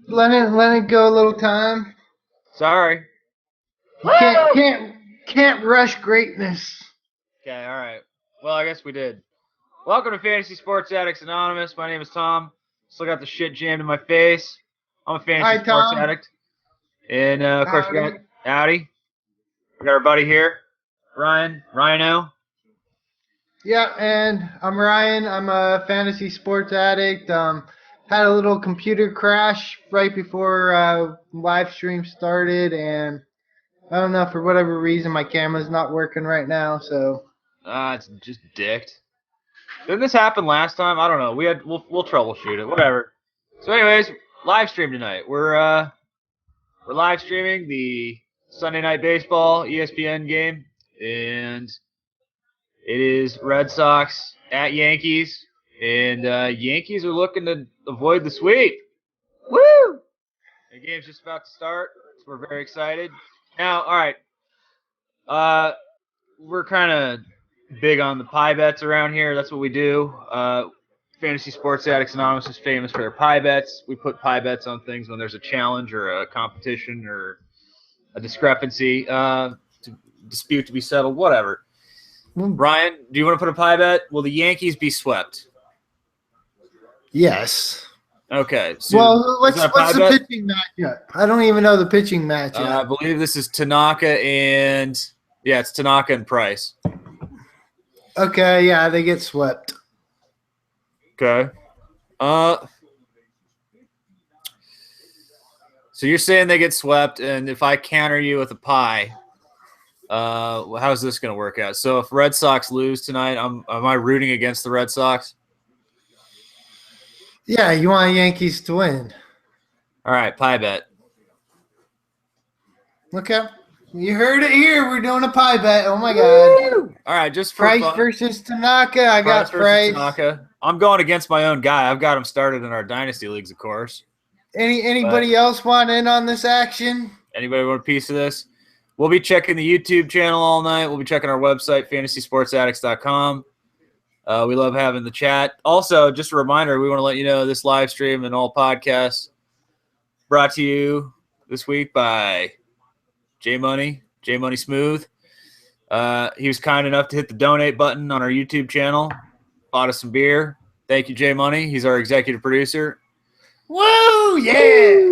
Let it go a little time. Sorry. Can't rush greatness. Okay, all right. Well, I guess we did. Welcome to Fantasy Sports Addicts Anonymous. My name is Tom. Still got the shit jammed in my face. I'm a fantasy Hi, sports Tom. addict. And, of course, we got Howdy. We got our buddy here, Rhino. Yeah, and I'm Ryan. I'm a fantasy sports addict. Had a little computer crash right before LiveStream started, and I don't know, for whatever reason, my camera's not working right now, so. It's just dicked. Didn't this happen last time? I don't know. We'll troubleshoot it. Whatever. So, anyways, live stream tonight. We're live streaming the Sunday Night Baseball ESPN game, and it is Red Sox at Yankees, and Yankees are looking to avoid the sweep. Woo! The game's just about to start, so we're very excited. Now, all right, we're kind of big on the pie bets around here. That's what we do. Fantasy Sports Addicts Anonymous is famous for their pie bets. We put pie bets on things when there's a challenge or a competition or a discrepancy, dispute to be settled, whatever. Ryan, do you want to put a pie bet? Will the Yankees be swept? Yes. Okay. So well, what's the pitching matchup? I don't even know the pitching matchup. I believe this is Tanaka and it's Tanaka and Price. Okay, yeah, they get swept. Okay. So you're saying they get swept, and if I counter you with a pie, how's this going to work out? So if Red Sox lose tonight, am I rooting against the Red Sox? Yeah, you want Yankees to win. All right, pie bet. Okay. You heard it here. We're doing a pie bet. Oh, my God. Woo! All right, just for Price fun. versus Tanaka. I got Price. Tanaka. I'm going against my own guy. I've got him started in our dynasty leagues, of course. Anybody else want in on this action? Anybody want a piece of this? We'll be checking the YouTube channel all night. We'll be checking our website, fantasysportsaddicts.com. We love having the chat. Also, just a reminder, we want to let you know this live stream and all podcasts brought to you this week by J Money Smooth. He was kind enough to hit the donate button on our YouTube channel. Bought us some beer. Thank you, J Money. He's our executive producer. Woo! Yeah!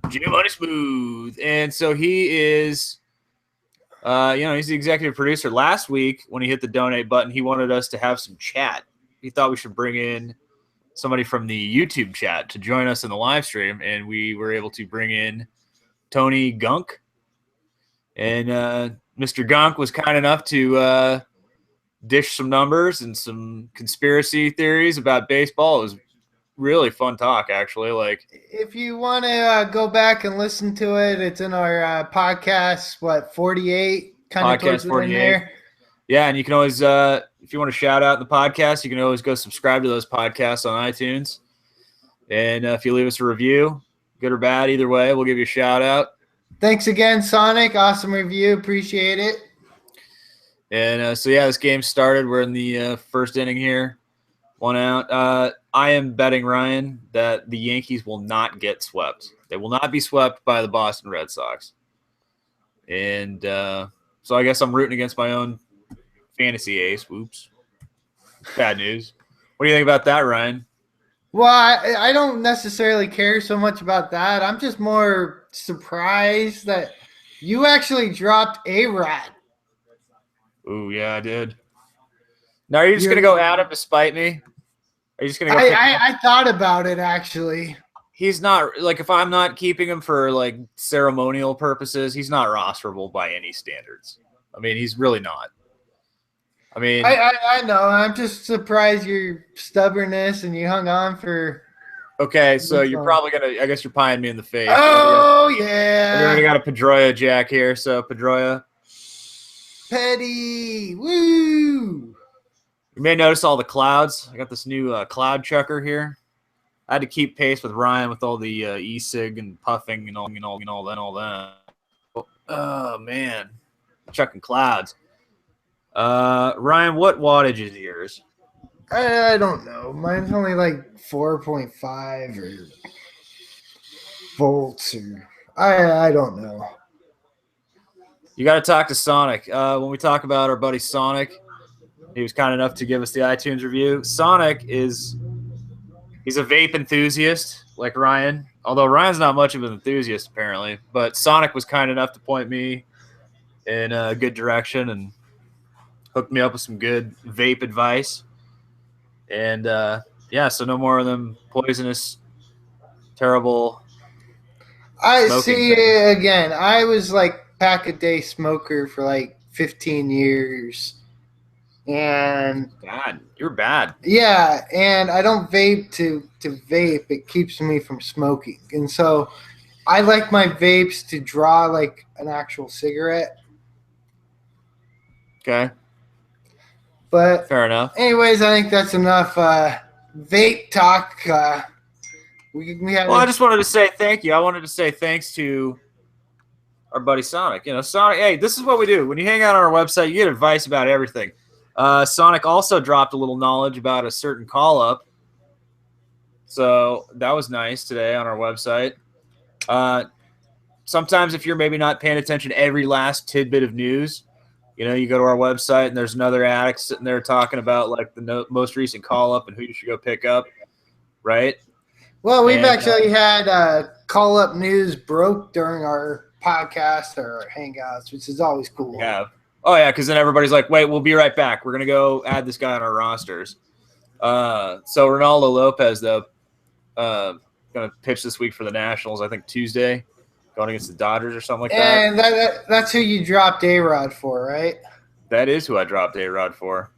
J Money Smooth. And so he is, he's the executive producer. Last week, when he hit the donate button, he wanted us to have some chat. He thought we should bring in somebody from the YouTube chat to join us in the live stream, and we were able to bring in Tony Gunk. And Mr. Gunk was kind enough to dish some numbers and some conspiracy theories about baseball. It was really fun talk, actually. Like, if you want to go back and listen to it, it's in our podcast. 48? Kind of towards 48. In there. Yeah, and you can always, if you want to shout out the podcast, you can always go subscribe to those podcasts on iTunes. And if you leave us a review, good or bad, either way, we'll give you a shout out. Thanks again, Sonic. Awesome review. Appreciate it. And this game started. We're in the first inning here. 1 out. I am betting, Ryan, that the Yankees will not get swept. They will not be swept by the Boston Red Sox. And so I guess I'm rooting against my own fantasy ace. Whoops. Bad news. What do you think about that, Ryan? Well, I don't necessarily care so much about that. I'm just more surprised that you actually dropped A-Rod. Ooh, yeah, I did. Now, are you just going to go at him to spite me? Are you just going to go I thought about it, actually. he's not like if I'm not keeping him for like ceremonial purposes, he's not rosterable by any standards. I mean, he's really not. I mean, I know. I'm just surprised your stubbornness and you hung on for okay, so this you're long. probably gonna. I guess you're pieing me in the face. Oh We already yeah, got a Pedroia Jack here, so Pedroia. Petty, woo! You may notice all the clouds. I got this new cloud chucker here. I had to keep pace with Ryan with all the e-cig and puffing and all that. Oh man, chucking clouds. Ryan, what wattage is yours? I don't know. Mine's only like 4.5 or volts or I don't know. You got to talk to Sonic. When we talk about our buddy Sonic, he was kind enough to give us the iTunes review. Sonic he's a vape enthusiast like Ryan, although Ryan's not much of an enthusiast apparently. But Sonic was kind enough to point me in a good direction and hooked me up with some good vape advice. And yeah, so no more of them poisonous, terrible. I Smoking see things. again. I was like pack a day smoker for like 15 years. And Bad. You're bad. yeah, and I don't vape to vape. It keeps me from smoking. And so I like my vapes to draw like an actual cigarette. Okay. But Fair enough. anyways, I think that's enough vape talk. We had Well, I just wanted to say thank you. I wanted to say thanks to our buddy Sonic. You know, Sonic, hey, this is what we do. When you hang out on our website, you get advice about everything. Sonic also dropped a little knowledge about a certain call up. So that was nice today on our website. Sometimes if you're maybe not paying attention to every last tidbit of news, you know, you go to our website and there's another addict sitting there talking about like the most recent call up and who you should go pick up, right? well, we've And actually had call up news broke during our podcast or our hangouts, which is always cool. we have. Oh yeah, because then everybody's like, "Wait, we'll be right back. We're gonna go add this guy on our rosters." So Ronaldo Lopez though, gonna pitch this week for the Nationals. I think Tuesday, going against the Dodgers or something like that. And that's who you dropped A-Rod for, right? That is who I dropped A-Rod for,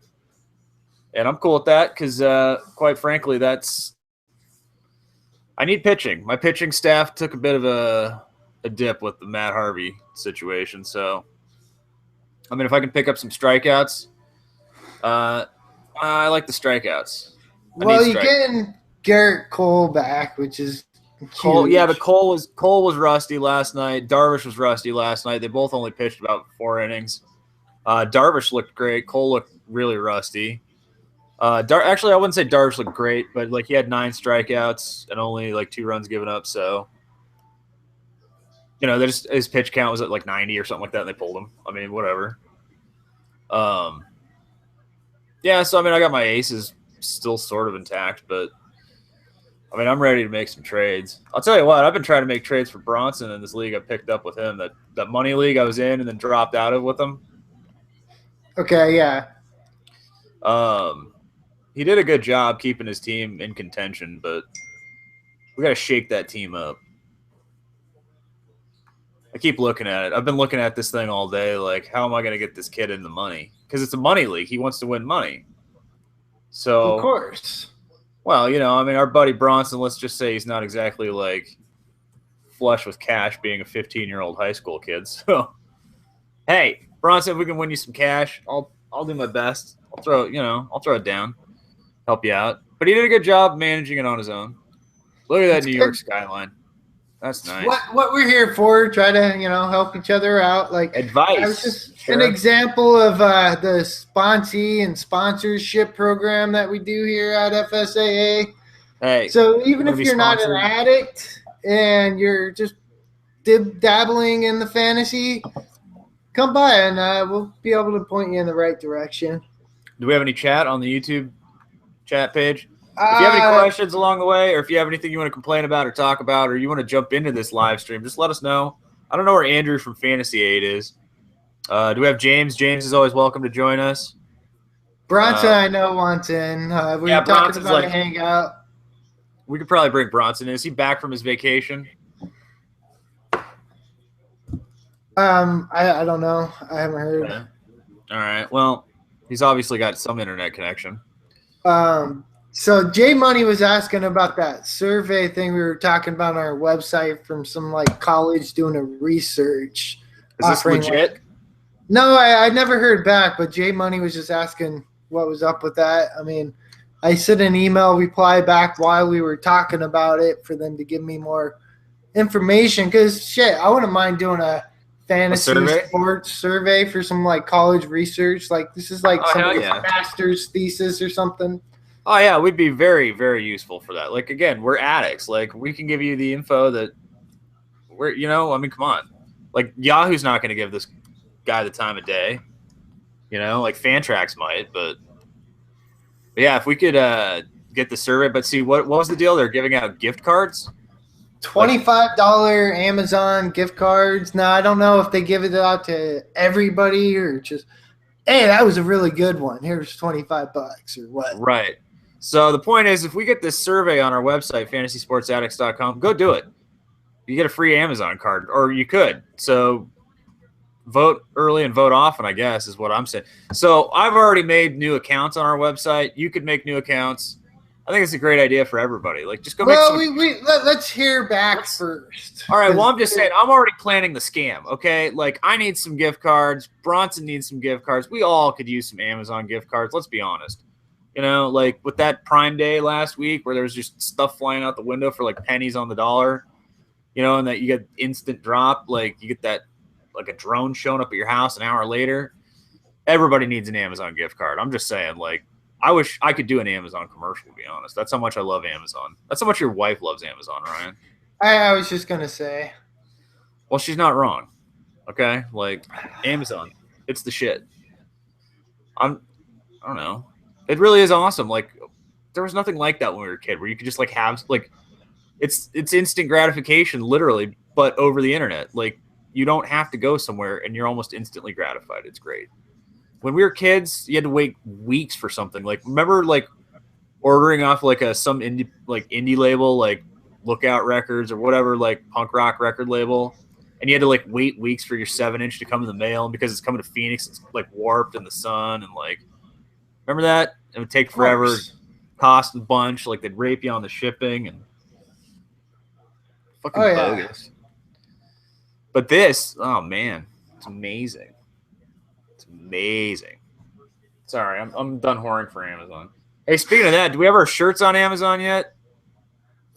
and I'm cool with that because, quite frankly, I need pitching. My pitching staff took a bit of a dip with the Matt Harvey situation, so. I mean, if I can pick up some strikeouts, I like the strikeouts. Well, you're getting Garrett Cole back, which is Cole. huge. Yeah, but Cole was rusty last night. Darvish was rusty last night. They both only pitched about 4 innings. Darvish looked great. Cole looked really rusty. Actually, I wouldn't say Darvish looked great, but like he had 9 strikeouts and only like 2 runs given up. So, you know, his pitch count was at like 90 or something like that, and they pulled him. I mean, whatever. Yeah, so I mean, I got my aces still sort of intact, but I mean, I'm ready to make some trades. I'll tell you what, I've been trying to make trades for Bronson in this league I picked up with him. That money league I was in and then dropped out of with him. Okay, yeah. He did a good job keeping his team in contention, but we got to shake that team up. I keep looking at it. I've been looking at this thing all day. Like, how am I going to get this kid in the money? Because it's a money league. He wants to win money. So, of course. Well, you know, I mean, our buddy Bronson, let's just say he's not exactly like flush with cash being a 15-year-old high school kid. So, hey, Bronson, if we can win you some cash, I'll do my best. I'll throw it down, help you out. But he did a good job managing it on his own. Look at that New York skyline. That's nice. What we're here for, try to, help each other out. Like Advice. I was just an example of the sponsee and sponsorship program that we do here at FSAA. Hey. So even if you're not an addict and you're just dabbling in the fantasy, come by and we'll be able to point you in the right direction. Do we have any chat on the YouTube chat page? If you have any questions along the way, or if you have anything you want to complain about or talk about, or you want to jump into this live stream, just let us know. I don't know where Andrew from Fantasy 8 is. Do we have James? James is always welcome to join us. Bronson, I know, wants in. We were talking about a hangout. We could probably bring Bronson in. Is he back from his vacation? I don't know. I haven't heard. Okay. All right. Well, he's obviously got some internet connection. So Jay Money was asking about that survey thing we were talking about on our website from some like college doing a research. Is this legit? Like, no, I never heard back, but Jay Money was just asking what was up with that. I mean, I sent an email reply back while we were talking about it for them to give me more information because shit, I wouldn't mind doing a fantasy sports survey for some like college research. Like this is like somebody's master's thesis or something. Oh yeah, we'd be very, very useful for that. Like again, we're addicts. Like we can give you the info that we're, you know, I mean, come on. Like Yahoo's not going to give this guy the time of day. You know, like Fantrax might, but yeah, if we could get the survey. But see, what was the deal? They're giving out gift cards. $25 Amazon gift cards. Now I don't know if they give it out to everybody or just, hey, that was a really good one. Here's $25 or what? Right. So the point is, if we get this survey on our website, fantasysportsaddicts.com, go do it. You get a free Amazon card, or you could. So vote early and vote often, I guess, is what I'm saying. So I've already made new accounts on our website. You could make new accounts. I think it's a great idea for everybody. Like, just go make some. Let's hear back first. All right. Well, I'm just saying, I'm already planning the scam. Okay. Like, I need some gift cards. Bronson needs some gift cards. We all could use some Amazon gift cards. Let's be honest. You know, like with that Prime Day last week where there was just stuff flying out the window for like pennies on the dollar, you know, and that you get instant drop. Like, you get that, like a drone showing up at your house an hour later. Everybody needs an Amazon gift card. I'm just saying, like, I wish I could do an Amazon commercial, to be honest. That's how much I love Amazon. That's how much your wife loves Amazon, Ryan. I was just going to say. Well, she's not wrong. Okay? Like, Amazon, it's the shit. I don't know. It really is awesome. Like, there was nothing like that when we were a kid where you could just, like, have, like, it's instant gratification, literally, but over the internet. Like, you don't have to go somewhere, and you're almost instantly gratified. It's great. When we were kids, you had to wait weeks for something. Like, remember, like, ordering off, like, some indie label, like, Lookout Records or whatever, like, punk rock record label, and you had to, like, wait weeks for your 7-inch to come in the mail, and because it's coming to Phoenix, it's, like, warped in the sun, and, like, remember that? It would take forever, cost a bunch, like, they'd rape you on the shipping, and fucking bogus. But this, oh, man, it's amazing. Amazing. Sorry, I'm done whoring for Amazon. Hey, speaking of that, do we have our shirts on Amazon yet?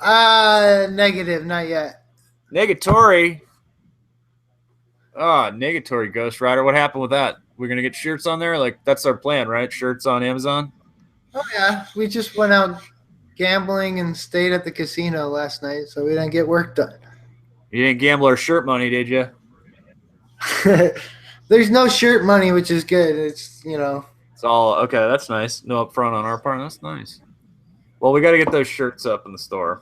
Negative, not yet. Negatory. Oh, Negatory Ghost Rider. What happened with that? We're gonna get shirts on there? Like, that's our plan, right? Shirts on Amazon? Oh yeah. We just went out gambling and stayed at the casino last night, so we didn't get work done. You didn't gamble our shirt money, did you? There's no shirt money, which is good. It's, you know. It's all okay. That's nice. No upfront on our part. That's nice. Well, we got to get those shirts up in the store.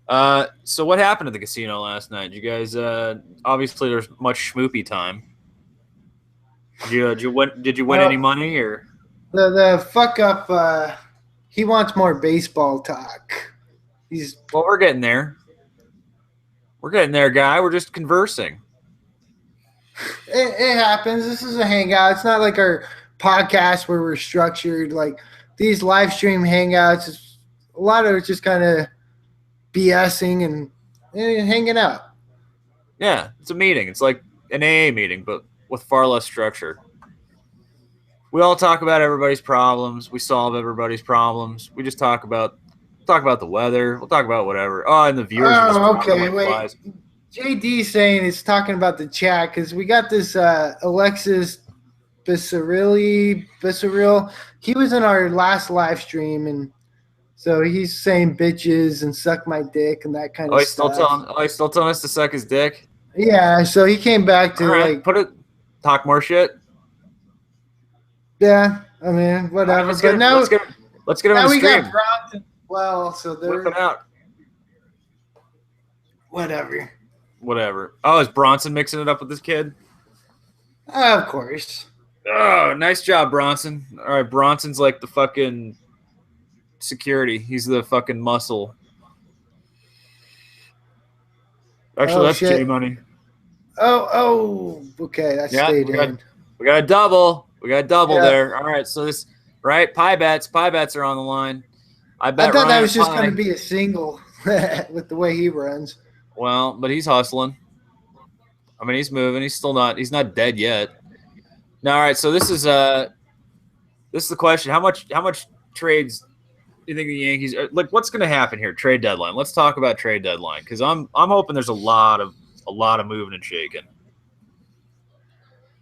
So what happened at the casino last night? You guys, obviously there's much schmoopy time. Did you win any money or? The fuck up. He wants more baseball talk. Well, we're getting there. We're getting there, guy. We're just conversing. It happens. This is a hangout. It's not like our podcast where we're structured. Like these live stream hangouts, a lot of it's just kind of BSing and hanging out. Yeah, it's a meeting. It's like an AA meeting, but with far less structure. We all talk about everybody's problems. We solve everybody's problems. We just talk about the weather. We'll talk about whatever. Oh, and the viewers. Oh, okay. Wait. JD saying it's talking about the chat because we got this Alexis Bissaril. He was in our last live stream, and so he's saying bitches and suck my dick and that kind of stuff. He's still telling us to suck his dick? Yeah, so he came back to talk more shit. Yeah, I mean, whatever. Let's get him on the stream. We got Bronson. Well, so they're whip it out. Whatever. Oh, is Bronson mixing it up with this kid? Of course. Oh, nice job, Bronson. All right, Bronson's like the fucking security. He's the fucking muscle. Actually, Oh that's J shit. Money. Oh. Okay, that Yeah, stayed in. we got a double. We got a double Yeah. there. All right, so this right pie bets are on the line. I I bet thought that Ryan was just going pie. to be a single with the way he runs. Well, but he's hustling. I mean, he's moving. He's still not. He's not dead yet. Now, all right. So this is the question. How much trades do you think the Yankees are, like? What's going to happen here? Trade deadline. Let's talk about trade deadline because I'm hoping there's a lot of moving and shaking.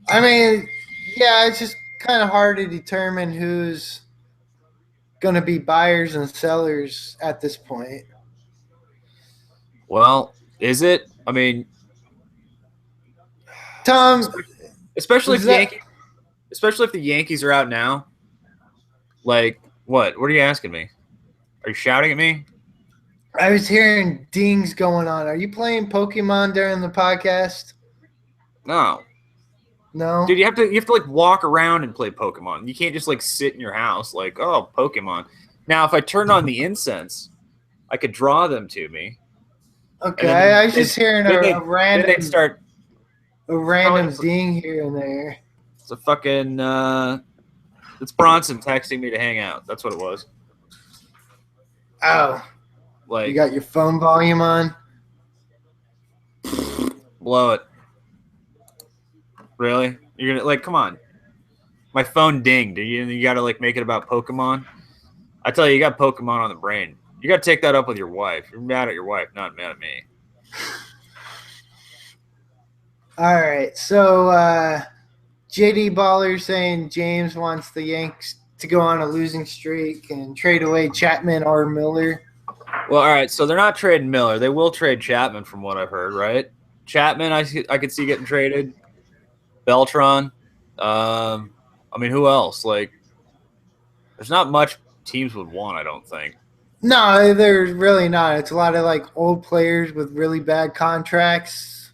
I mean, yeah, it's just kind of hard to determine who's going to be buyers and sellers at this point. Well, is it? I mean, Tom, especially if was the that? Yankees, especially if the Yankees are out now. Like what? What are you asking me? Are you shouting at me? I was hearing dings going on. Are you playing Pokemon during the podcast? No, No. dude. You have to like walk around and play Pokemon. You can't just like sit in your house like, oh, Pokemon. Now, if I turned on the incense, I could draw them to me. Okay, And then I was just hearing a then they'd start. random ding here and there. It's a fucking. It's Bronson texting me to hang out. That's what it was. Oh, Like, you got your phone volume on? blow it. Really? You're gonna like? Come on. My phone dinged. You got to like make it about Pokemon. I tell you, you got Pokemon on the brain. You got to take that up with your wife. You're mad at your wife, not mad at me. All right, so JD Baller saying James wants the Yanks to go on a losing streak and trade away Chapman or Miller. Well, all right. So they're not trading Miller. They will trade Chapman, from what I've heard. Right? Chapman, I could see getting traded. Beltran. I mean, who else? Like, there's not much teams would want. I don't think. No, there's really not. It's a lot of like old players with really bad contracts.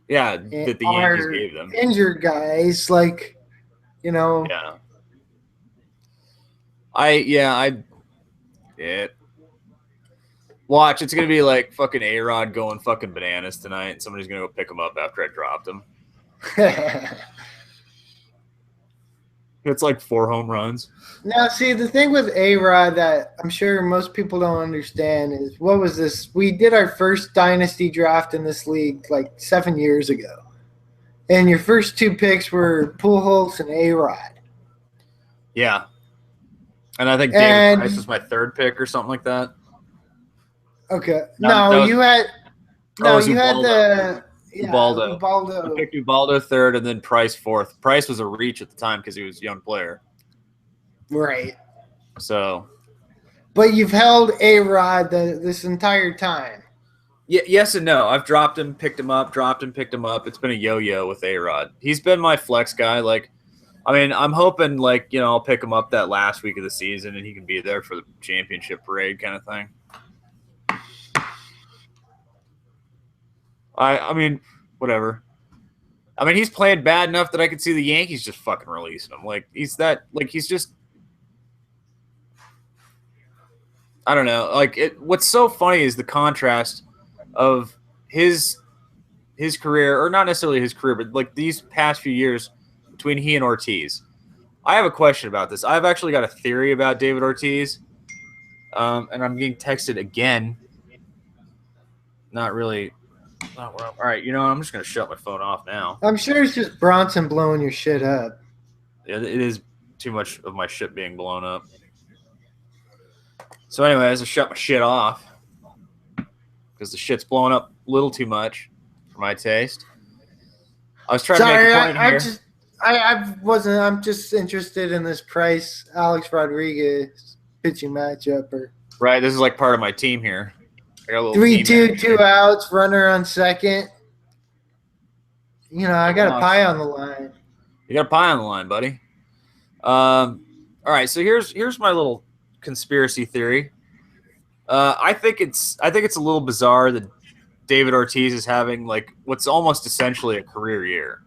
Yeah, that the Yankees gave them. Injured guys, like, you know. Yeah. I watch. It's gonna be like fucking A-Rod going fucking bananas tonight, and somebody's gonna go pick him up after I dropped him. It's like 4 home runs. Now, see, the thing with A-Rod that I'm sure most people don't understand is, what was this? We did our first dynasty draft in this league like 7 years ago. And your first 2 picks were Pujols and A-Rod. Yeah. And I think David Price was my 3rd pick or something like that. Okay. You had Ubaldo. Ubaldo. I picked Ubaldo 3rd and then Price 4th. Price was a reach at the time because he was a young player. Right. So. But you've held A-Rod this entire time. Yeah, yes and no. I've dropped him, picked him up, dropped him, picked him up. It's been a yo-yo with A-Rod. He's been my flex guy. Like, I mean, I'm hoping, like, you know, I'll pick him up that last week of the season and he can be there for the championship parade kind of thing. I mean, whatever. I mean, he's playing bad enough that I could see the Yankees just fucking releasing him. Like, he's just, I don't know. Like, what's so funny is the contrast of his career, or not necessarily his career, but like these past few years between he and Ortiz. I have a question about this. I've actually got a theory about David Ortiz, and I'm getting texted again. Not really. All right, you know, I'm just gonna shut my phone off now. I'm sure it's just Bronson blowing your shit up. Yeah, it is too much of my shit being blown up. So, anyways, I shut my shit off because the shit's blowing up a little too much for my taste. I was trying to make a point here. I'm just interested in this Price Alex Rodriguez pitching matchup. Right, this is like part of my team here. 3-2, 2 outs, runner on second. You know, I got a pie on the line. You got a pie on the line, buddy. All right, so here's my little conspiracy theory. I think it's a little bizarre that David Ortiz is having like what's almost essentially a career year.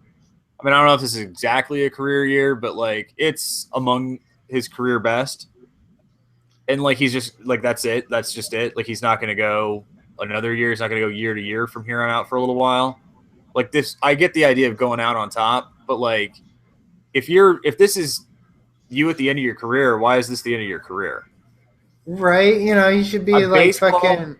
I mean, I don't know if this is exactly a career year, but like it's among his career best. And like he's just like that's it. That's just it. Like he's not going to go another year. He's not going to go year to year from here on out for a little while. Like this, I get the idea of going out on top, but like if this is you at the end of your career, why is this the end of your career? Right? You should be like Baseball. fucking.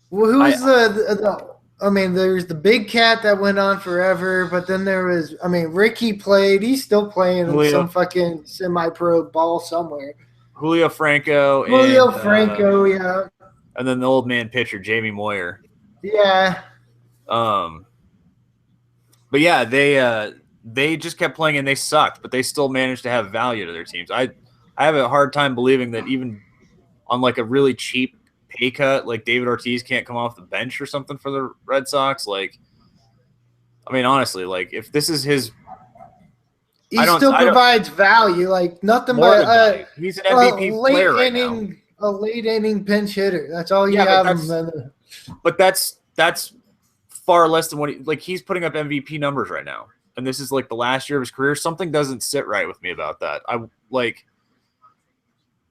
Well, I who's the I mean, there's the big cat that went on forever, but then there was, I mean, Ricky played. He's still playing in some Julio fucking semi-pro ball somewhere. Julio Franco Julio Franco, yeah, and then the old man pitcher Jamie Moyer. yeah. Um, but yeah, they just kept playing and they sucked, but they still managed to have value to their teams. I have a hard time believing that even on like a really cheap pay cut, like David Ortiz can't come off the bench or something for the Red Sox. Like, I mean, honestly, like if this is his, He still provides value, like nothing but he's an MVP player right now. A late inning pinch hitter. That's all you have him. But that's far less than what he's putting up MVP numbers right now. And this is like the last year of his career. Something doesn't sit right with me about that.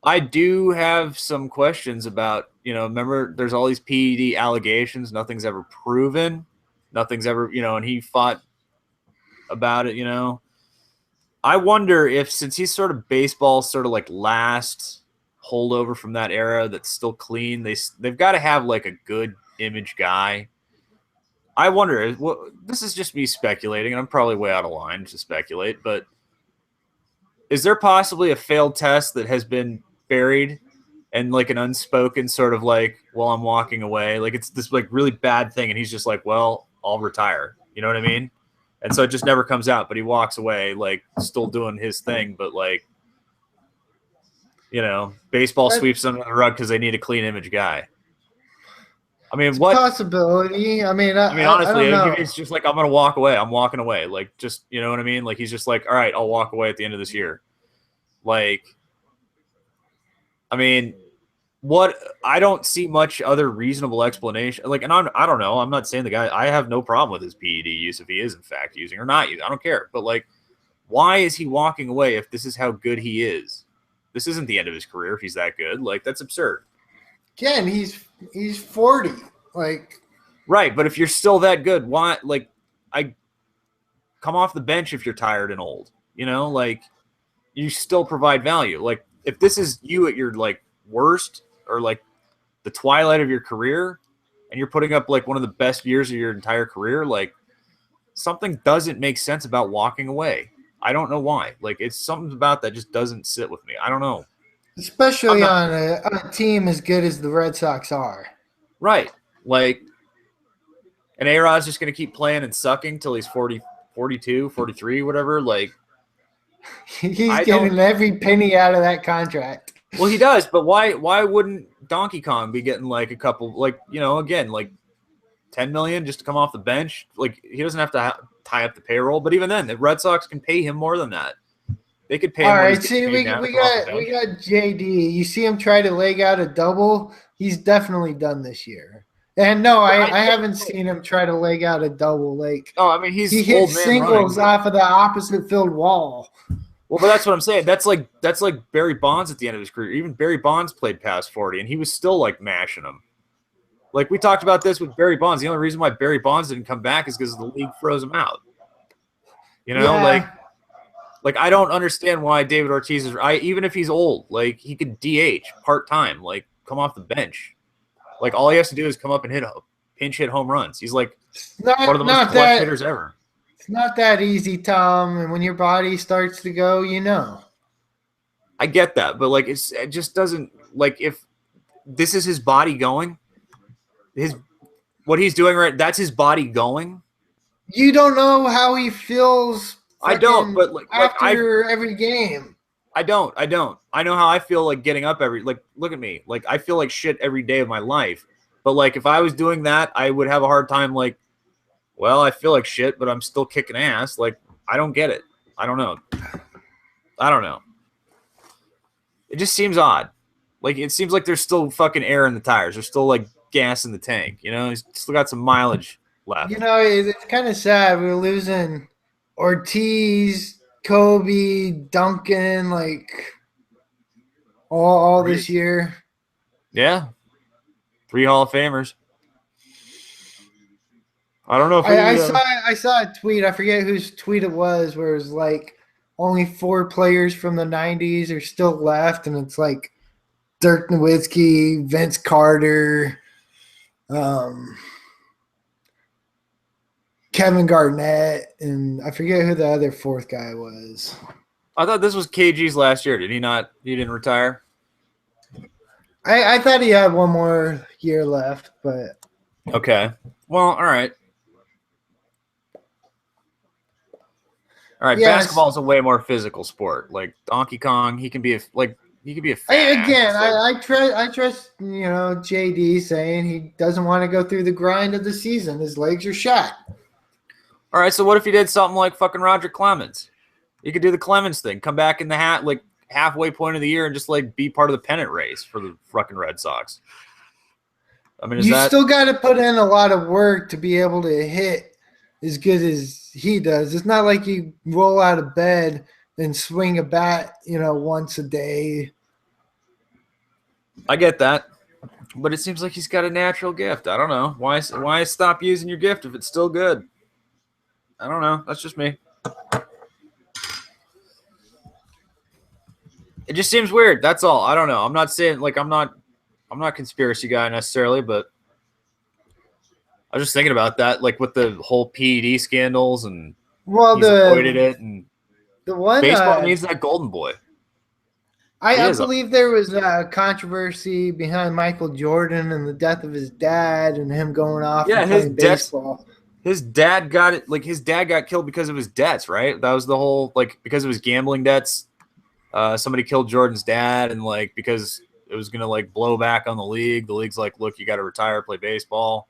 I do have some questions about, remember there's all these PED allegations. Nothing's ever proven. Nothing's ever, and he fought about it, I wonder if, since he's sort of baseball's sort of like last holdover from that era that's still clean, they've got to have like a good image guy. I wonder, this is just me speculating, and I'm probably way out of line to speculate, but is there possibly a failed test that has been buried and like an unspoken sort of like, well, I'm walking away. Like it's this like really bad thing. And he's just like, well, I'll retire. You know what I mean? And so it just never comes out, but he walks away, like still doing his thing. But like, baseball sweeps under the rug because they need a clean image guy. I mean, what possibility? I mean, honestly, I don't know. It's just like, I'm going to walk away. I'm walking away. Like, just, you know what I mean? Like, he's just like, all right, I'll walk away at the end of this year. Like, I mean, I don't see much other reasonable explanation. Like, and I don't know. I'm not saying the guy, I have no problem with his PED use if he is in fact using or not using. I don't care. But like, why is he walking away if this is how good he is? This isn't the end of his career if he's that good. Like, that's absurd. Again, he's 40. Like, right. But if you're still that good, why? Like, I come off the bench if you're tired and old. Like, you still provide value. Like, if this is you at your like worst or like the twilight of your career and you're putting up like one of the best years of your entire career, like something doesn't make sense about walking away. I don't know why. Like, it's something about that just doesn't sit with me. I don't know. Especially on a team as good as the Red Sox are. Right. Like, and A-Rod's just going to keep playing and sucking till he's 40, 42, 43, whatever. Like, he's getting every penny out of that contract. Well, he does, but why wouldn't Donkey Kong be getting like a couple, like, again, like $10 million just to come off the bench? Like, he doesn't have to tie up the payroll, but even then, the Red Sox can pay him more than that. They could pay him. All right, see, we got JD. You see him try to leg out a double. He's definitely done this year. And no, I haven't seen him try to leg out a double. Like, oh, I mean, he hit singles off of the opposite field wall. Well, but that's what I'm saying. That's like Barry Bonds at the end of his career. Even Barry Bonds played past 40, and he was still like mashing them. Like, we talked about this with Barry Bonds. The only reason why Barry Bonds didn't come back is because the league froze him out. Like I don't understand why David Ortiz is. Even if he's old, like he could DH part-time, like come off the bench. Like all he has to do is come up and pinch hit home runs. He's like one of the most clutch hitters ever. It's not that easy, Tom. And when your body starts to go, I get that, but like it just doesn't, like, if this is his body going, what he's doing right, that's his body going. You don't know how he feels. I don't, but like after every game. I don't. I know how I feel like getting up look at me. Like, I feel like shit every day of my life. But like, if I was doing that, I would have a hard time. Like, well, I feel like shit, but I'm still kicking ass. Like, I don't get it. I don't know. It just seems odd. Like, it seems like there's still fucking air in the tires. There's still like gas in the tank. He's still got some mileage left. It's kind of sad. We're losing Ortiz, Kobe, Duncan, like all this year. Yeah. 3 Hall of Famers. I don't know if I saw a tweet. I forget whose tweet it was, where it was like only 4 players from the '90s are still left, and it's like Dirk Nowitzki, Vince Carter, Kevin Garnett, and I forget who the other 4th guy was. I thought this was KG's last year. Did he not? He didn't retire? I thought he had one more year left, but okay. Well, all right. All right, yes. basketball is a way more physical sport. Like Donkey Kong, he can be a fat I trust JD saying he doesn't want to go through the grind of the season. His legs are shot. All right, so what if he did something like fucking Roger Clemens? He could do the Clemens thing, come back in the halfway point of the year and just like be part of the pennant race for the fucking Red Sox. I mean, still got to put in a lot of work to be able to hit as good as he does. It's not like you roll out of bed and swing a bat, once a day. I get that, but it seems like he's got a natural gift. I don't know. Why stop using your gift if it's still good? I don't know. That's just me. It just seems weird. That's all. I don't know. I'm not saying I'm not a conspiracy guy necessarily, but I was just thinking about that, like with the whole PED scandals and he's avoided it, and the one baseball needs that golden boy. I believe there was a controversy behind Michael Jordan and the death of his dad and him going off and playing baseball. His dad got it. Like his dad got killed because of his debts, right? That was the whole because of his gambling debts. Somebody killed Jordan's dad, and because it was gonna blow back on the league. The league's like, look, you got to retire, play baseball,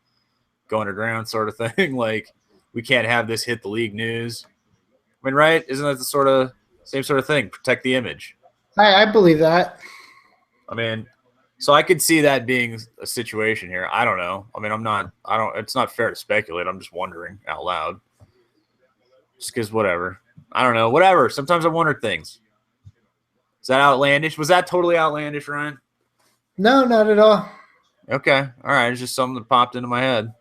go underground, sort of thing. We can't have this hit the league news. I mean, right? Isn't that the same sort of thing? Protect the image. I believe that. I mean, so I could see that being a situation here. I don't know. I mean, it's not fair to speculate. I'm just wondering out loud. Just because whatever. I don't know. Whatever. Sometimes I wonder things. Is that outlandish? Was that totally outlandish, Ryan? No, not at all. Okay. All right. It's just something that popped into my head.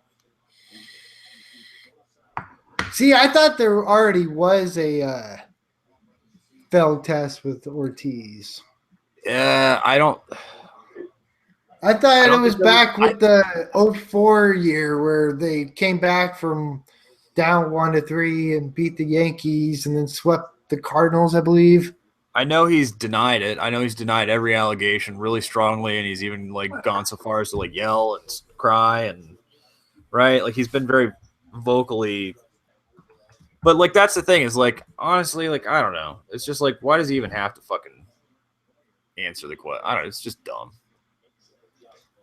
See, I thought there already was a failed test with Ortiz. Yeah, I thought it was back with the 2004 year where they came back from down 1-3 and beat the Yankees and then swept the Cardinals, I believe. I know he's denied it. I know he's denied every allegation really strongly, and he's even gone so far as to yell and cry and right. He's been very vocally. But that's the thing is honestly I don't know. It's just why does he even have to fucking answer the question? I don't know. It's just dumb.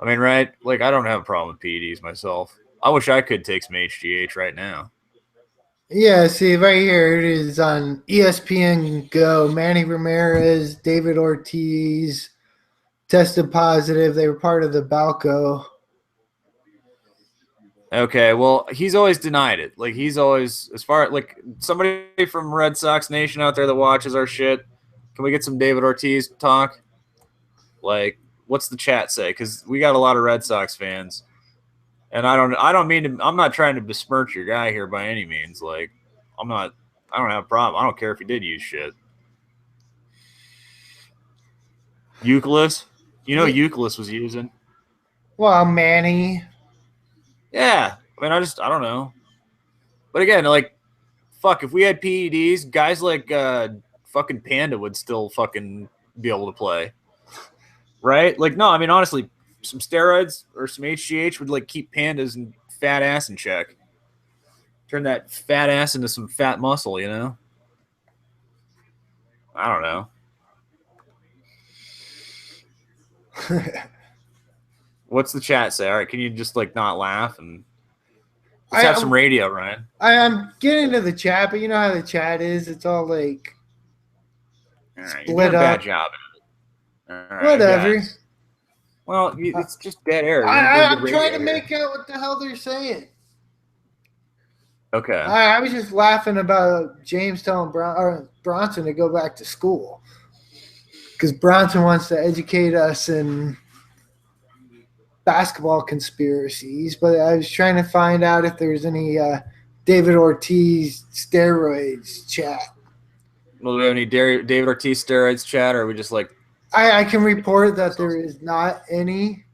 I mean, right? I don't have a problem with PEDs myself. I wish I could take some HGH right now. Yeah, see, right here it is on ESPN Go. Manny Ramirez, David Ortiz tested positive. They were part of the Balco. Okay, well, he's always denied it. He's always, as far somebody from Red Sox Nation out there that watches our shit, can we get some David Ortiz talk? What's the chat say? Because we got a lot of Red Sox fans. And I don't mean to. I'm not trying to besmirch your guy here by any means. I don't have a problem. I don't care if he did use shit. Euclid, Euclid was using. Well, Manny. Yeah, I mean, I don't know. But again, fuck, if we had PEDs, guys fucking Panda would still fucking be able to play, right? No, I mean, honestly, some steroids or some HGH would keep Pandas and fat ass in check. Turn that fat ass into some fat muscle, I don't know. What's the chat say? All right, can you just not laugh and let's have some radio, Ryan? I'm getting to the chat, but you know how the chat is. It's all all right, split you're doing a up. bad job. All right, whatever. Well, it's just dead air. I'm trying to make out what the hell they're saying. Okay. I was just laughing about James telling Bronson to go back to school. because Bronson wants to educate us in basketball conspiracies, but I was trying to find out if there's any David Ortiz steroids chat. Will we have any David Ortiz steroids chat, or are we just like? I can report that there is not any.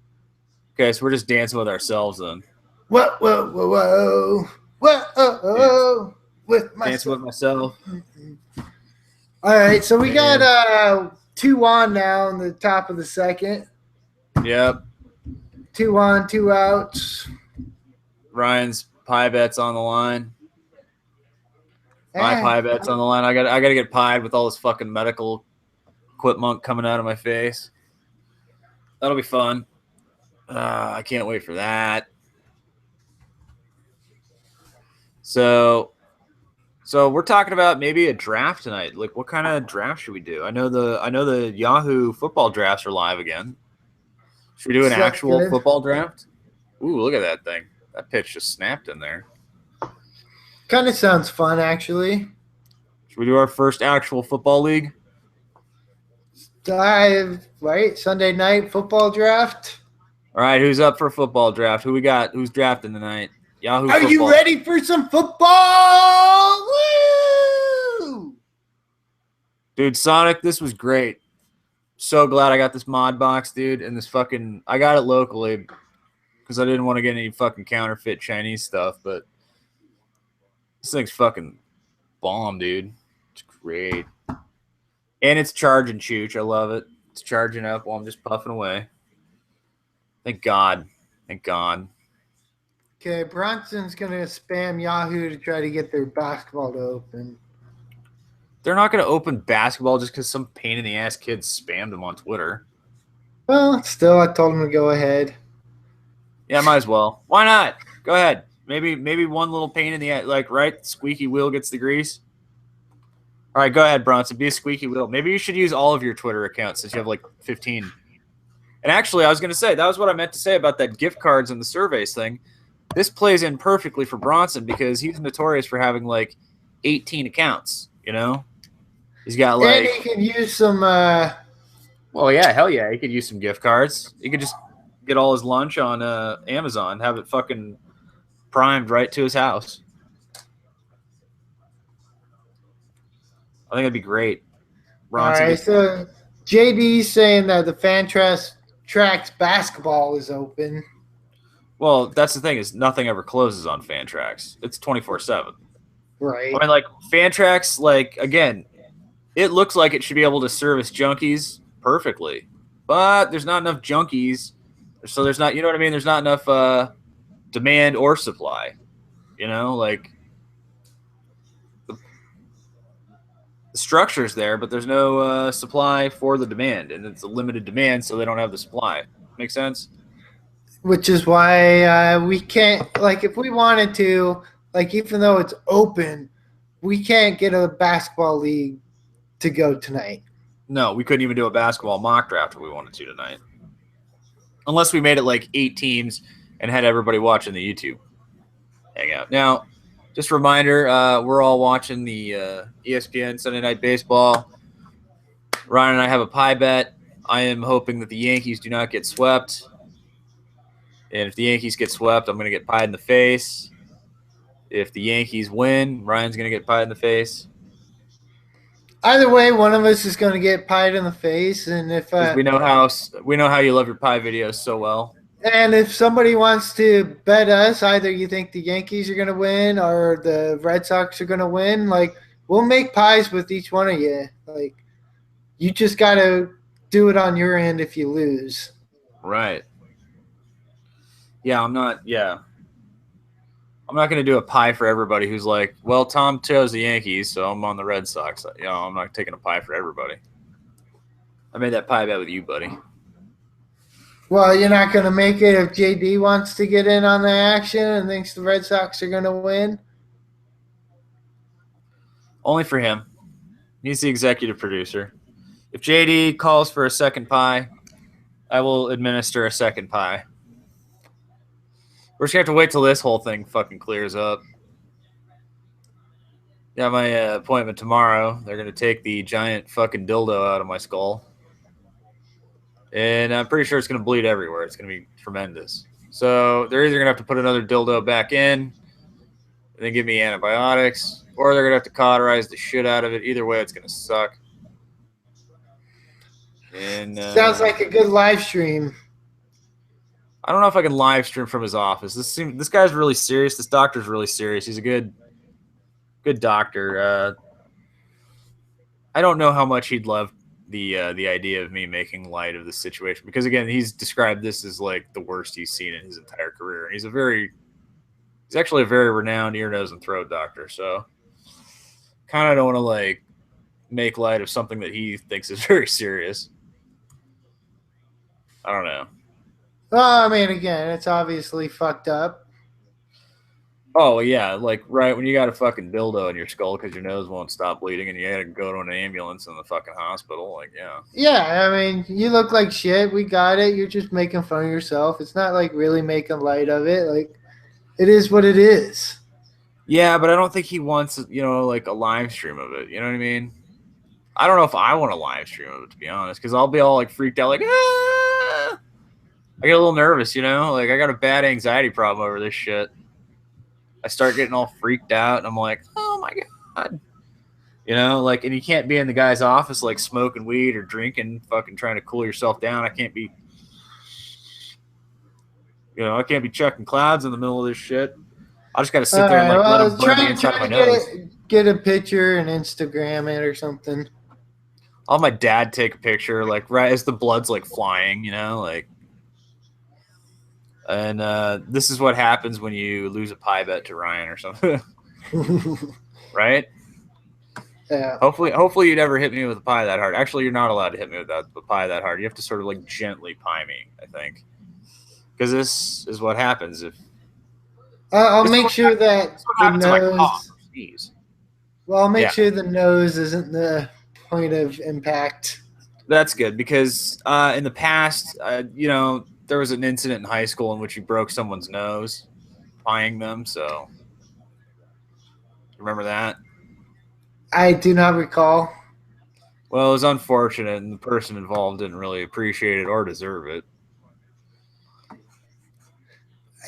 Okay, so we're just dancing with ourselves then. Whoa, whoa, whoa, whoa, whoa, whoa, with myself. Dancing with myself. All right, so we got 2 on now in the top of the second. Yep. 2 on, 2 outs. Ryan's pie bet's on the line. My pie bet's on the line. I got to get pied with all this fucking medical equipment coming out of my face. That'll be fun. I can't wait for that. So we're talking about maybe a draft tonight. Like, what kind of draft should we do? I know the Yahoo football drafts are live again. Should we do an actual football draft? Ooh, look at that thing. That pitch just snapped in there. Kind of sounds fun, actually. Should we do our first actual football league? Right? Sunday night football draft. All right, who's up for a football draft? Who we got? Who's drafting tonight? Yahoo Are football. you ready for some football? Woo! Dude, Sonic, this was great. So glad I got this mod box, dude, and this fucking – I got it locally because I didn't want to get any fucking counterfeit Chinese stuff, but this thing's fucking bomb, dude. It's great. And it's charging, Chooch. I love it. It's charging up while I'm just puffing away. Thank God. Thank God. Okay, Bronson's going to spam Yahoo to try to get their basketball to open. They're not going to open basketball just because some pain-in-the-ass kid spammed them on Twitter. Well, still, I told him to go ahead. Yeah, might as well. Why not? Go ahead. Maybe one little pain in the ass, like, right? Squeaky wheel gets the grease. All right, go ahead, Bronson. Be a squeaky wheel. Maybe you should use all of your Twitter accounts since you have like 15. And actually, I was going to say, that was what I meant to say about that gift cards and the surveys thing. This plays in perfectly for Bronson because he's notorious for having like 18 accounts, you know? He's got like... And he can use some... Well, yeah, hell yeah. He could use some gift cards. He could just get all his lunch on Amazon, have it fucking primed right to his house. I think that'd be great. Bronson, all right, so JD's saying that the Fantrax basketball is open. Well, that's the thing is nothing ever closes on Fantrax. It's 24/7. Right. I mean, like Fantrax, like again, it looks like it should be able to service junkies perfectly, but there's not enough junkies, so there's not, you know what I mean? There's not enough demand or supply. You know, like the structure's there, but there's no supply for the demand, and it's a limited demand, so they don't have the supply. Make sense? Which is why we can't, like, if we wanted to, like, even though it's open, we can't get a basketball league to go tonight. No, we couldn't even do a basketball mock draft if we wanted to tonight. Unless we made it like 8 teams and had everybody watching the YouTube hangout. Now, just a reminder, we're all watching the ESPN Sunday Night Baseball. Ryan and I have a pie bet. I am hoping that the Yankees do not get swept. And if the Yankees get swept, I'm going to get pied in the face. If the Yankees win, Ryan's going to get pied in the face. Either way, one of us is going to get pied in the face, and if we know how you love your pie videos so well. And if somebody wants to bet us, either you think the Yankees are going to win or the Red Sox are going to win, like, we'll make pies with each one of you. Like, you just got to do it on your end if you lose. Right. Yeah, I'm not going to do a pie for everybody who's like, well, Tom chose the Yankees, so I'm on the Red Sox. You know, I'm not taking a pie for everybody. I made that pie bet with you, buddy. Well, you're not going to make it if JD wants to get in on the action and thinks the Red Sox are going to win? Only for him. He's the executive producer. If JD calls for a second pie, I will administer a second pie. We're just going to have to wait till this whole thing fucking clears up. Got my appointment tomorrow. They're going to take the giant fucking dildo out of my skull. And I'm pretty sure it's going to bleed everywhere. It's going to be tremendous. So they're either going to have to put another dildo back in and then give me antibiotics, or they're going to have to cauterize the shit out of it. Either way, it's going to suck. And Sounds like a good live stream. I don't know if I can live stream from his office. This guy's really serious. This doctor's really serious. He's a good doctor. I don't know how much he'd love the idea of me making light of the situation, because again, he's described this as like the worst he's seen in his entire career. And he's actually a very renowned ear, nose, and throat doctor. So kind of don't want to like make light of something that he thinks is very serious. I don't know. Well, I mean, again, it's obviously fucked up. Oh yeah, like right when you got a fucking dildo in your skull because your nose won't stop bleeding and you got to go to an ambulance in the fucking hospital. Like, yeah. Yeah, I mean, you look like shit. We got it. You're just making fun of yourself. It's not like really making light of it. Like, it is what it is. Yeah, but I don't think he wants, like a live stream of it. You know what I mean? I don't know if I want a live stream of it, to be honest, because I'll be all like freaked out, like, ah! I get a little nervous, like I got a bad anxiety problem over this shit. I start getting all freaked out, and I'm like, oh my God. Like, and you can't be in the guy's office like smoking weed or drinking, fucking trying to cool yourself down. I can't be, I can't be chucking clouds in the middle of this shit. I just got to sit there and like let him burn the inside of my nose. Get a picture and Instagram it or something. I'll have my dad take a picture, like right as the blood's like flying, like. And this is what happens when you lose a pie bet to Ryan or something, right? Yeah. Hopefully you never hit me with a pie that hard. Actually, you're not allowed to hit me with the pie that hard. You have to sort of like gently pie me, I think, because this is what happens if. I'll make sure that the nose. Well, I'll make sure the nose isn't the point of impact. That's good, because in the past, there was an incident in high school in which you broke someone's nose, pieing them. So, remember that? I do not recall. Well, it was unfortunate, and the person involved didn't really appreciate it or deserve it.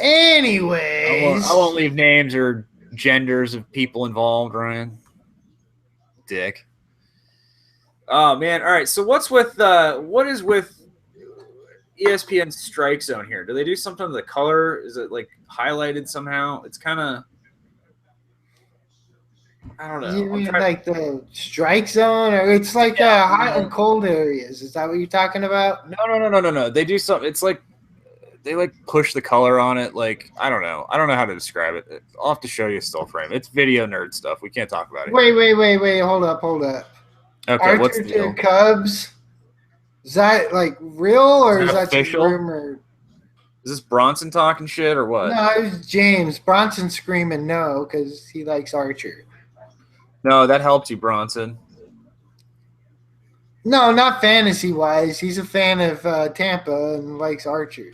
Anyways, I won't leave names or genders of people involved, Ryan. Dick. Oh man! All right. So what is with ESPN Strike Zone here? Do they do something to the color? Is it like highlighted somehow? It's kind of, I don't know. You mean like the strike zone, or it's like hot and cold areas? Is that what you're talking about? No. They do something. It's like they like push the color on it. Like, I don't know how to describe it. I'll have to show you a still frame. It's video nerd stuff. We can't talk about it. Wait. Hold up. Okay, Archer what's the deal? to Cubs. Is that like real, or is that just rumored? Is this Bronson talking shit or what? No, it was James. Bronson screaming no because he likes Archer. No, that helped you, Bronson. No, not fantasy-wise. He's a fan of Tampa and likes Archer.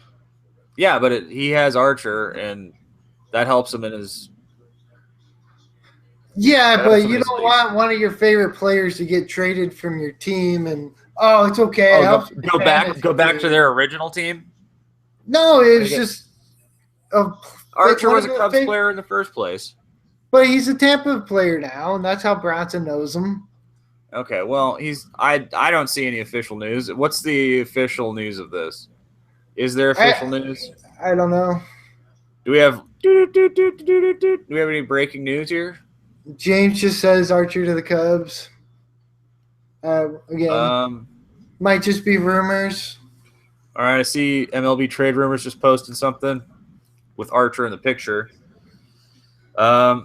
Yeah, but he has Archer, and that helps him in his... Yeah, but you don't want one of your favorite players to get traded from your team, and it's okay. Go back to their original team. No, it was just Archer was a Cubs player in the first place, but he's a Tampa player now, and that's how Bronson knows him. Okay, well, I don't see any official news. What's the official news of this? Is there official news? I don't know. Do we have any breaking news here? James just says Archer to the Cubs. Again, might just be rumors. All right, I see MLB Trade Rumors just posted something with Archer in the picture. All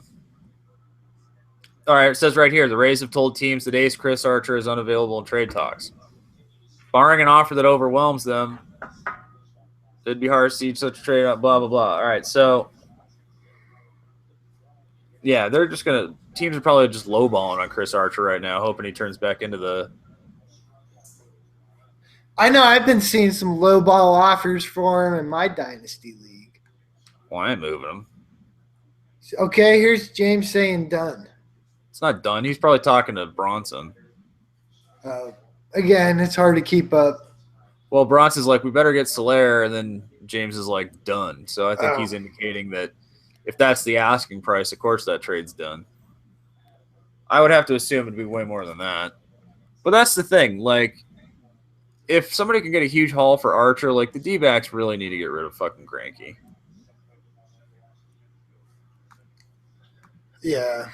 right, it says right here, the Rays have told teams that ace Chris Archer is unavailable in trade talks. Barring an offer that overwhelms them, it'd be hard to see such a trade, blah, blah, blah. All right, so, yeah, teams are probably just lowballing on Chris Archer right now, hoping he turns back into the... I know, I've been seeing some lowball offers for him in my Dynasty League. Well, I ain't moving him. Okay, here's James saying done. It's not done. He's probably talking to Bronson. Again, it's hard to keep up. Well, Bronson's like, we better get Soler, and then James is like, done. So I think Oh. he's indicating that if that's the asking price, of course that trade's done. I would have to assume it'd be way more than that. But that's the thing. Like, if somebody can get a huge haul for Archer, like the D-backs really need to get rid of fucking Greinke. Yeah.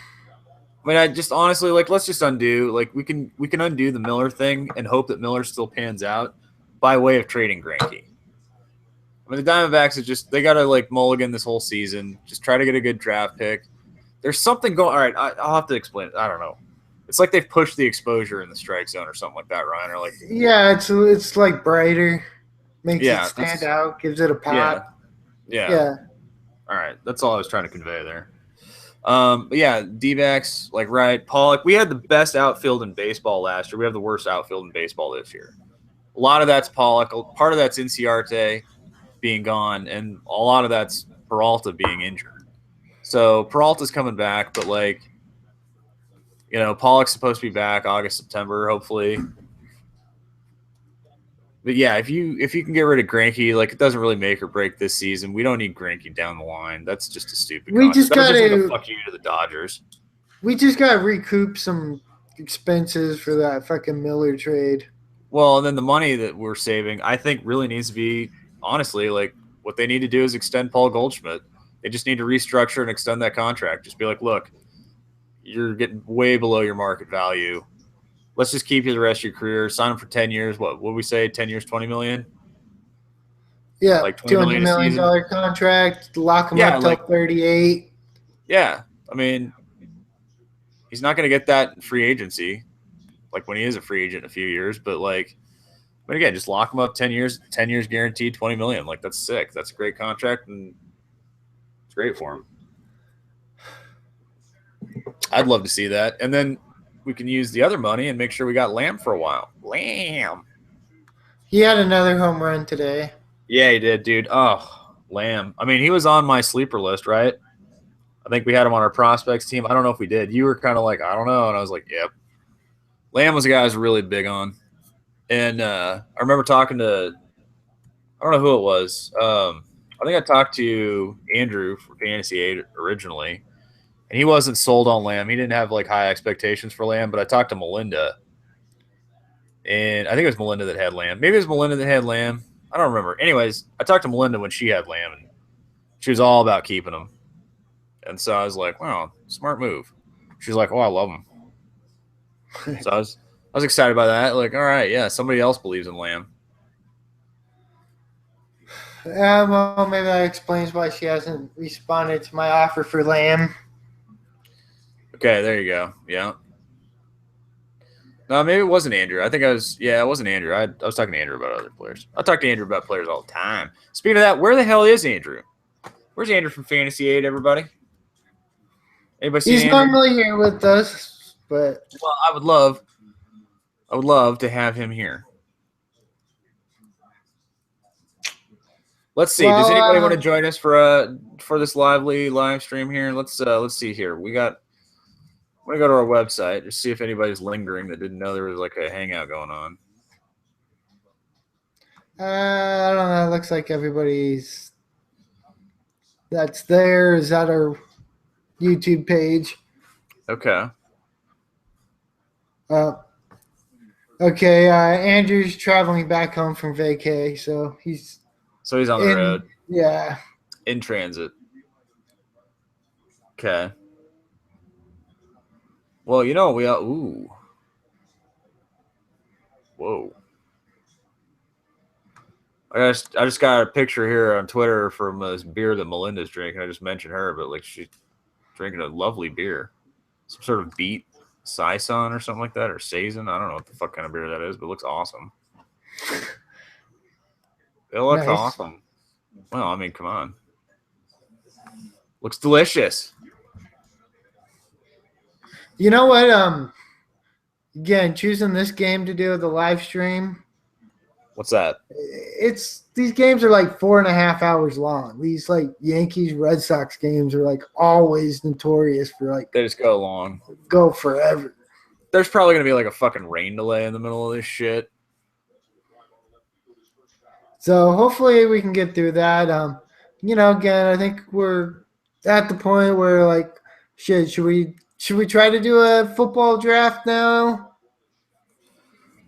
I mean, I just honestly like let's just undo like we can undo the Miller thing and hope that Miller still pans out by way of trading Greinke. I mean, the Diamondbacks are just they gotta like mulligan this whole season. Just try to get a good draft pick. There's something going. All right, I'll have to explain it. I don't know. It's like they've pushed the exposure in the strike zone or something like that, Ryan. Or like Yeah, it's like brighter, makes it yeah, stand out, gives it a yeah, pop. yeah. Yeah. All right, that's all I was trying to convey there. But yeah, D-backs, like right, Pollock. We had the best outfield in baseball last year. We have the worst outfield in baseball this year. A lot of that's Pollock. Part of that's Inciarte being gone, and a lot of that's Peralta being injured. So Peralta's coming back, but like, you know, Pollock's supposed to be back August, September, hopefully. But yeah, if you can get rid of Greinke, like it doesn't really make or break this season. We don't need Greinke down the line. That's just a stupid We contract. just That was just like a gotta fuck you to the Dodgers. we just gotta recoup some expenses for that fucking Miller trade. Well, and then the money that we're saving, I think, really needs to be honestly like what they need to do is extend Paul Goldschmidt. They just need to restructure and extend that contract. Just be like, look, you're getting way below your market value. Let's just keep you the rest of your career. Sign him for 10 years. What would we say? 10 years, 20 million? Yeah, Like 20 $200 million a million season? contract, lock him Yeah, up till like 38. yeah. I mean, he's not going to get that in free agency, like when he is a free agent in a few years. But again, just lock him up 10 years guaranteed, 20 million. Like that's sick. That's a great contract, and it's great for him. I'd love to see that, and then we can use the other money and make sure we got Lamb for a while. Lamb. He had another home run today. Yeah, he did, dude. Oh, Lamb. I mean, he was on my sleeper list, right? I think we had him on our prospects team. I don't know if we did. You were kind of like, I don't know. And I was like, yep. Lamb was a guy I was really big on. And I remember talking to, I don't know who it was. I think I talked to Andrew for Fantasy 8 originally. And he wasn't sold on Lamb. He didn't have like high expectations for Lamb. But I talked to Melinda. And I think it was Melinda that had Lamb. Maybe it was Melinda that had Lamb. I don't remember. Anyways, I talked to Melinda when she had Lamb. And she was all about keeping him. And so I was like, wow, smart move. She's like, oh, I love him. So I was excited by that. Like, all right, yeah, somebody else believes in Lamb. Well, maybe that explains why she hasn't responded to my offer for Lamb. Okay, there you go. Yeah. No, maybe it wasn't Andrew. I think it wasn't Andrew. I was talking to Andrew about other players. I talk to Andrew about players all the time. Speaking of that, where the hell is Andrew? Where's Andrew from Fantasy 8, everybody? Anybody seen He's Andrew? normally here with us, but Well, I would love to have him here. Let's see. Does anybody want to join us for this lively live stream here? Let's see here. I'm gonna go to our website just see if anybody's lingering that didn't know there was like a hangout going on. I don't know. It looks like everybody's that's there is at our YouTube page. Okay. Okay. Andrew's traveling back home from vacay, so he's on the road. Yeah. In transit. Okay. Well, you know, ooh. Whoa. I just got a picture here on Twitter from this beer that Melinda's drinking. I just mentioned her, but like she's drinking a lovely beer. Some sort of beet Saison or something like that, or Saison. I don't know what the fuck kind of beer that is, but it looks awesome. It looks awesome. Well, I mean, come on. Looks delicious. You know what? Again, choosing this game to do the live stream. What's that? These games are like 4.5 hours long. These like Yankees Red Sox games are like always notorious for like they just go long. Go forever. There's probably gonna be like a fucking rain delay in the middle of this shit. So hopefully we can get through that. Again, I think we're at the point where like, should we try to do a football draft now?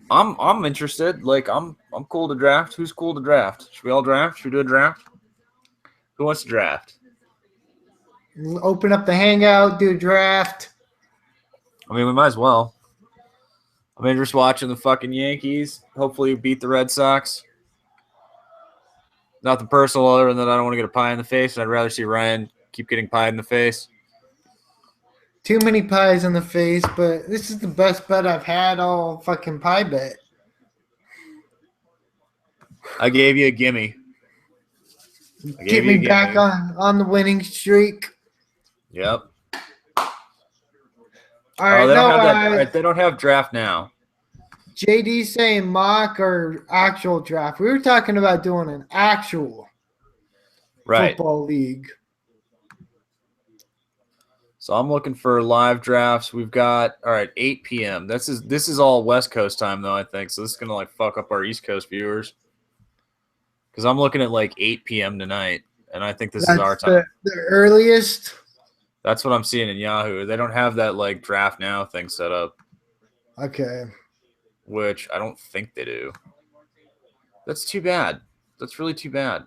I'm interested. Like I'm cool to draft. Who's cool to draft? Should we all draft? Should we do a draft? Who wants to draft? Open up the hangout, do a draft. I mean, we might as well. I'm just watching the fucking Yankees. Hopefully, beat the Red Sox. Nothing personal other than that I don't want to get a pie in the face. I'd rather see Ryan keep getting pie in the face. Too many pies in the face, but this is the best bet I've had all fucking pie bet. I gave you a gimme. Get me back on the winning streak. Yep. All right, they don't no, have that. All right, they don't have draft now. JD saying mock or actual draft. We were talking about doing an actual football league. So I'm looking for live drafts. We've got 8 p.m. This is all West Coast time though, I think. So this is gonna like fuck up our East Coast viewers. Because I'm looking at like 8 p.m. tonight, and I think this is our time. The earliest. That's what I'm seeing in Yahoo. They don't have that like draft now thing set up. Okay. Which I don't think they do. That's too bad. That's really too bad.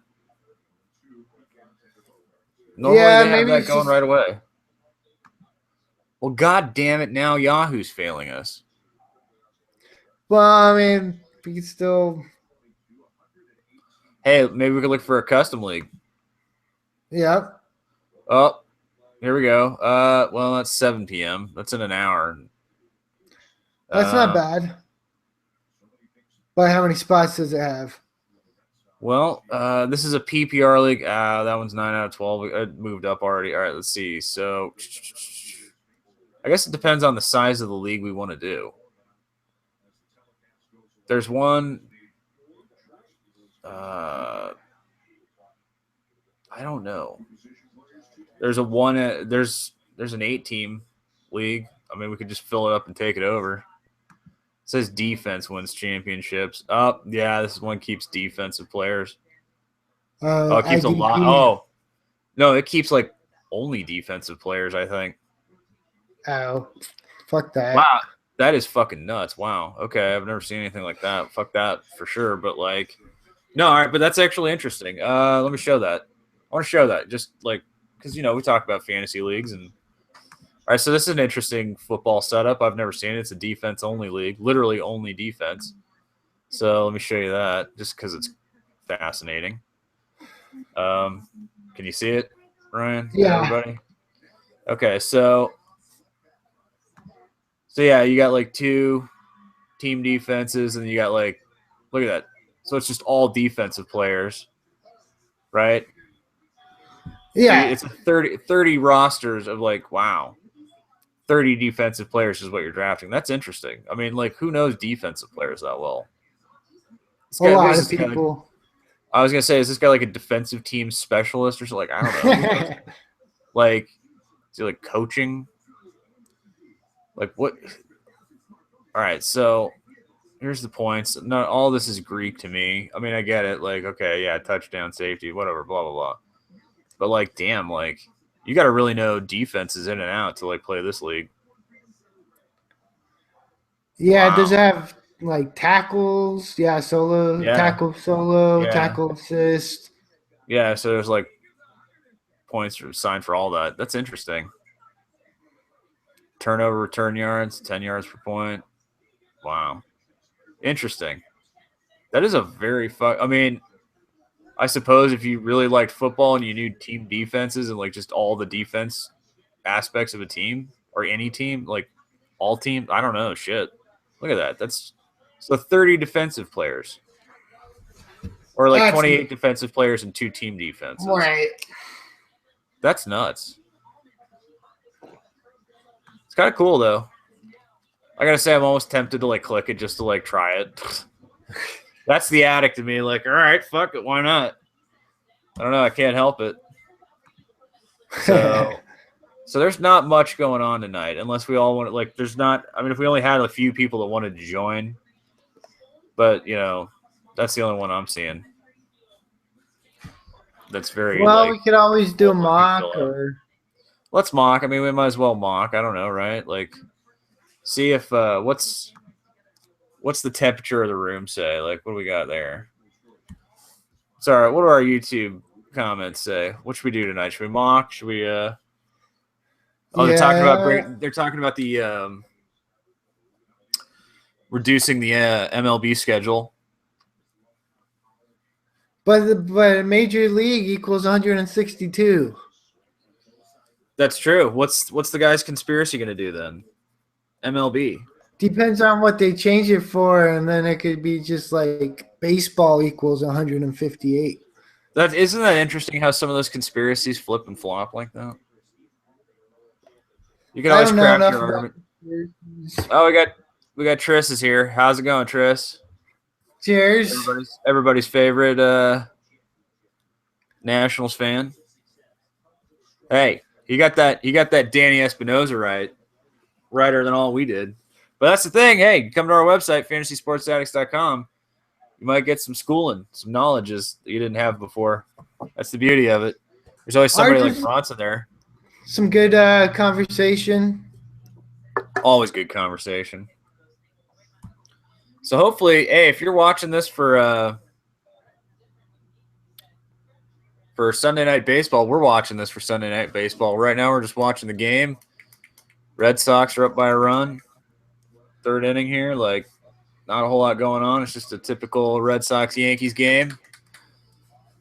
Normally they have that going right away. Well, god damn it, now Yahoo's failing us. Well, I mean, we can still... Hey, maybe we could look for a custom league. Yep. Oh, here we go. Well, that's 7 p.m. That's in an hour. That's not bad. But how many spots does it have? Well, this is a PPR league. That one's 9 out of 12. It moved up already. All right, let's see. So I guess it depends on the size of the league we want to do. There's one. I don't know. There's an 8-team league. I mean, we could just fill it up and take it over. It says defense wins championships. Oh, yeah, this one keeps defensive players. It keeps IDP. A lot. Oh, no, it keeps like only defensive players, I think. Oh, fuck that. Wow, that is fucking nuts. Wow. Okay, I've never seen anything like that. Fuck that for sure. But like, no, all right, but that's actually interesting. Let me show that. I want to show that just like because we talk about fantasy leagues and. All right, so this is an interesting football setup. I've never seen it. It's a defense-only league, literally only defense. So let me show you that just because it's fascinating. Can you see it, Ryan? Yeah. Everybody? Okay, so yeah, you got like 2 team defenses, and you got like, look at that. So it's just all defensive players, right? Yeah. So it's 30 rosters of like, wow. 30 defensive players is what you're drafting. That's interesting. I mean, like, who knows defensive players that well? A lot of people. I was going to say, is this guy like a defensive team specialist or something? Like, I don't know. Like, is he like coaching? Like, what? All right, so here's the points. Not all this is Greek to me. I mean, I get it. Like, okay, yeah, touchdown, safety, whatever, blah, blah, blah. But, like, damn, like, you got to really know defenses in and out to like play this league. Yeah, wow. Does it have like tackles? Yeah, solo, yeah. Tackle solo, yeah. Tackle assist. Yeah, so there's like points assigned for all that. That's interesting. Turnover, return yards, 10 yards per point. Wow. Interesting. That is a very I mean, I suppose if you really liked football and you knew team defenses and like just all the defense aspects of a team or any team, like all teams, I don't know, shit. Look at that. That's so 30 defensive players. Or like 28 defensive players and 2 team defenses. Right. That's nuts. It's kind of cool though. I gotta say I'm almost tempted to like click it just to like try it. That's the addict in me. Like, all right, fuck it, why not? I don't know. I can't help it. So there's not much going on tonight, unless we all want to. Like, there's not. I mean, if we only had a few people that wanted to join, but that's the only one I'm seeing. that's very Well, we could always do a old looking mock fill out. or. Let's mock. I mean, we might as well mock. I don't know, right? Like, see if what's the temperature of the room say? Like, what do we got there? Sorry, what do our YouTube comments say? What should we do tonight? Should we mock? Should we Oh, they're talking about the reducing the MLB schedule. But Major League equals 162. That's true. What's the guy's conspiracy going to do then? MLB. Depends on what they change it for, and then it could be just like baseball equals 158. Isn't that interesting how some of those conspiracies flip and flop like that? You can always craft your argument. Oh, we got Triss is here. How's it going, Triss? Cheers. Everybody's favorite Nationals fan. Hey, you got that Danny Espinosa righter than all we did. But that's the thing. Hey, come to our website, fantasysportsaddicts.com. You might get some schooling, some knowledges that you didn't have before. That's the beauty of it. There's always somebody like Bronson there. Some good conversation. Always good conversation. So hopefully, hey, if you're watching this for Sunday Night Baseball, we're watching this for Sunday Night Baseball. Right now, we're just watching the game. Red Sox are up by a run. Third inning here. Like, not a whole lot going on. It's just a typical Red Sox-Yankees game.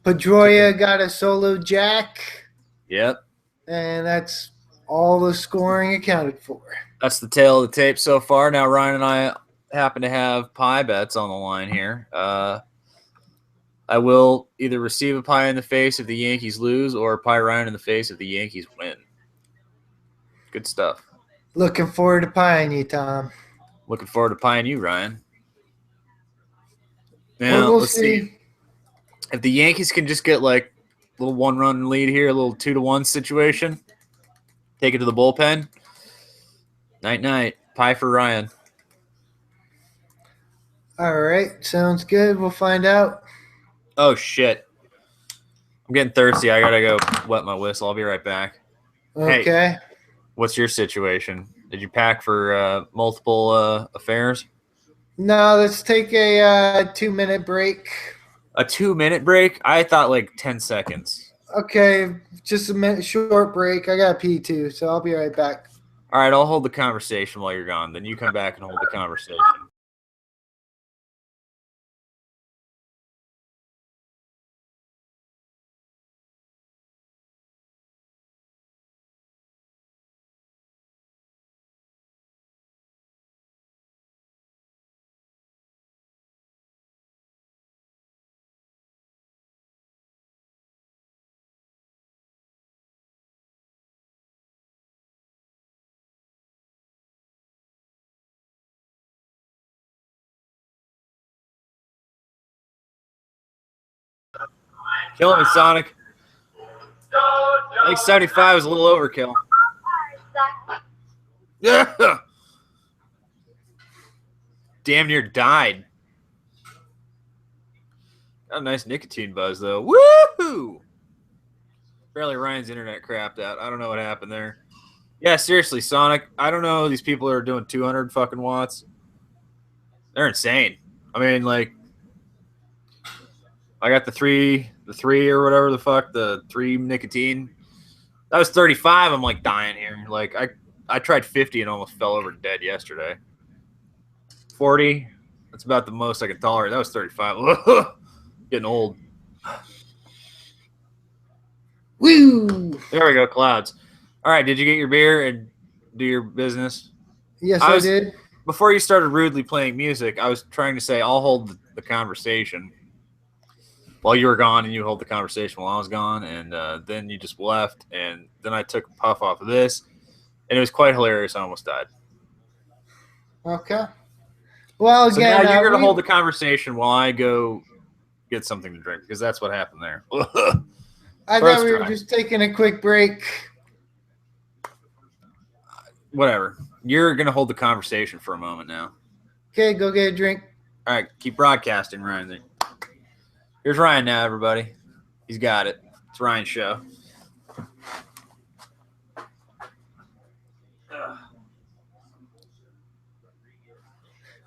Pedroia got a solo jack. Yep. And that's all the scoring accounted for. That's the tail of the tape so far. Now, Ryan and I happen to have pie bets on the line here. I will either receive a pie in the face if the Yankees lose or a pie Ryan in the face if the Yankees win. Good stuff. Looking forward to pieing you, Tom. Looking forward to pieing you, Ryan. Now, Well, we'll let's see. If the Yankees can just get like a little one-run lead here, a little 2-1 situation, take it to the bullpen. Night-night. Pie for Ryan. All right. Sounds good. We'll find out. Oh, shit. I'm getting thirsty. I got to go wet my whistle. I'll be right back. Okay. Hey, what's your situation? Did you pack for multiple affairs? No, let's take a 2-minute break. A 2-minute break? I thought like 10 seconds. Okay, just a minute, short break. I got pee too, so I'll be right back. All right, I'll hold the conversation while you're gone. Then you come back and hold the conversation. Killing me, Sonic. I think 75 is a little overkill. Yeah. Damn near died. Got a nice nicotine buzz, though. Woohoo! Apparently Ryan's internet crapped out. I don't know what happened there. Yeah, seriously, Sonic. I don't know these people that are doing 200 fucking watts. They're insane. I mean, like, I got the three or whatever the fuck, the 3 nicotine. That was 35. I'm like dying here. Like I tried 50 and almost fell over dead yesterday. 40. That's about the most I could tolerate. That was 35. Getting old. Woo! There we go, clouds. All right, did you get your beer and do your business? Yes, I did. Before you started rudely playing music, I was trying to say I'll hold the conversation while you were gone, and you hold the conversation while I was gone, and then you just left, and then I took a puff off of this, and it was quite hilarious. I almost died. Okay. Well, so again, now you're going to hold the conversation while I go get something to drink, because that's what happened there. I thought we were just taking a quick break. Whatever. You're going to hold the conversation for a moment now. Okay, go get a drink. All right, keep broadcasting, Ryan. Here's Ryan now, everybody. He's got it. It's Ryan's show.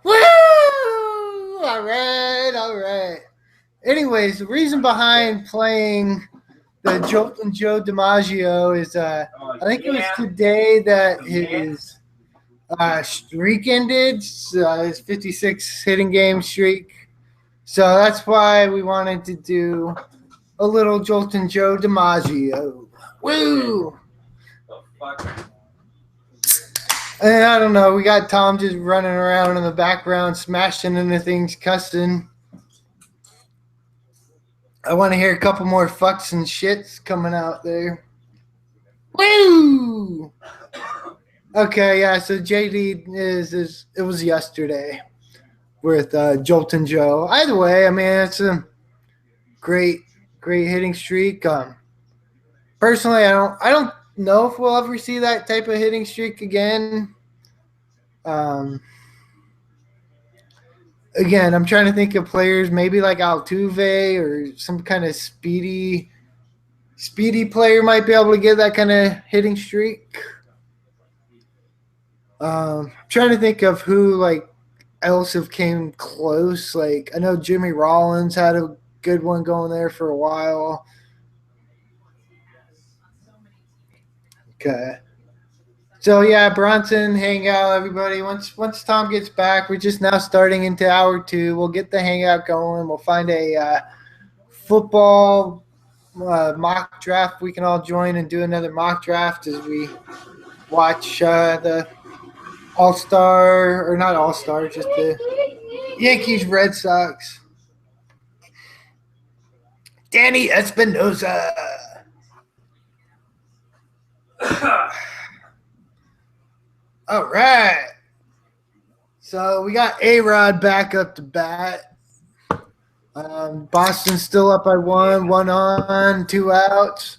Woo! All right. Anyways, the reason behind playing the Jolton Joe DiMaggio is I think it was today that his streak ended, his 56 hitting game streak. So that's why we wanted to do a little Jolton Joe DiMaggio. Woo! And I don't know. We got Tom just running around in the background, smashing into things, cussing. I want to hear a couple more fucks and shits coming out there. Woo! Okay, yeah. So JD is it was yesterday with Jolton Joe. Either way, I mean it's a great hitting streak. Personally, I don't know if we'll ever see that type of hitting streak again. Again, I'm trying to think of players maybe like Altuve or some kind of speedy player might be able to get that kind of hitting streak. Trying to think of who like else have came close. Like I know Jimmy Rollins had a good one going there for a while. Okay. So yeah, Bronson, hangout, everybody. Once Tom gets back, we're just now starting into hour 2. We'll get the hangout going. We'll find a football mock draft we can all join and do another mock draft as we watch the All-Star, or not All-Star, just the Yankees Red Sox. Danny Espinosa. All right. So we got A-Rod back up to bat. Boston's still up by 1 on, 2 outs.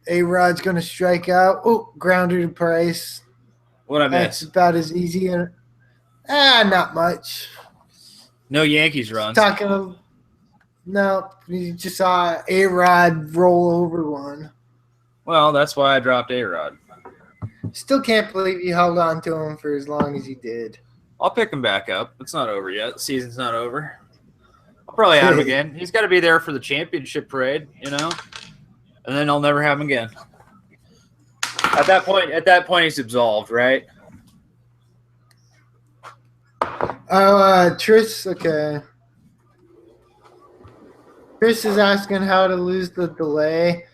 A-Rod's going to strike out. Oh, grounder to Price. What I That's miss? about as easy. Not much. No Yankees runs. No, you just saw A-Rod roll over one. Well, that's why I dropped A-Rod. Still can't believe you held on to him for as long as you did. I'll pick him back up. It's not over yet. The season's not over. I'll probably have him again. He's got to be there for the championship parade, you know? And then I'll never have him again. At that point, he's absolved, right? Tris, okay. Chris is asking how to lose the delay.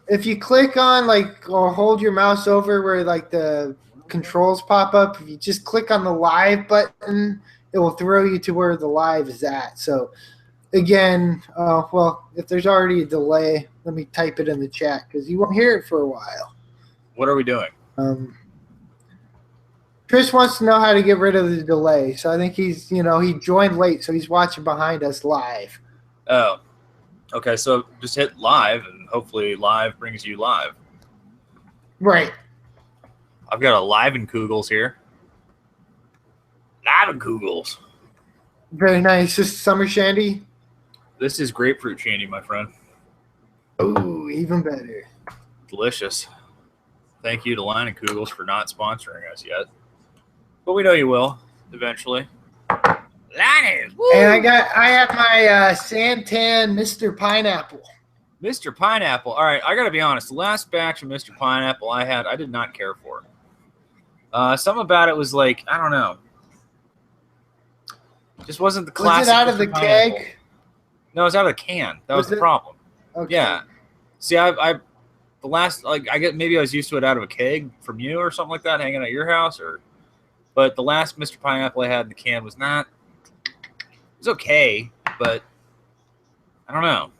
If you click on or hold your mouse over where the controls pop up, if you just click on the live button, it will throw you to where the live is at. So again, if there's already a delay, let me type it in the chat because you won't hear it for a while. What are we doing? Chris wants to know how to get rid of the delay. So I think he joined late, so he's watching behind us live. Oh, okay. So just hit live, and hopefully live brings you live. Right. I've got a live and Kugels here. Live and Kugels. Very nice. This is summer shandy. This is grapefruit shandy, my friend. Oh, even better. Delicious. Thank you to Line and Kugels for not sponsoring us yet. But we know you will eventually. Linus, woo! And I have my Santan Mr. Pineapple. Mr. Pineapple. All right, I got to be honest. The last batch of Mr. Pineapple I did not care for. Something about it was like, I don't know. Just wasn't the classic. Was it out of Mr. the Pineapple. keg? No, it was out of the can. That was the problem. Okay. Yeah. See, the last, maybe I was used to it out of a keg from you or something like that, hanging at your house, but the last Mr. Pineapple I had in the can was not. It was okay, but I don't know.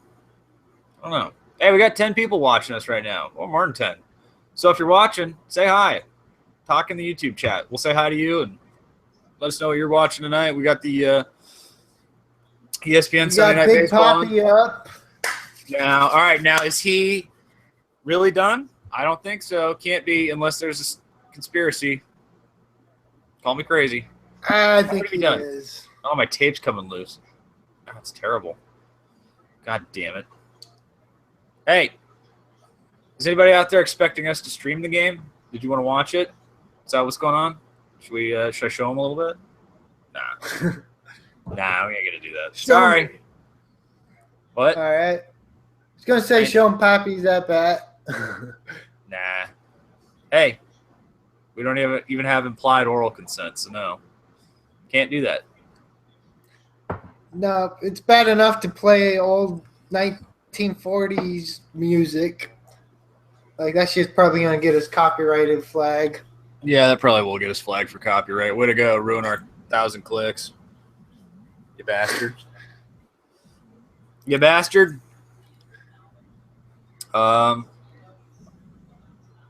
Hey, we got 10 people watching us right now. Well, more than 10. So if you're watching, say hi. Talk in the YouTube chat. We'll say hi to you and let us know what you're watching tonight. We got the ESPN Sunday Night Baseball. Big Poppy up. Now, all right. Now, is he really done? I don't think so. Can't be unless there's a conspiracy. Call me crazy. I think he is. Oh, my tape's coming loose. That's terrible. God damn it. Hey, is anybody out there expecting us to stream the game? Did you want to watch it? Is that what's going on? Should I show them a little bit? Nah. Nah, we ain't going to do that. Sorry. What? All right. I was going to say show him Poppy's at bat. Nah. Hey, we don't even have implied oral consent, so no. Can't do that. No, it's bad enough to play old 1940s music. Like, that shit's probably going to get us copyrighted flag. Yeah, that probably will get us flagged for copyright. Way to go, ruin our 1,000 clicks. You bastard. You bastard.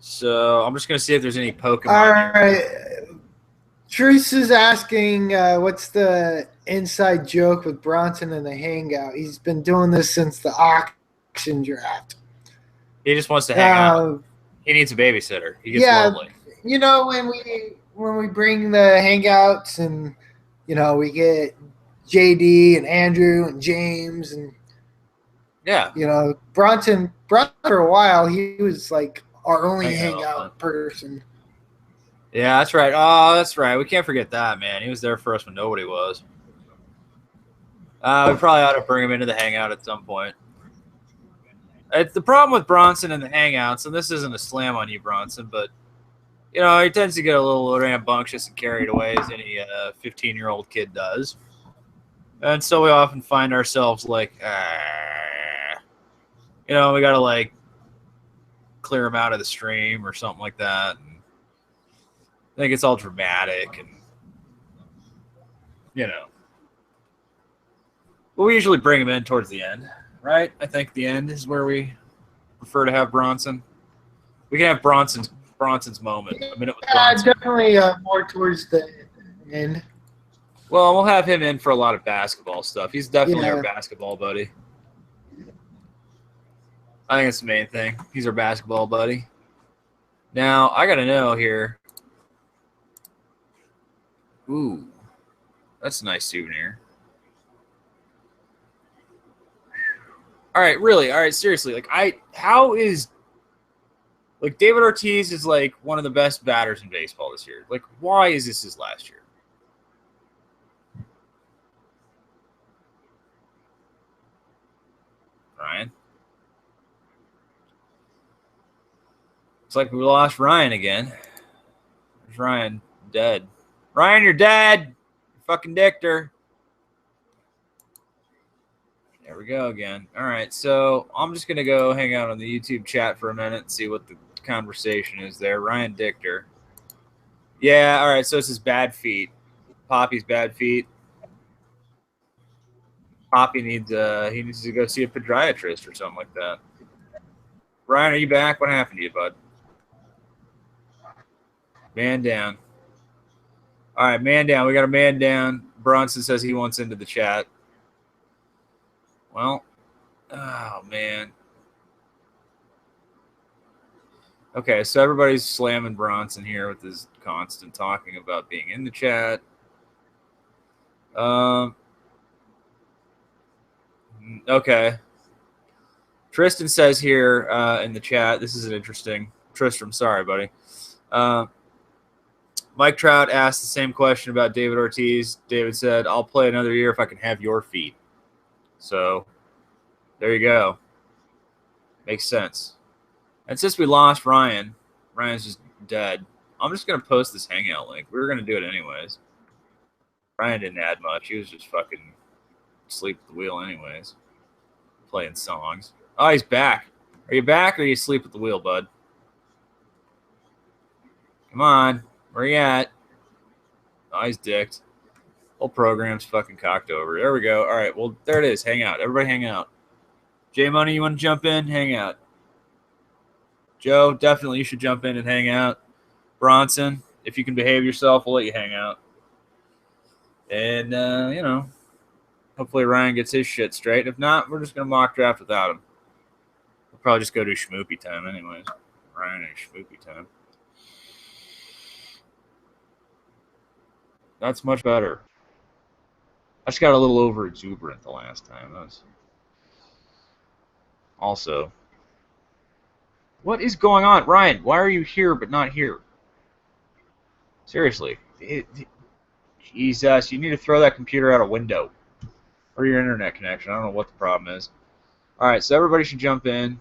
So I'm just going to see if there's any Pokemon All here. right. Truce is asking what's the inside joke with Bronson and the Hangout. He's been doing this since the auction draft. He just wants to hang out. He needs a babysitter. He gets lonely. You know, when we bring the Hangouts and, you know, we get JD and Andrew and James and, yeah, you know, Bronson for a while, he was like our only hangout person. Yeah, that's right. Oh, that's right. We can't forget that, man. He was there for us when nobody was. We probably ought to bring him into the hangout at some point. It's the problem with Bronson and the hangouts, and this isn't a slam on you, Bronson, but you know, he tends to get a little rambunctious and carried away, as any 15-year-old kid does. And so we often find ourselves like, you know, we got to like clear him out of the stream or something like that. And I think it's all dramatic and, you know. But we usually bring him in towards the end, right? I think the end is where we prefer to have Bronson. We can have Bronson's moment. A minute with Bronson. Definitely more towards the end. Well, we'll have him in for a lot of basketball stuff. He's definitely our basketball buddy. I think that's the main thing. He's our basketball buddy. Now, I got to know here. Ooh, that's a nice souvenir. All right, really. All right, seriously. Like, David Ortiz is like one of the best batters in baseball this year. Like, why is this his last year? Ryan? Looks like we lost Ryan again. There's Ryan dead. Ryan, you're dead. You're fucking Dichter. There we go again. All right, so I'm just going to go hang out on the YouTube chat for a minute and see what the conversation is there. Ryan Dichter. Yeah, all right, so it's his bad feet. Poppy's bad feet. Poppy needs to go see a podiatrist or something like that. Ryan, are you back? What happened to you, bud? Man down. All right, man down. We got a man down. Bronson says he wants into the chat. Well, oh, man. Okay, so everybody's slamming Bronson here with his constant talking about being in the chat. Okay. Tristan says here in the chat, this is an interesting – Tristram, sorry, buddy. Mike Trout asked the same question about David Ortiz. David said, I'll play another year if I can have your feet. So there you go. Makes sense. And since we lost Ryan, Ryan's just dead. I'm just going to post this Hangout link. We were going to do it anyways. Ryan didn't add much. He was just fucking asleep at the wheel anyways. Playing songs. Oh, he's back. Are you back or are you asleep at the wheel, bud? Come on. Where you at? Oh, he's dicked. Whole program's fucking cocked over. There we go. All right. Well, there it is. Hang out. Everybody hang out. J Money, you want to jump in? Hang out. Joe, definitely you should jump in and hang out. Bronson, if you can behave yourself, we'll let you hang out. And, you know, hopefully Ryan gets his shit straight. If not, we're just going to mock draft without him. We'll probably just go do schmoopy time anyways. Ryan and schmoopy time. That's much better. I just got a little over exuberant the last time. Also, what is going on? Ryan, why are you here but not here? Seriously. Jesus, you need to throw that computer out a window. Or your internet connection. I don't know what the problem is. Alright, so everybody should jump in.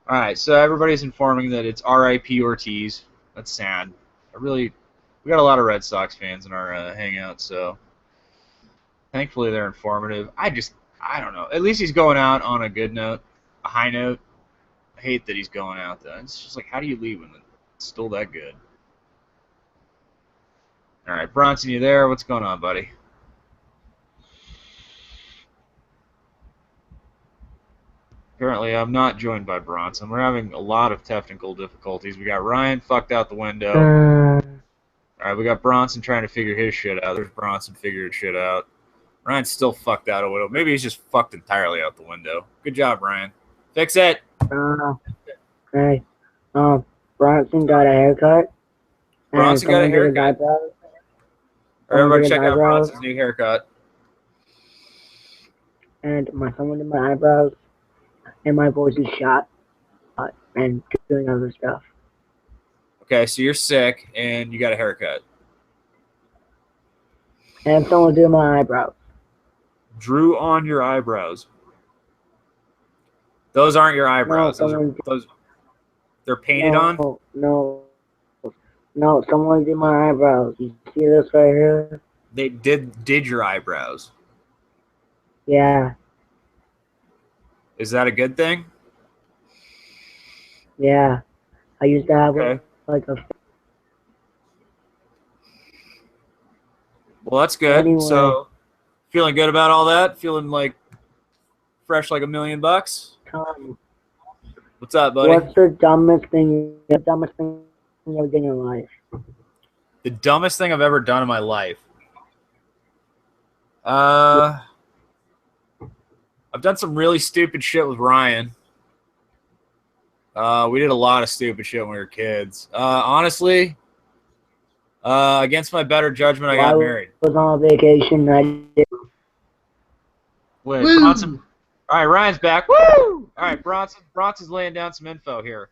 Alright, so everybody's informing that it's R.I.P. Ortiz. That's sad. We got a lot of Red Sox fans in our hangout, so thankfully they're informative. I don't know. At least he's going out on a good note, a high note. I hate that he's going out, though. It's just like, how do you leave when it's still that good? Alright, Bronson, you there? What's going on, buddy? Apparently, I'm not joined by Bronson. We're having a lot of technical difficulties. We got Ryan fucked out the window. Alright, we got Bronson trying to figure his shit out. There's Bronson figuring shit out. Ryan's still fucked out a window. Maybe he's just fucked entirely out the window. Good job, Ryan. Fix it! Hey, Bronson got a haircut. Bronson got a haircut. Everybody check out Bronson's new haircut. And someone did my eyebrows. And my voice is shot. And doing other stuff. Okay, so you're sick and you got a haircut. And someone did my eyebrows. Drew on your eyebrows. Those aren't your eyebrows. They're painted on? No, someone did my eyebrows. You see this right here? They did your eyebrows. Yeah. Is that a good thing? Yeah. I used to have like a... Well, that's good. Anyway. So, feeling good about all that? Feeling like fresh like $1 million? What's up, buddy? What's the dumbest thing you ever did in your life? The dumbest thing I've ever done in my life? I've done some really stupid shit with Ryan. We did a lot of stupid shit when we were kids. Honestly, against my better judgment, I got married. I was on vacation. Wait, Bronson. All right, Ryan's back. Woo! All right, Bronson's laying down some info here.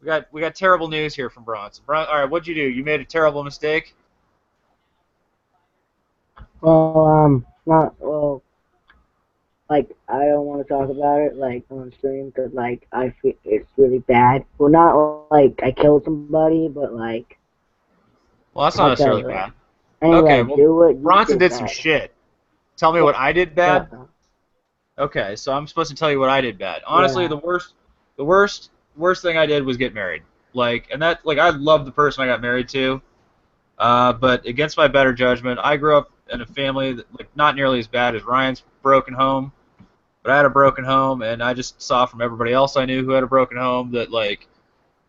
We got terrible news here from Bronson. All right, what'd you do? You made a terrible mistake? Like, I don't want to talk about it, like, on stream, because, like, I feel it's really bad. Well, not, like, I killed somebody, but, like... Well, that's not necessarily bad. Anyway, okay, well, Bronson did some shit. Tell me what I did bad? Yeah. Okay, so I'm supposed to tell you what I did bad. Honestly, the worst thing I did was get married. Like, and that, like, I love the person I got married to, but against my better judgment, I grew up in a family that, like, not nearly as bad as Ryan's broken home, but I had a broken home, and I just saw from everybody else I knew who had a broken home that, like,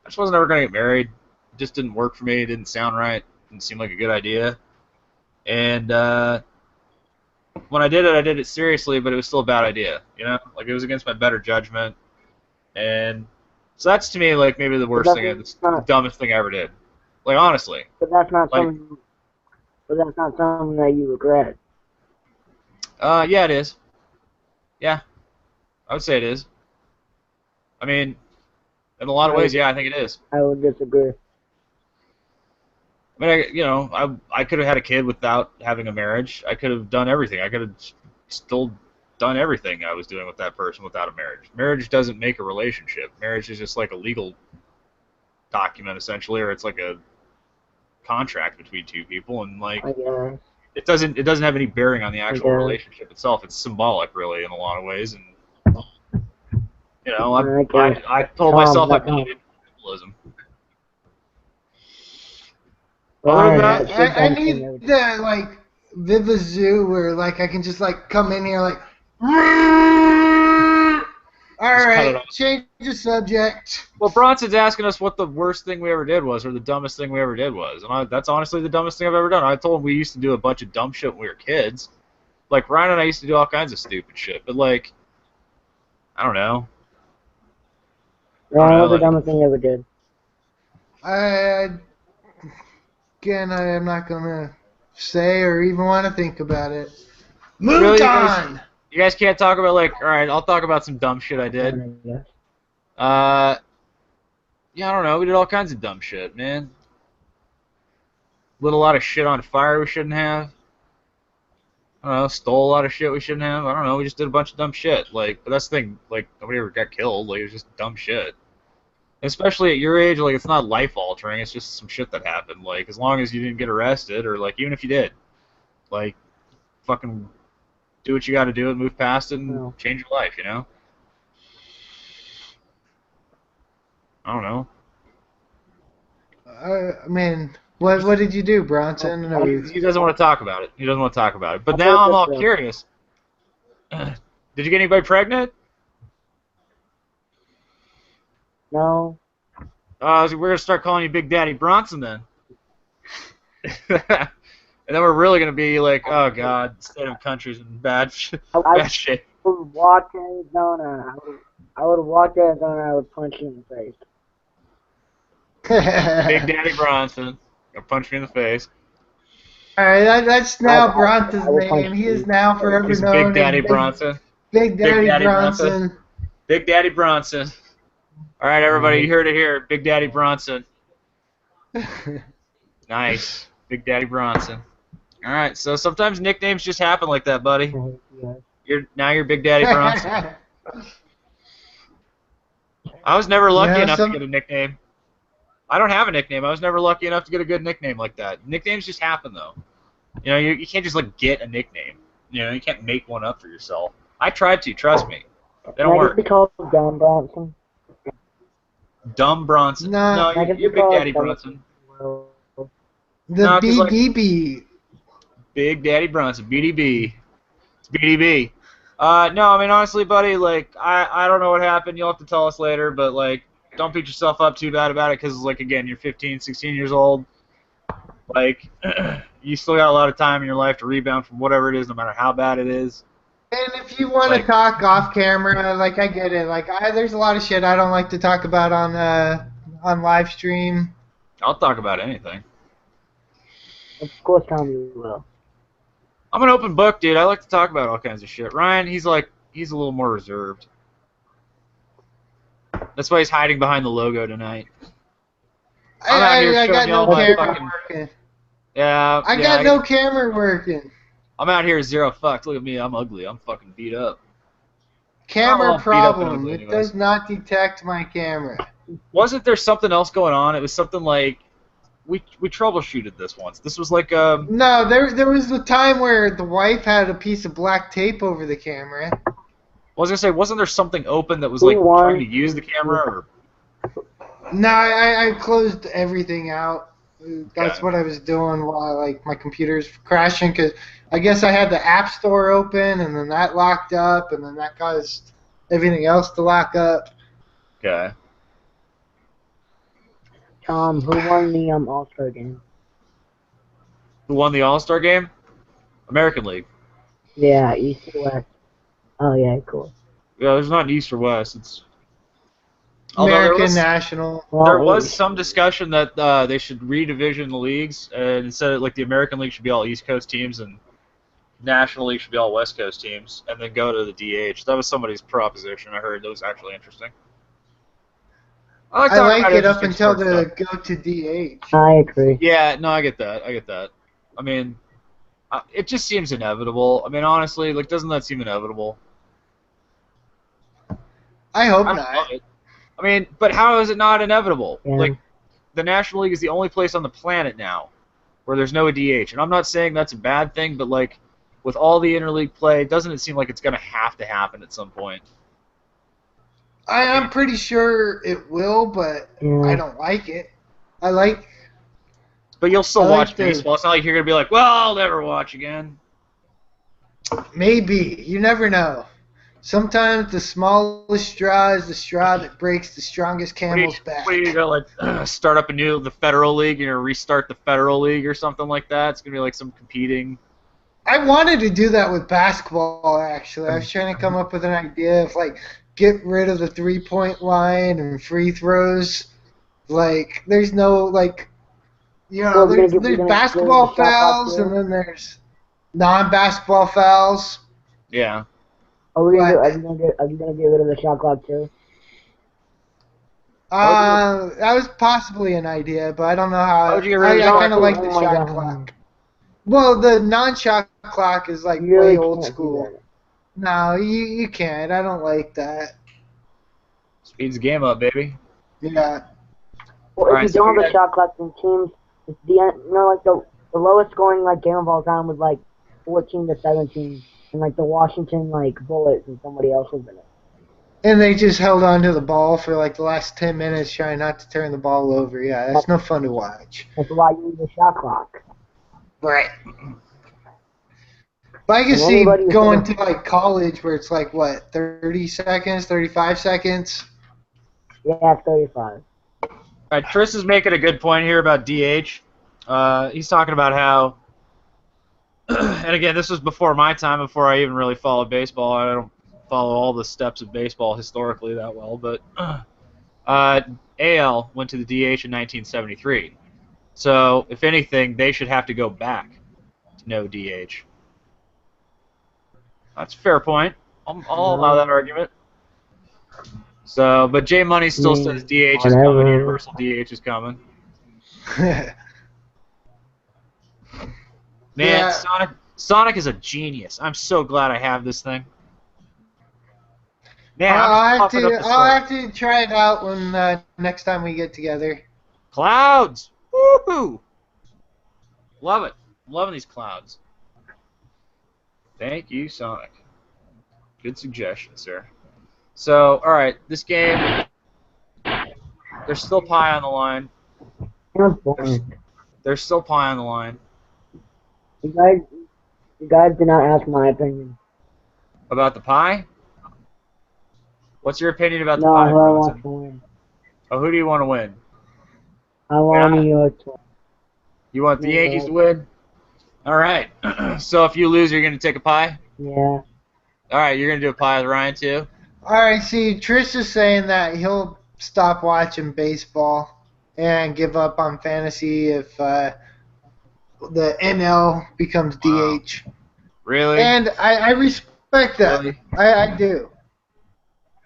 I just wasn't ever going to get married. It just didn't work for me. It didn't sound right. It didn't seem like a good idea. And when I did it seriously, but it was still a bad idea, you know? Like, it was against my better judgment. And so that's, to me, like, maybe the worst thing, the dumbest thing I ever did. Like, honestly. But that's not something... But that's not something that you regret. Yeah, it is. Yeah. I would say it is. I mean, in a lot of ways, yeah, I think it is. I would disagree. I mean, I could have had a kid without having a marriage. I could have done everything. I could have still done everything I was doing with that person without a marriage. Marriage doesn't make a relationship. Marriage is just like a legal document, essentially, or it's like a contract between two people, and, like, it doesn't have any bearing on the actual relationship itself. It's symbolic, really, in a lot of ways. And you know, I told myself I believed in symbolism. I need the, like, Viva Zoo where, like, I can just, like, come in here like, all right, change the subject. Well, Bronson's asking us what the worst thing we ever did was, or the dumbest thing we ever did was, and that's honestly the dumbest thing I've ever done. I told him we used to do a bunch of dumb shit when we were kids. Like, Ryan and I used to do all kinds of stupid shit, but, like, I don't know. What was the dumbest thing you ever did? Again, I am not gonna say or even want to think about it. Move on. You guys can't talk about like. All right, I'll talk about some dumb shit I did. Yeah. Yeah, I don't know. We did all kinds of dumb shit, man. Lit a lot of shit on fire we shouldn't have. I don't know. Stole a lot of shit we shouldn't have. I don't know. We just did a bunch of dumb shit. Like, but that's the thing. Like, nobody ever got killed. Like, it was just dumb shit. Especially at your age, like, it's not life altering. It's just some shit that happened. Like, as long as you didn't get arrested, or like, even if you did, like, fucking do what you got to do and move past it and No. change your life. You know. I don't know. I mean, what did you do, Bronson? He doesn't want to talk about it. He doesn't want to talk about it. But I now thought I'm all that's curious. Did you get anybody pregnant? No. We're gonna start calling you Big Daddy Bronson then. And then we're really gonna be like, oh god, the state of the country's in bad shape. I would walk to Arizona. I would walk to Arizona. I would punch you in the face. Big Daddy Bronson. Gonna punch me in the face. All right, that's now I Bronson's will punch name. He you. is now forever He's known Big Daddy as Bronson. Big Daddy Bronson. Big Daddy Bronson. All right, everybody, you heard it here. Big Daddy Bronson. Nice. Big Daddy Bronson. All right, so sometimes nicknames just happen like that, buddy. You're Big Daddy Bronson. I was never lucky enough to get a nickname. I don't have a nickname. I was never lucky enough to get a good nickname like that. Nicknames just happen, though. You know, you can't just, like, get a nickname. You know, you can't make one up for yourself. I tried to, trust me. They don't work. Can I be called Dumb Bronson? Dumb Bronson. No, you're Big Daddy Bronson. The BDB. Big Daddy Bronson. BDB. It's BDB. No, I mean, honestly, buddy, like, I don't know what happened. You'll have to tell us later, but, like, don't beat yourself up too bad about it because, like, again, you're 15, 16 years old. Like, you still got a lot of time in your life to rebound from whatever it is, no matter how bad it is. And if you want to talk off camera, like, I get it. Like, there's a lot of shit I don't like to talk about on live stream. I'll talk about anything. Of course, Tommy will. I'm an open book, dude. I like to talk about all kinds of shit. Ryan, he's a little more reserved. That's why he's hiding behind the logo tonight. I got no camera working. Yeah. I got no camera working. I'm out here 0 fucks. Look at me. I'm ugly. I'm fucking beat up. Camera problem. It does not detect my camera. Wasn't there something else going on? It was something like we troubleshooted this once. This was like No, there was the time where the wife had a piece of black tape over the camera. I was gonna say, wasn't there something open that was like trying to use the camera? Or? No, I closed everything out. That's what I was doing while like my computer's crashing because I guess I had the App Store open and then that locked up and then that caused everything else to lock up. Okay. Tom, who won the All-Star game? Who won the All-Star game? American League. Yeah, East or West. Oh yeah, cool. Yeah, there's not an East or West. It's American National. There was some discussion that they should redivision the leagues, and instead of, like, the American League should be all East Coast teams, and National League should be all West Coast teams, and then go to the DH. That was somebody's proposition. I heard that was actually interesting. I like it up until the go to DH. I agree. Yeah, no, I get that. I mean, it just seems inevitable. I mean, honestly, like, doesn't that seem inevitable? I hope not. I mean, but how is it not inevitable? Yeah. Like, the National League is the only place on the planet now where there's no DH. And I'm not saying that's a bad thing, but, like, with all the interleague play, doesn't it seem like it's going to have to happen at some point? I'm pretty sure it will, but I don't like it. But you'll still watch baseball. It's not like you're going to be like, well, I'll never watch again. Maybe. You never know. Sometimes the smallest straw is the straw that breaks the strongest camel's back. What are you going to, like, start up the Federal League? You're going to restart the Federal League or something like that? It's going to be like some competing... I wanted to do that with basketball, actually. I was trying to come up with an idea of, like, get rid of the three-point line and free throws. Like, there's no, like, you know, there's basketball fouls and then there's non-basketball fouls. Yeah. Are we gonna do, What? are you gonna get rid of the shot clock too? That was possibly an idea, but I don't know Why how. would you get rid of the I shot kind of clock? like Oh the my shot god. clock. Well, the non-shot clock is like You way really old can't do school. that. No, you can't. I don't like that. Speeds the game up, baby. Yeah. Well, All if you right, so we don't have got a shot clock, then teams, it's the end, like the lowest scoring like game of all time was like 14 to 17, and like the Washington like Bullets and somebody else was in it. And they just held on to the ball for like the last 10 minutes, trying not to turn the ball over. Yeah, that's no fun to watch. That's why you need a shot clock. Right. But I can And see anybody who's going gonna, to like college where it's like what, 30 seconds, 35 seconds. yeah, 35. all right. Tris is making a good point here about DH. He's talking about how, and again, this was before my time, before I even really followed baseball. I don't follow all the steps of baseball historically that well, but AL went to the DH in 1973. So, if anything, they should have to go back to no DH. That's a fair point. I'll allow that argument. So, but J Money still says DH is coming. Whatever. Universal DH is coming. Man, Yeah. Sonic is a genius. I'm so glad I have this thing. Man, I'm I'll have pumping up to. the I'll soul. have to try it out when next time we get together. Clouds! Woohoo! Love it. I'm loving these clouds. Thank you, Sonic. Good suggestion, sir. So, alright, this game, there's still pie on the line. That's boring. There's still pie on the line. You guys did not ask my opinion. About the pie? What's your opinion about the No, pie, whoever wants Bronson? to win. Oh, who do you want to win? I want Yeah. New York to You want the Yeah. Yankees to win? Alright. So if you lose, you're going to take a pie? Yeah. Alright, you're going to do a pie with Ryan, too? All right. See, Trish is saying that he'll stop watching baseball and give up on fantasy if the NL becomes Wow. DH. Really? And I respect that. Really? I do.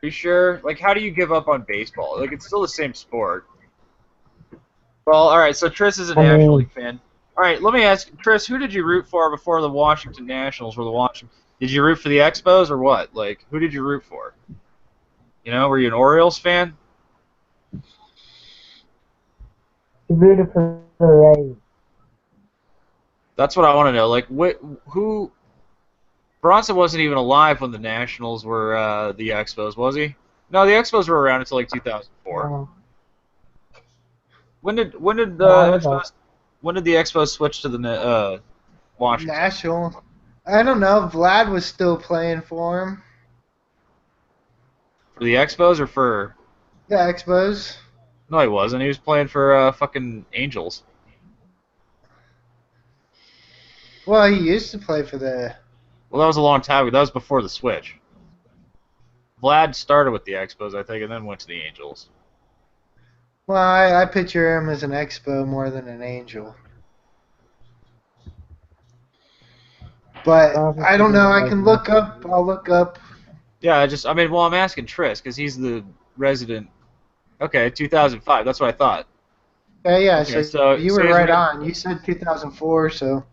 Are you sure? Like, how do you give up on baseball? Like, it's still the same sport. Well, alright, so Tris is a I National mean- League fan. Alright, let me ask, Tris, who did you root for before the Washington Nationals were the Washington? Did you root for the Expos or what? Like, who did you root for? You know, were you an Orioles fan? You rooted for the Rays. That's what I want to know. Like, who? Bronson wasn't even alive when the Nationals were the Expos, was he? No, the Expos were around until like 2004. No. When did the No, Expos? When did the Expos switch to the Washington? National. I don't know. Vlad was still playing for him. For the Expos or for? The Expos. No, he wasn't. He was playing for fucking Angels. Well, he used to play for the. Well, that was a long time ago. That was before the switch. Vlad started with the Expos, I think, and then went to the Angels. Well, I picture him as an Expo more than an Angel. But I don't know. I can look up. I'll look up. Yeah, well, I'm asking Tris because he's the resident. Okay, 2005. That's what I thought. Yeah. Okay, So you were he's right on. You said 2004. So.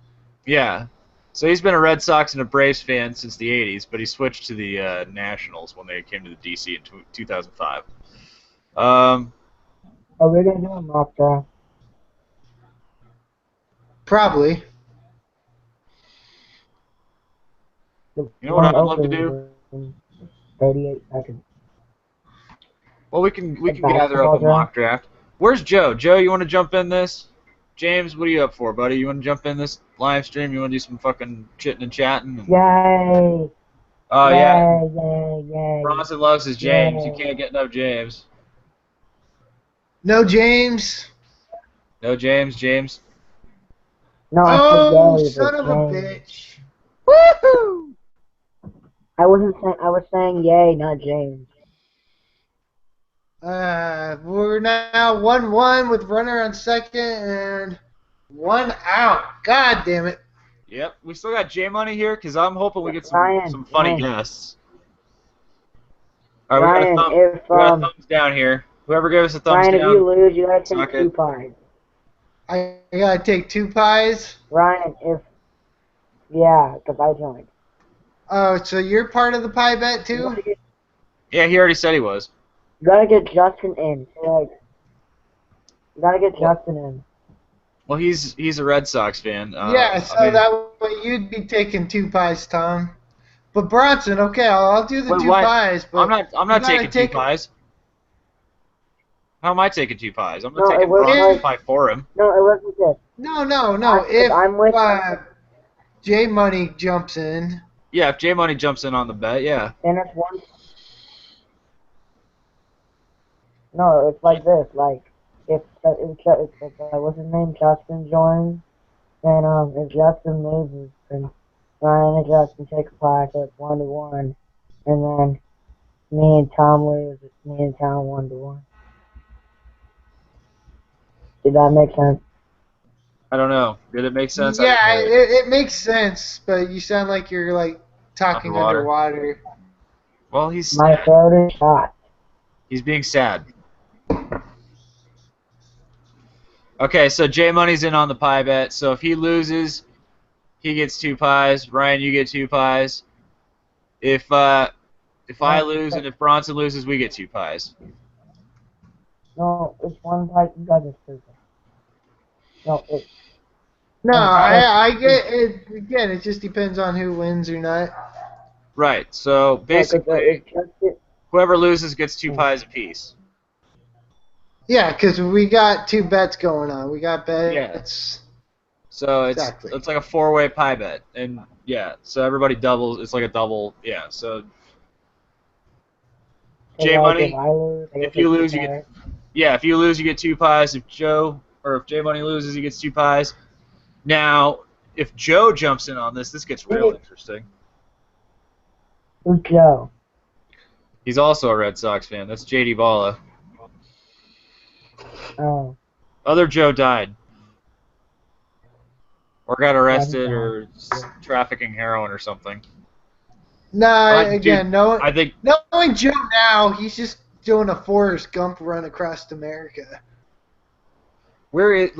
Yeah. So he's been a Red Sox and a Braves fan since the 80s, but he switched to the Nationals when they came to the DC in 2005. Are we gonna do a mock draft? Probably. You know what I'd love to do? 38 seconds. Well, we can A gather up a basketball mock draft. Where's Joe? Joe, you want to jump in this? James, what are you up for, buddy? You want to jump in this live stream? You want to do some fucking chitting and chatting? Yay! Oh, yeah. Yay! Bronson loves his James. You Yay. can't get enough James. No James. No James, James. No, I Oh, said yay, son but of a James. bitch. Woohoo! I was saying yay, not James. We're now 1-1 with runner on second and 1 out. God damn it. Yep. We still got J Money here because I'm hoping we get Ryan, some funny Ryan. guests. All right, Ryan, if we got a thumbs down here. Whoever gave us a thumbs Ryan, if down, you lose, you gotta suck take 2 it. pies. I gotta take 2 pies. Ryan, yeah, because I joined. Oh, so you're part of the pie bet You too? gotta get, Yeah, he already said he was. you gotta get Justin in. So, like, you gotta get Well- Justin in. Well, he's a Red Sox fan. Yeah, so I mean, that way you'd be taking 2 pies, Tom. But Bronson, okay, I'll do the wait, 2 what? pies, but I'm you not gotta taking 2 take pies. How am I taking 2 pies? I'm No, not it taking was Bronson's like- pie for him. No, it wasn't good. No. If I'm with J Money jumps in. Yeah, if J Money jumps in on the bet, yeah. then it's one. No, it's like this. Like, if what's his name, Justin joins, then if Justin loses, then Ryan and Justin take a pie, so it's 1-1, and then me and Tom lose. It's me and Tom 1-1. Did that make sense? I don't know. Did it make sense? I Yeah, didn't hear it. it makes sense, but you sound like you're like talking underwater. Well, My throat is shot. he's being sad. Okay, so J Money's in on the pie bet. So if he loses, he gets 2 pies. Ryan, you get 2 pies. If I lose and if Bronson loses, we get 2 pies. No, it's one pie. You guys are stupid. No, No, I get it. Again, it just depends on who wins or not. Right. So basically, it's just whoever loses gets 2 pies apiece. Yeah, because we got 2 bets going on. We got bets. So it's Exactly. it's like a 4-way pie bet, and yeah, so everybody doubles. It's like a double. Yeah. So J Money, if you lose, you get. Yeah, if you lose, you get 2 pies. If J Money loses, he gets 2 pies. Now, if Joe jumps in on this gets real interesting. Who's Joe? He's also a Red Sox fan. That's JD Balla. Oh. Other Joe died. Or got arrested or trafficking heroin or something. Nah, Dude, again, I think knowing Joe now, he's just doing a Forrest Gump run across America. where is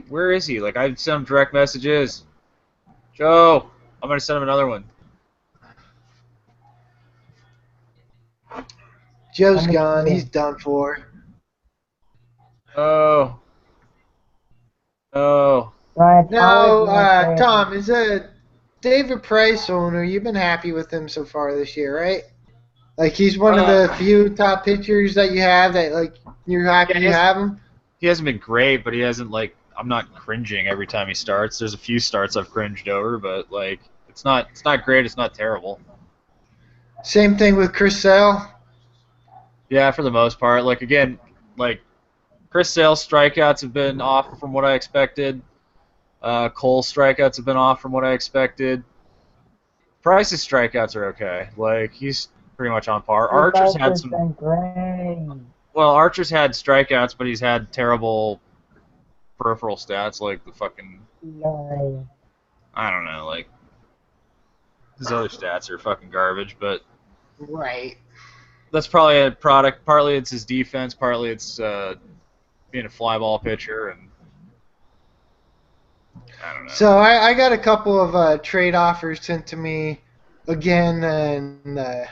where is he? Like, I'd send him direct messages. Joe, I'm gonna send him another one. Joe's gone. He's done for. Oh. Oh. Ryan, No, Tom, is a David Price owner. You've been happy with him so far this year, right? Like, he's one of the few top pitchers that you have that, like, you're happy you have him. He hasn't been great, but he hasn't, like, I'm not cringing every time he starts. There's a few starts I've cringed over, but, like, it's not great. It's not terrible. Same thing with Chris Sale. Yeah, for the most part. Like, again, like, Chris Sale's strikeouts have been off from what I expected. Cole's strikeouts have been off from what I expected. Price's strikeouts are okay. Like, he's pretty much on par. Archer's had some. Well, Archer's had strikeouts, but he's had terrible peripheral stats, like the fucking. I don't know, like. His other stats are fucking garbage, but. Right. That's probably a product. Partly it's his defense, partly it's being a fly ball pitcher, and I don't know. So I got a couple of trade offers sent to me again in the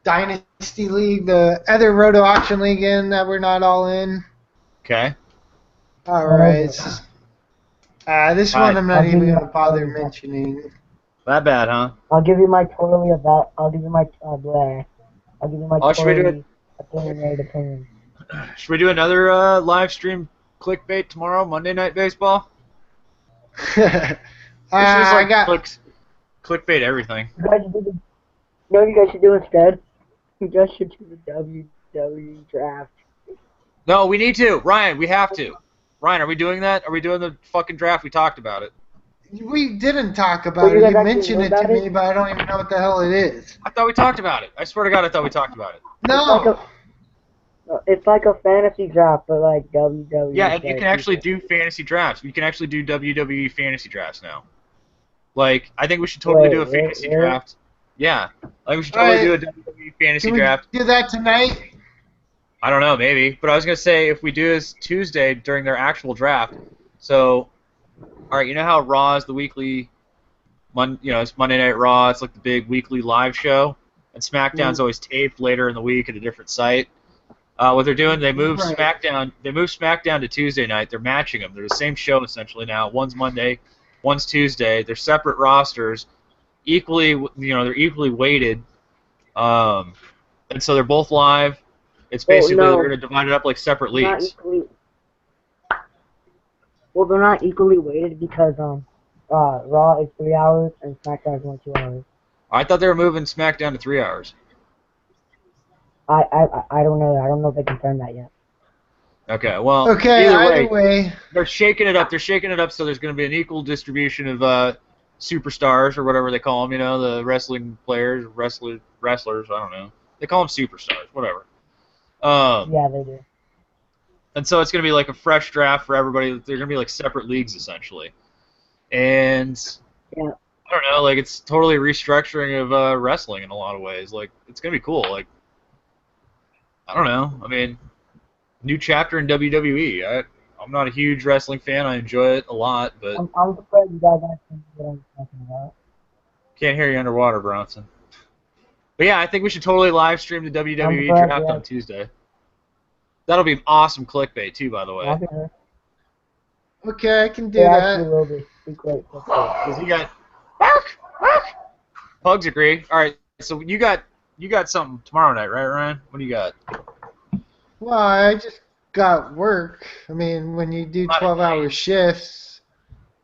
Dynasty League, the other Roto Auction League that we're not all in. Okay. All right. This one I'm not even going to bother mentioning. That bad, huh? I'll give you my totally opinionated opinion. Should we do another live stream clickbait tomorrow, Monday Night Baseball? I got clickbait everything. You know what you guys should do instead? You guys should do the WWE draft. No, we need to. Ryan, we have to. Ryan, are we doing that? Are we doing the fucking draft? We talked about it. We didn't talk about it. You mentioned it to me, but I don't even know what the hell it is. I thought we talked about it. I swear to God, I thought we talked about it. No. It's like a fantasy draft, but like WWE. Yeah, and you can actually do fantasy drafts. You can actually do WWE fantasy drafts now. Like, I think we should totally do a fantasy draft. Yeah, like we should All totally do a right. WWE fantasy Can we draft. do that tonight? I don't know, maybe. But I was gonna say if we do this Tuesday during their actual draft. So, all right, you know how Raw is the weekly, it's Monday Night Raw. It's like the big weekly live show, and SmackDown's always taped later in the week at a different site. What they're doing, they move Right. SmackDown. They move SmackDown to Tuesday night. They're matching them. They're the same show essentially now. One's Monday, one's Tuesday. They're separate rosters, equally, they're equally weighted. And so they're both live. It's basically they're going to divide it up like separate leagues. They're not equally weighted because Raw is 3 hours and SmackDown is only 2 hours. I thought they were moving SmackDown to 3 hours. I don't know. I don't know if they confirmed that yet. Okay, well, Okay, either either way. they're shaking it up. They're shaking it up so there's going to be an equal distribution of superstars or whatever they call them. The wrestling players, wrestlers. I don't know. They call them superstars, whatever. Yeah, they do. And so it's going to be like a fresh draft for everybody. They're going to be like separate leagues essentially. And Yeah. I don't know, like it's totally restructuring of wrestling in a lot of ways. Like it's going to be cool. Like I don't know. I mean, new chapter in WWE. I'm not a huge wrestling fan. I enjoy it a lot, but I'm surprised you guys actually know what I'm talking about. can't hear you underwater, Bronson. But yeah, I think we should totally live stream the WWE draft on Tuesday. That'll be awesome clickbait too, by the way. Okay, I can do It that. actually will be. Be great. Because you got Pugs agree. All right, so you got something tomorrow night, right, Ryan? What do you got? Well, I just got work. I mean, when you do 12-hour shifts.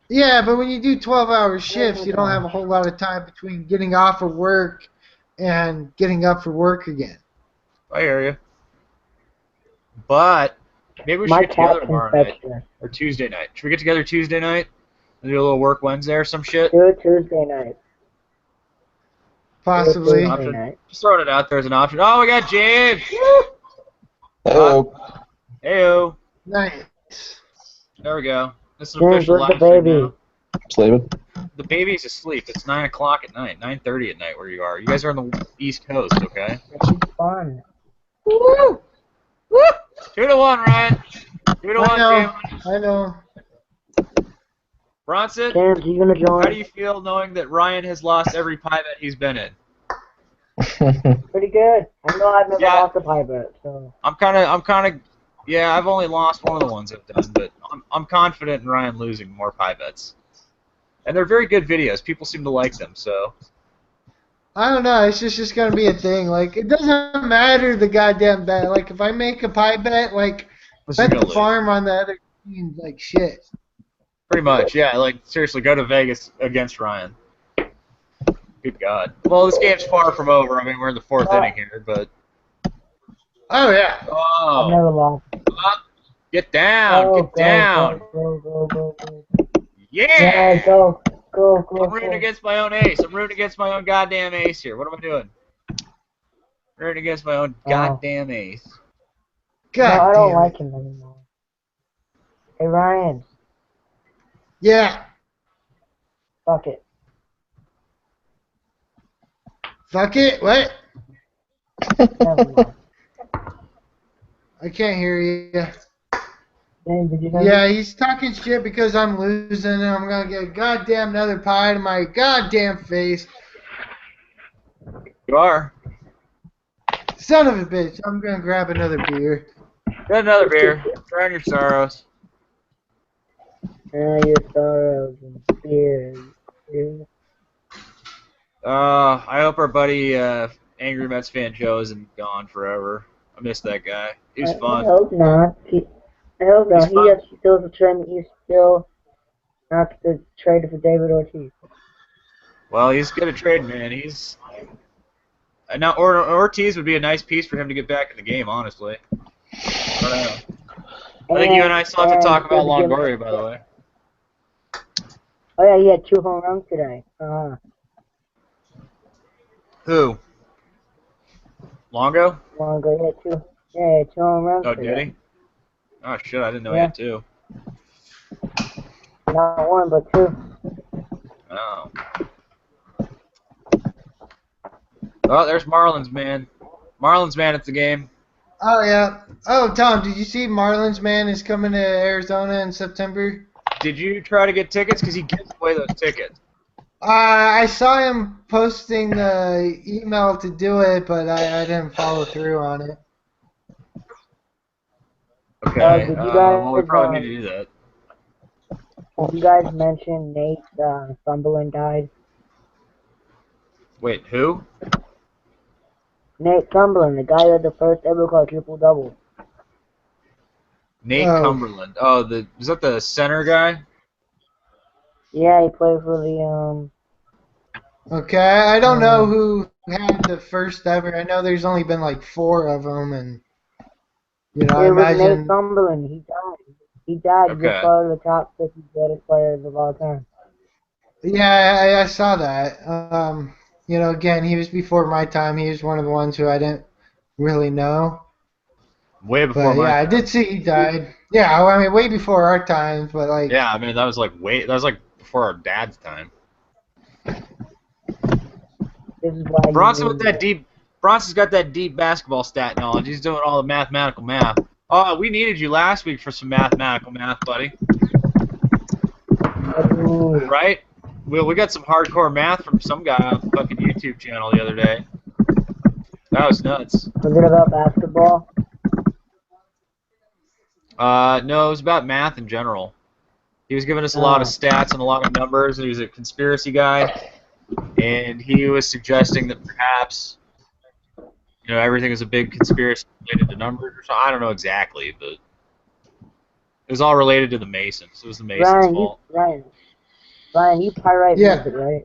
Yeah, but when you do 12-hour shifts, you don't have a whole lot of time between getting off of work and getting up for work again. I hear you. But maybe we should get together tomorrow night or Tuesday night. Should we get together Tuesday night and do a little work Wednesday or some shit? Do it Tuesday night. Possibly. Just throwing it out there as an option. Oh, we got James. Hello. Heyo. Nice. There we go. This is an James, official where's live the stream baby? now. Sleeping. The baby's asleep. It's 9 o'clock at night. 9:30 at night where you are. You guys are on the East Coast, okay? This is fun. Woo! Woo! 2-1, Ryan. 2-1, James. I know. Bronson, James, you gonna join? how do you feel knowing that Ryan has lost every pie bet he's been in? Pretty good. I know I've never lost a pie bet, so. I'm kind of, yeah, I've only lost one of the ones I've done, but I'm confident in Ryan losing more pie bets. And they're very good videos. People seem to like them, so. I don't know. It's just gonna be a thing. Like, it doesn't matter the goddamn bet. Like, if I make a pie bet, like, bet the farm on the other team, like shit. Pretty much, yeah. Like, seriously, go to Vegas against Ryan. Good God. Well, this game's far from over. I mean, we're in the 4th inning here, but. Oh yeah. Oh. I've never lost. Get down. Get down. Go. Yeah. Yeah, go. I'm rooting against my own ace. I'm rooting against my own goddamn ace here. What am I doing? Rooting against my own goddamn ace. God no, I don't damn like him anymore. Hey, Ryan. Yeah. Fuck it. Fuck it. What? Never mind. I can't hear you. James, did you know Yeah, he's talking shit because I'm losing and I'm gonna get a goddamn another pie to my goddamn face. You are. Son of a bitch. I'm gonna grab another beer. Get another beer. Drown your sorrows. your sorrows and fears. I hope our buddy Angry Mets fan Joe isn't gone forever. I miss that guy. He was fun. I hope not. I hope not. He still has a trade. He's still not the trade for David Ortiz. Well, he's good at trade, man. He's now Ortiz would be a nice piece for him to get back in the game, honestly. I don't know. I think you and I still have to talk about Longoria, by the way. Oh yeah, he had 2 home runs today. Who? Longo? Longo, he had 2. Yeah, he had 2 home runs. Oh, today. did he? Oh shit, I didn't know he had 2. Not 1, but 2. Oh. Oh, there's Marlins, man. Marlins, man, at the game. Oh, yeah. Oh, Tom, did you see Marlins Man is coming to Arizona in September? Did you try to get tickets? Because he gives away those tickets. I saw him posting the email to do it, but I didn't follow through on it. Okay. Did you Well, we guys, probably need to do that. did you guys mention Nate Sumberlin died? Wait, who? Nate Sumberlin, the guy who had the first ever called triple-double. Nate Oh. Cumberland. Oh, is that the center guy? Yeah, he played for the, Okay, I don't know who had the first ever. I know there's only been like 4 of them, and I it was Nate imagine. Sumberlin. He died. He died. Okay. He's part of the top 50 greatest players of all time. Yeah, I saw that. Again, he was before my time. He was one of the ones who I didn't really know. Way before But my yeah, I time. did see he died. Yeah, well, I mean, way before our times, but like. Yeah, I mean that was like before our dad's time. This is why Bronson you with that deep. Bronson's got that deep basketball stat knowledge. He's doing all the mathematical math. Oh, we needed you last week for some mathematical math, buddy. Right? We got some hardcore math from some guy on the fucking YouTube channel the other day. That was nuts. Was it about basketball? No, it was about math in general. He was giving us a lot of stats and a lot of numbers, and he was a conspiracy guy. And he was suggesting that perhaps, everything is a big conspiracy related to numbers or something. I don't know exactly, but it was all related to the Masons. It was the Masons' fault. Ryan, you pyrite Yeah. music, right?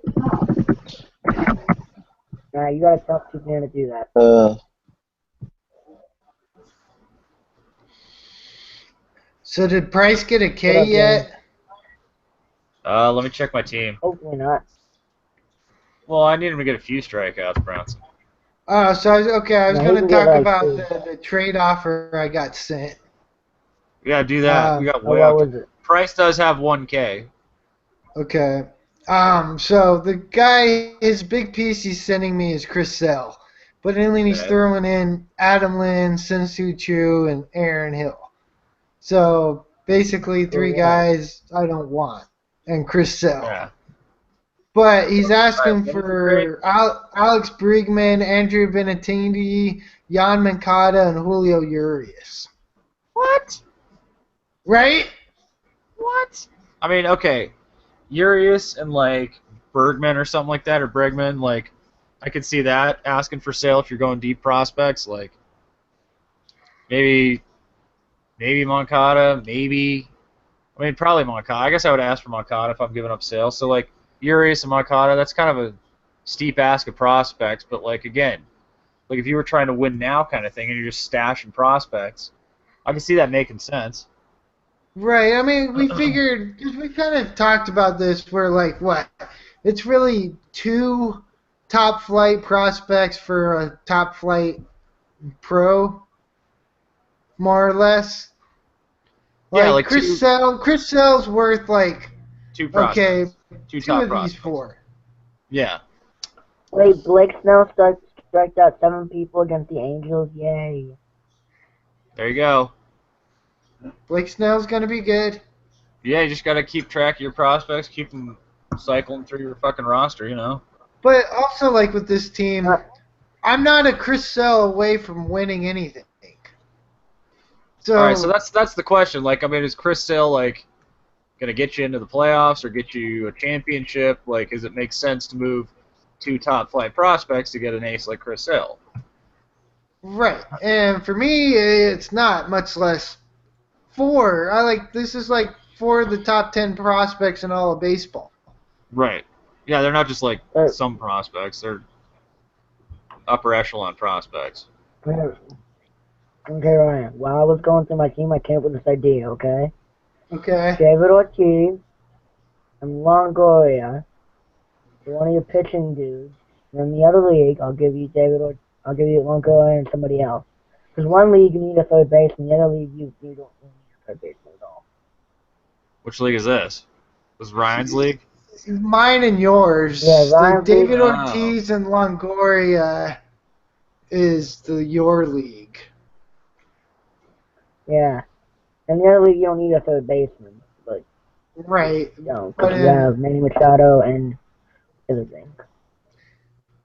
You gotta tell people to do that. So did Price get a K What up, yet? Let me check my team. Hopefully not. Well, I need him to get a few strikeouts, Bronson. Oh, so I was No, he going to can get talk like about 2. the trade offer I got sent. We gotta do that. We got way what up. was it? Price does have 1K. Okay. So the guy, his big piece he's sending me is Chris Sale. But then he's Okay. throwing in Adam Lin, Sensu Chu, and Aaron Hill. So basically 3 guys I don't want. And Chris Sale. Yeah. But he's asking Right, for Alex Bregman, Andrew Benintendi, Jan Mancada, and Julio Urias. What? Right? What? I mean, okay. Urias and like Bergman or something like that, or Bregman, like I could see that asking for sale if you're going deep prospects, like maybe Moncada, maybe. I mean, probably Moncada. I guess I would ask for Moncada if I'm giving up sales. So like Urias and Moncada, that's kind of a steep ask of prospects, but like again, like if you were trying to win now kind of thing and you're just stashing prospects, I can see that making sense. Right. I mean, we figured, because we kind of talked about this, where like, what? It's really 2 top flight prospects for a top flight pro, more or less. Yeah, like Chris Sale's worth like, 2 prospects. okay, 2 2 top of these prospects. 4. Yeah. Wait, Blake Snell striked out 7 people against the Angels. Yay. There you go. Blake Snell's going to be good. Yeah, you just got to keep track of your prospects, keep them cycling through your fucking roster, But also, like with this team, I'm not a Chris Sale away from winning anything. So, all right, so that's the question. Like, I mean, is Chris Sale like gonna get you into the playoffs or get you a championship? Like, does it make sense to move 2 top flight prospects to get an ace like Chris Sale? right. And for me, it's not, much less 4. This is like 4 of the top 10 prospects in all of baseball. Right. Yeah, they're not just like some prospects; they're upper echelon prospects. Okay, Ryan. While I was going through my team, I came up with this idea, okay? Okay. David Ortiz and Longoria, one of your pitching dudes. And in the other league, I'll give you Longoria and somebody else. Because one league you need a third base, and the other league you don't need a third baseman at all. Which league is this? This is Ryan's league? Mine and yours. Yeah, Ryan David Wow. Ortiz and Longoria is your league. Yeah. In the other league, you don't need a third baseman, but Right. you don't, But because you have Manny Machado and everything.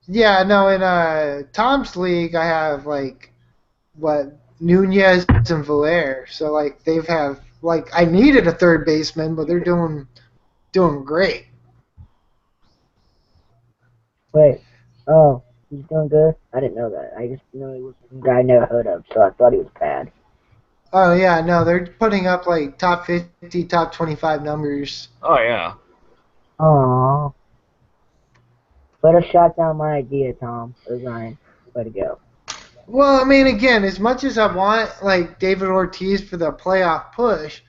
yeah, no, in Tom's league, I have Nunez and Valer. So they've have I needed a third baseman, but they're doing great. Wait. Oh, he's doing good? I didn't know that. I just know he was some guy I never heard of, so I thought he was bad. Oh yeah, no, they're putting up top 50, top 25 numbers. Oh yeah. Aww. Better shot down my idea, Tom. Or Ryan. Way to go. Well, I mean, again, as much as I want David Ortiz for the playoff push,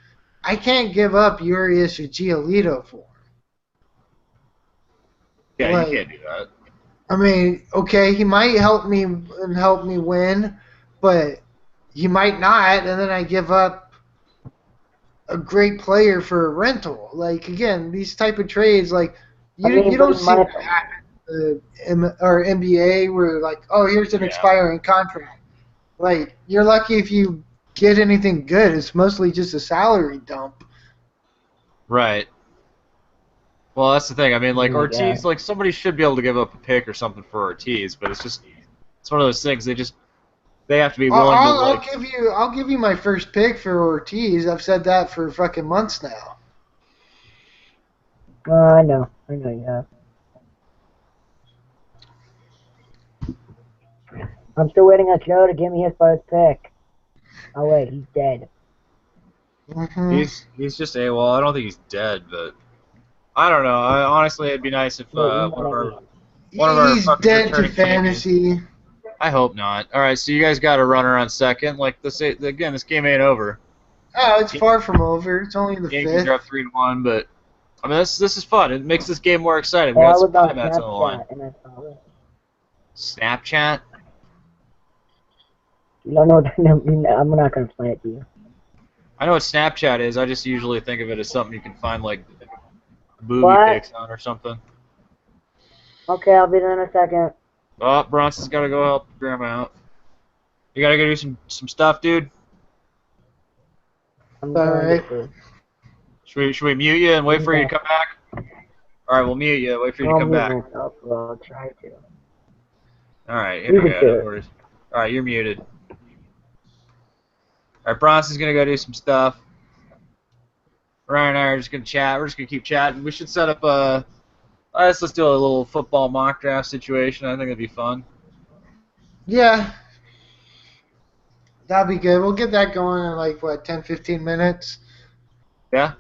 I can't give up Urias or Giolito for him. Yeah, you can't do that. I mean, okay, he might help me win, but he might not, and then I give up a great player for a rental. Again, these type of trades, you don't see that happen or NBA where oh, here's an expiring contract. You're lucky if you get anything good. It's mostly just a salary dump. Right. Well, that's the thing. I mean, Ortiz, Yeah. somebody should be able to give up a pick or something for Ortiz, but it's one of those things. They have to be willing to I'll give you my first pick for Ortiz. I've said that for fucking months now. I know you have. I'm still waiting on Joe to give me his first pick. Oh wait, he's dead. Mm-hmm. He's just AWOL. I don't think he's dead, but I don't know. Honestly, it'd be nice if one of our He's fucking dead to returning fantasy. champions. I hope not. All right, so you guys got a runner on second. This game ain't over. Oh, it's far from over. It's only the Yankees fifth. are up 3-1, but I mean this is fun. It makes this game more exciting. We I got some was on timeouts on the line. Snapchat and I saw this. Snapchat? You don't know what I'm not gonna explain it to you. I know what Snapchat is. I just usually think of it as something you can find movie What? pics on or something. Okay, I'll be there in a second. Oh, Bronson's got to go help Grandma out. You got to go do some stuff, dude. I'm All going right. to Should we mute you and wait for you to come back? All right, we'll mute you. Wait for you to I'll come mute back. myself, well, I'll try to. All right, here You we can go. do No it. worries. All right, you're muted. All right, Bronson's gonna go do some stuff. Ryan and I are just gonna chat. We're just gonna keep chatting. We should set up let's do a little football mock draft situation. I think it'd be fun. Yeah. That'll be good. We'll get that going in 10, 15 minutes. Yeah.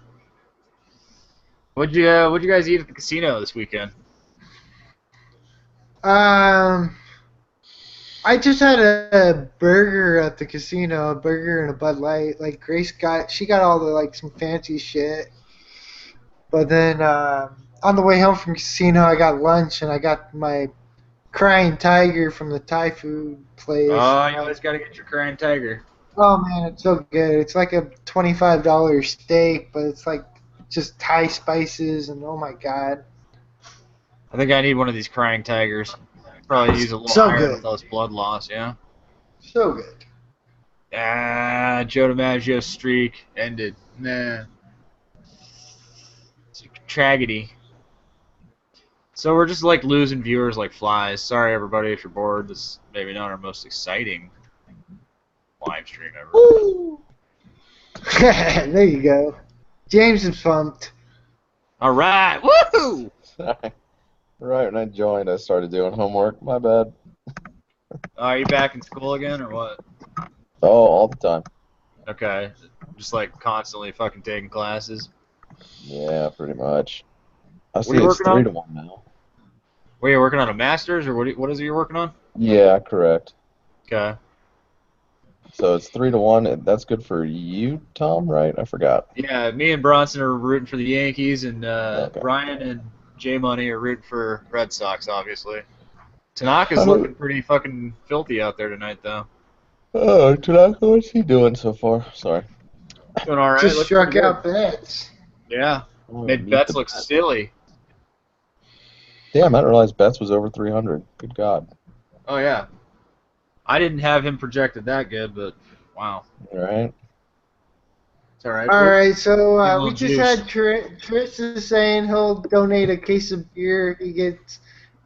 What'd you guys eat at the casino this weekend? I just had a burger at the casino, a burger and a Bud Light. Grace got all the some fancy shit. But then on the way home from casino, I got lunch and I got my crying tiger from the Thai food place. Oh, you always gotta get your crying tiger. Oh man, it's so good. It's like a $25 steak, but it's just Thai spices and oh my god. I think I need one of these crying tigers. Probably use a little So iron good. with all this blood loss, yeah? So good. Joe DiMaggio's streak ended. Nah. It's a tragedy. So we're just losing viewers like flies. Sorry everybody if you're bored. This is maybe not our most exciting live stream ever. Woo! There you go. James is pumped. All right. Woohoo! Sorry. Right when I joined, I started doing homework. My bad. Are you back in school again or what? Oh, all the time. Okay. Just constantly fucking taking classes. Yeah, pretty much. I see are you it's working on? 3-1 now. Wait, you're working on a master's or what is it you're working on? Yeah, correct. Okay. So it's 3-1. That's good for you, Tom, right? I forgot. Yeah, me and Bronson are rooting for the Yankees, and Okay. Ryan and J Money are rooting for Red Sox, obviously. Tanaka's Oh. looking pretty fucking filthy out there tonight, though. Oh, Tanaka, what's he doing so far? Sorry. Doing all right. Just looking struck pretty good. out Betts. Yeah, Oh, made meet Betts the look bet. silly. Damn, I didn't realize Betts was over 300. Good God. Oh yeah. I didn't have him projected that good, but wow. All right. It's all right. All We'll right, so give him a we little just juice. had Chris is saying he'll donate a case of beer if he gets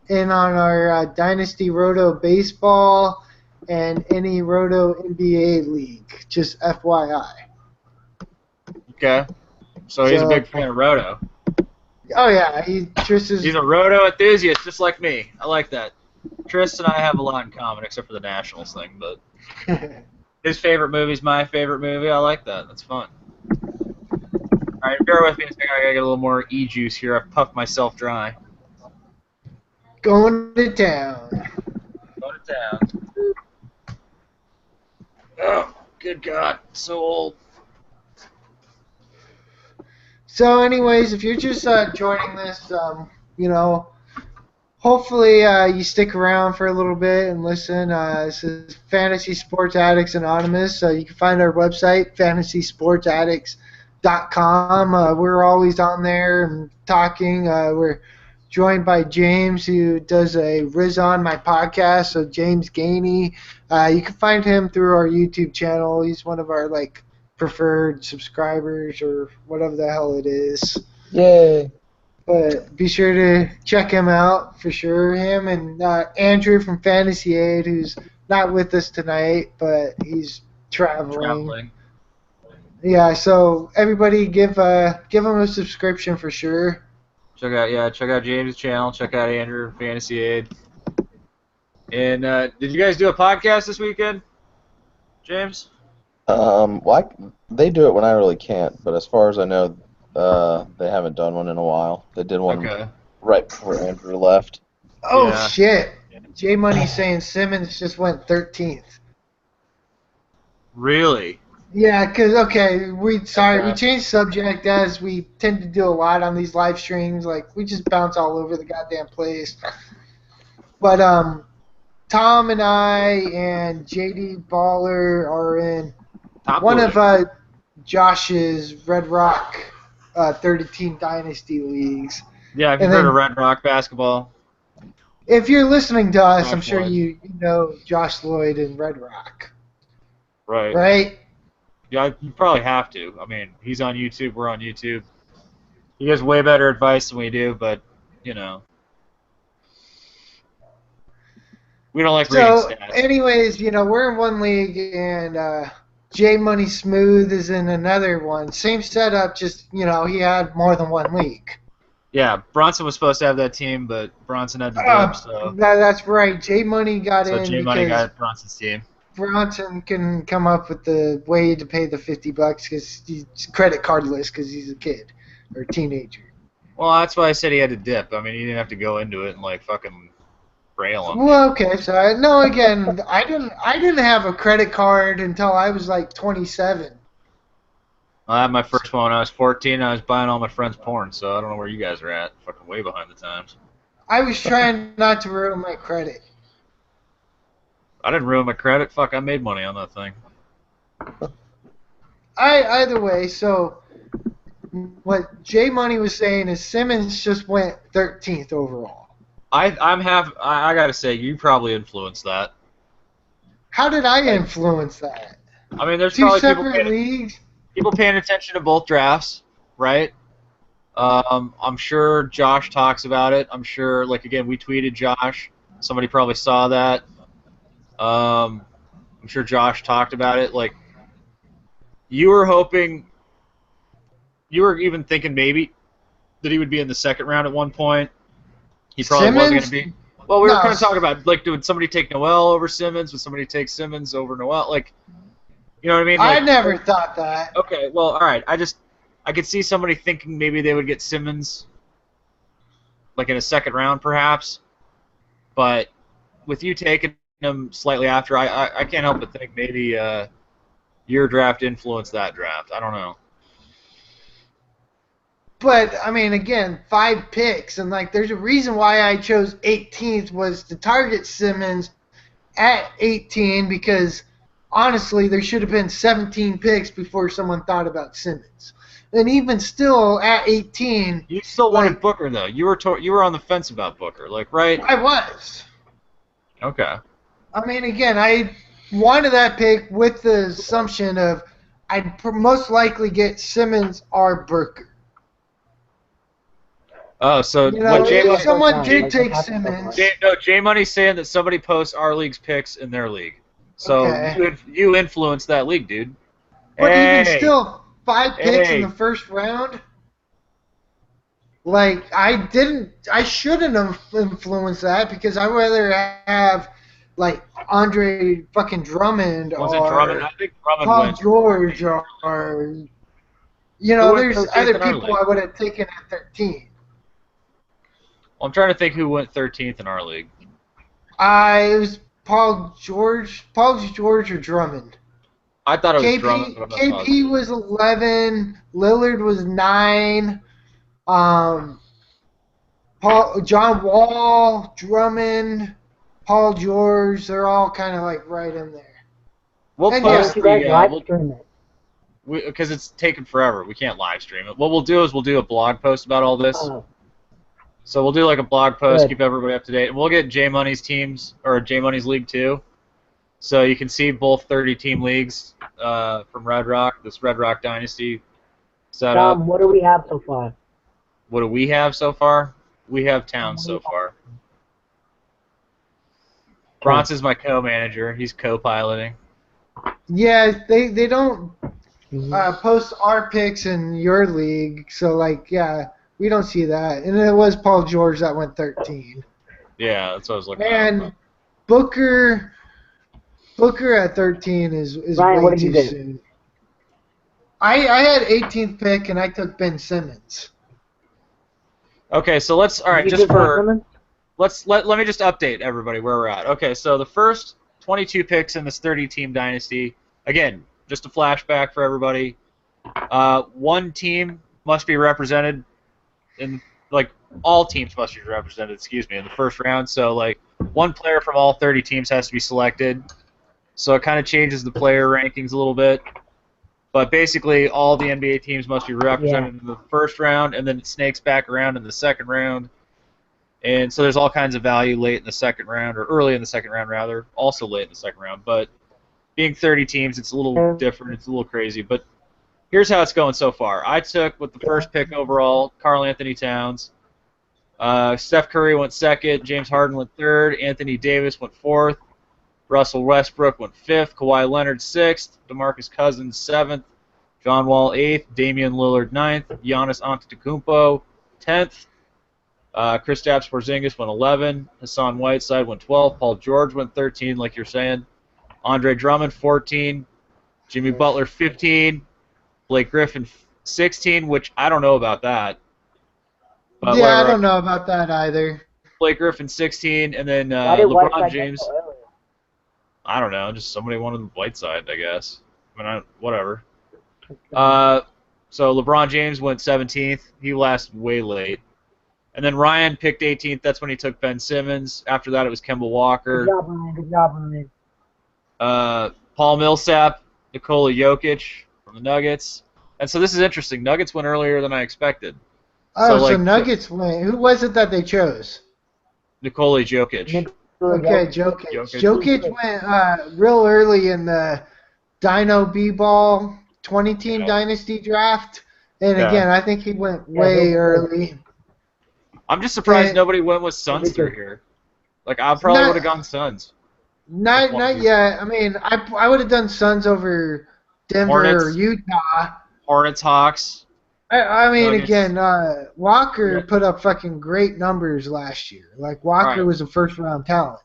in on our Dynasty Roto Baseball and any Roto NBA league. Just FYI. Okay. So he's a big fan of Roto. Oh yeah, Chris is. He's a Roto enthusiast, just like me. I like that. Tris and I have a lot in common, except for the Nationals thing. But his favorite movie's my favorite movie. I like that. That's fun. All right, bear with me a second. I gotta get a little more e-juice here. I've puffed myself dry. Going to town. Going to town. Oh, good God, so old. So, anyways, if you're just joining this, hopefully you stick around for a little bit and listen. This is Fantasy Sports Addicts Anonymous. You can find our website, fantasysportsaddicts.com. We're always on there and talking. We're joined by James, who does a Riz on my podcast, so James Gainey. You can find him through our YouTube channel. He's one of our preferred subscribers or whatever the hell it is. Yay. But be sure to check him out for sure. Him and Andrew from Fantasy Aid, who's not with us tonight, but he's traveling. Yeah, so everybody give him a subscription for sure. Check out James' channel. Check out Andrew from Fantasy Aid. And did you guys do a podcast this weekend, James? They do it when I really can't, but as far as I know, they haven't done one in a while. They did one right before Andrew left. Oh, Yeah. shit. J Money saying Simmons just went 13th. Really? Yeah, because, we changed subject as we tend to do a lot on these live streams. We just bounce all over the goddamn place. But Tom and I and JD Baller are in one of Josh's Red Rock 30-team Dynasty leagues. Yeah, I've heard of Red Rock basketball. If you're listening to us, Josh I'm sure Lloyd. you know Josh Lloyd and Red Rock. Right. Right? Yeah, you probably have to. I mean, he's on YouTube, we're on YouTube. He has way better advice than we do, but, you know. We don't like reading stats. Anyways, we're in one league, and J Money Smooth is in another one. Same setup, just, he had more than one league. Yeah, Bronson was supposed to have that team, but Bronson had to dip, so... That's right. J Money got in J Money got Bronson's team. Bronson can come up with the way to pay the $50 because he's credit cardless because he's a kid or a teenager. Well, that's why I said he had to dip. I mean, he didn't have to go into it and, fucking rail him. Well, okay, so again, I didn't have a credit card until I was 27. I had my first one when I was 14. I was buying all my friends' porn, so I don't know where you guys are at. Fucking way behind the times. I was trying not to ruin my credit. I didn't ruin my credit. Fuck, I made money on that thing. Either way, so what J Money was saying is Simmons just went 13th overall. I gotta say, you probably influenced that. How did I influence that? I mean, there's Two probably separate leagues. People paying attention to both drafts, right? I'm sure Josh talks about it. I'm sure, again, we tweeted Josh. Somebody probably saw that. I'm sure Josh talked about it. You were hoping, you were even thinking maybe that he would be in the second round at one point. He probably wasn't going to be. Well, we were kind of talking about, would somebody take Noel over Simmons? Would somebody take Simmons over Noel? You know what I mean? I never thought that. Okay, well, all right. I could see somebody thinking maybe they would get Simmons, in a second round, perhaps. But with you taking him slightly after, I can't help but think maybe your draft influenced that draft. I don't know. But, I mean, again, 5 picks, and, there's a reason why I chose 18th was to target Simmons at 18 because honestly, there should have been 17 picks before someone thought about Simmons. And even still, at 18, you still wanted Booker though. You were on the fence about Booker, like, right? I was. Okay. I mean, again, I wanted that pick with the assumption of I'd most likely get Simmons or Booker. Oh, so You know, what someone did take Simmons. J Money's saying that somebody posts our league's picks in their league. So Okay. you influence that league, dude. But hey, even still, 5 picks in the first round. Like, I shouldn't have influenced that because I'd rather have, like, Andre fucking Drummond was it Drummond? I think Drummond Paul went. George or, you know, there's other people I would have taken at 13. Well, I'm trying to think who went 13th in our league. It was Paul George or Drummond. I thought it was Drummond. But KP was 11. Lillard was 9. John Wall, Drummond, Paul George, they're all kind of like right in there. We'll post live stream it. Because it's taken forever. We can't live stream it. What we'll do is we'll do a blog post about all this. So we'll do like a blog post, keep everybody up to date, and we'll get J Money's teams or J Money's league too. So you can see both 30-team leagues from Red Rock, this Red Rock Dynasty setup. What do we have so far? What do we have so far? We have Towns so far. Bronson's my co-manager. He's co-piloting. Yeah, they don't post our picks in your league, so like we don't see that. And it was Paul George that went 13. Yeah, that's what I was looking at. And Booker at 13 is Ryan, way too soon. I had 18th pick and I took Ben Simmons. Okay, so let me just update everybody where we're at. Okay, so the first 22 picks in this 30-team dynasty. Again, just a flashback for everybody. One team must be represented in, like, all teams must be represented, in the first round. So, like, one player from all 30 teams has to be selected. So it kind of changes the player rankings a little bit. But basically, all the NBA teams must be represented in the first round, and then it snakes back around in the second round. And so there's all kinds of value late in the second round, or early in the second round, rather. Also late in the second round. But being 30 teams, it's a little different. It's a little crazy. But here's how it's going so far. I took, with the first pick overall, Karl Anthony Towns. Steph Curry went second. James Harden went third. Anthony Davis went fourth. Russell Westbrook went fifth. Kawhi Leonard sixth. DeMarcus Cousins seventh. John Wall eighth. Damian Lillard ninth. Giannis Antetokounmpo 10th. Kristaps Porzingis went 11. Hassan Whiteside went 12. Paul George went 13, like you're saying. Andre Drummond 14. Jimmy Butler 15. Blake Griffin 16, which I don't know about that. But yeah, I don't know about that either. Blake Griffin 16, and then LeBron James. I don't know, just somebody wanted Whiteside, I guess. I mean, whatever. So LeBron James went 17th. He lasted way late. And then Ryan picked 18th. That's when he took Ben Simmons. After that, it was Kemba Walker. Good job, Ryan. Paul Millsap, Nikola Jokic from the Nuggets. And so this is interesting. Nuggets went earlier than I expected. Oh, so Nuggets went. Who was it that they chose? Nikola Jokic. Okay, Jokic. Jokic went real early in the Dino B-Ball 20-team dynasty draft. And again, I think he went way early. I'm just surprised nobody went with Suns through here. Like, I probably would have gone Suns. Not yet. I mean, I would have done Suns over Denver or Utah. Hornets, Hawks. I mean, Nuggets. Again, Walker put up fucking great numbers last year. Like, Walker was a first-round talent.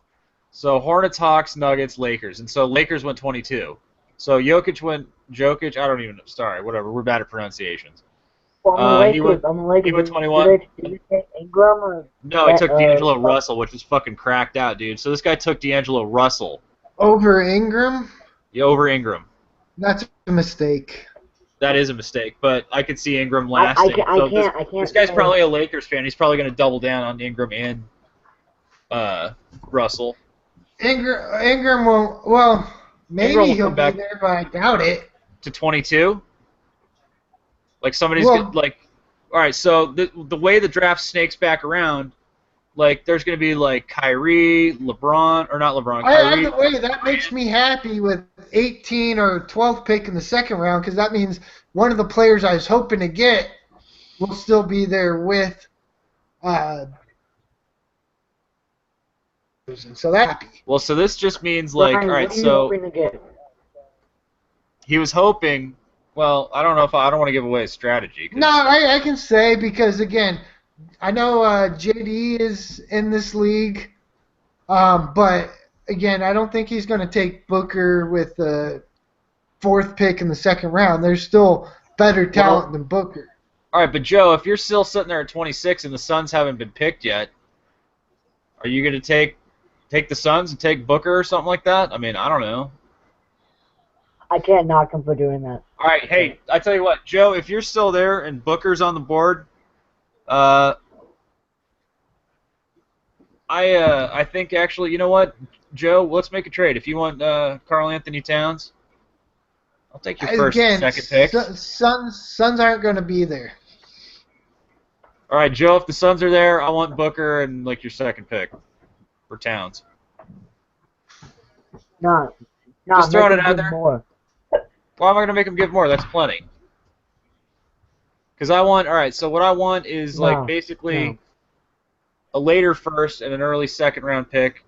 So, Hornets, Hawks, Nuggets, Lakers. And so, Lakers went 22. So, Jokic, I don't even know. Sorry, whatever. We're bad at pronunciations. Well, he went 21. Did he take Ingram or no, he took D'Angelo Russell, which is fucking cracked out, dude. So, this guy took D'Angelo Russell. Over Ingram? Yeah, over Ingram. That's a mistake. That is a mistake, but I could see Ingram lasting. I can't this guy's probably a Lakers fan. He's probably going to double down on Ingram and Russell. Ingram won't. Well, Maybe will he'll come be back there, but I doubt it. to 22. Like somebody's Well, like, all right. So the way the draft snakes back around, like there's gonna be like Kyrie, LeBron, or not LeBron, either Kyrie. way, that makes me happy with 18 or 12th pick in the second round because that means one of the players I was hoping to get will still be there with. So that's happy. Well, so this just means like, Brian, all right. what are you So hoping to get? he was hoping. Well, I don't know if I don't want to give away his strategy. No, I can say because again, I know JD is in this league, but again, I don't think he's going to take Booker with the 4th pick in the second round. There's still better talent than Booker. All right, but Joe, if you're still sitting there at 26 and the Suns haven't been picked yet, are you going to take the Suns and take Booker or something like that? I mean, I don't know. I can't knock him for doing that. All right, hey, I tell you what, Joe, if you're still there and Booker's on the board, I think actually, you know what, Joe, let's make a trade. If you want Karl Anthony Towns, I'll take your first and second pick. Suns aren't going to be there. All right, Joe, if the Suns are there, I want Booker and like your second pick for Towns. No, Just throwing it out give there. More. Why am I going to make him give more? That's plenty. Because I want, all right, so what I want is like basically a later first and an early second round pick.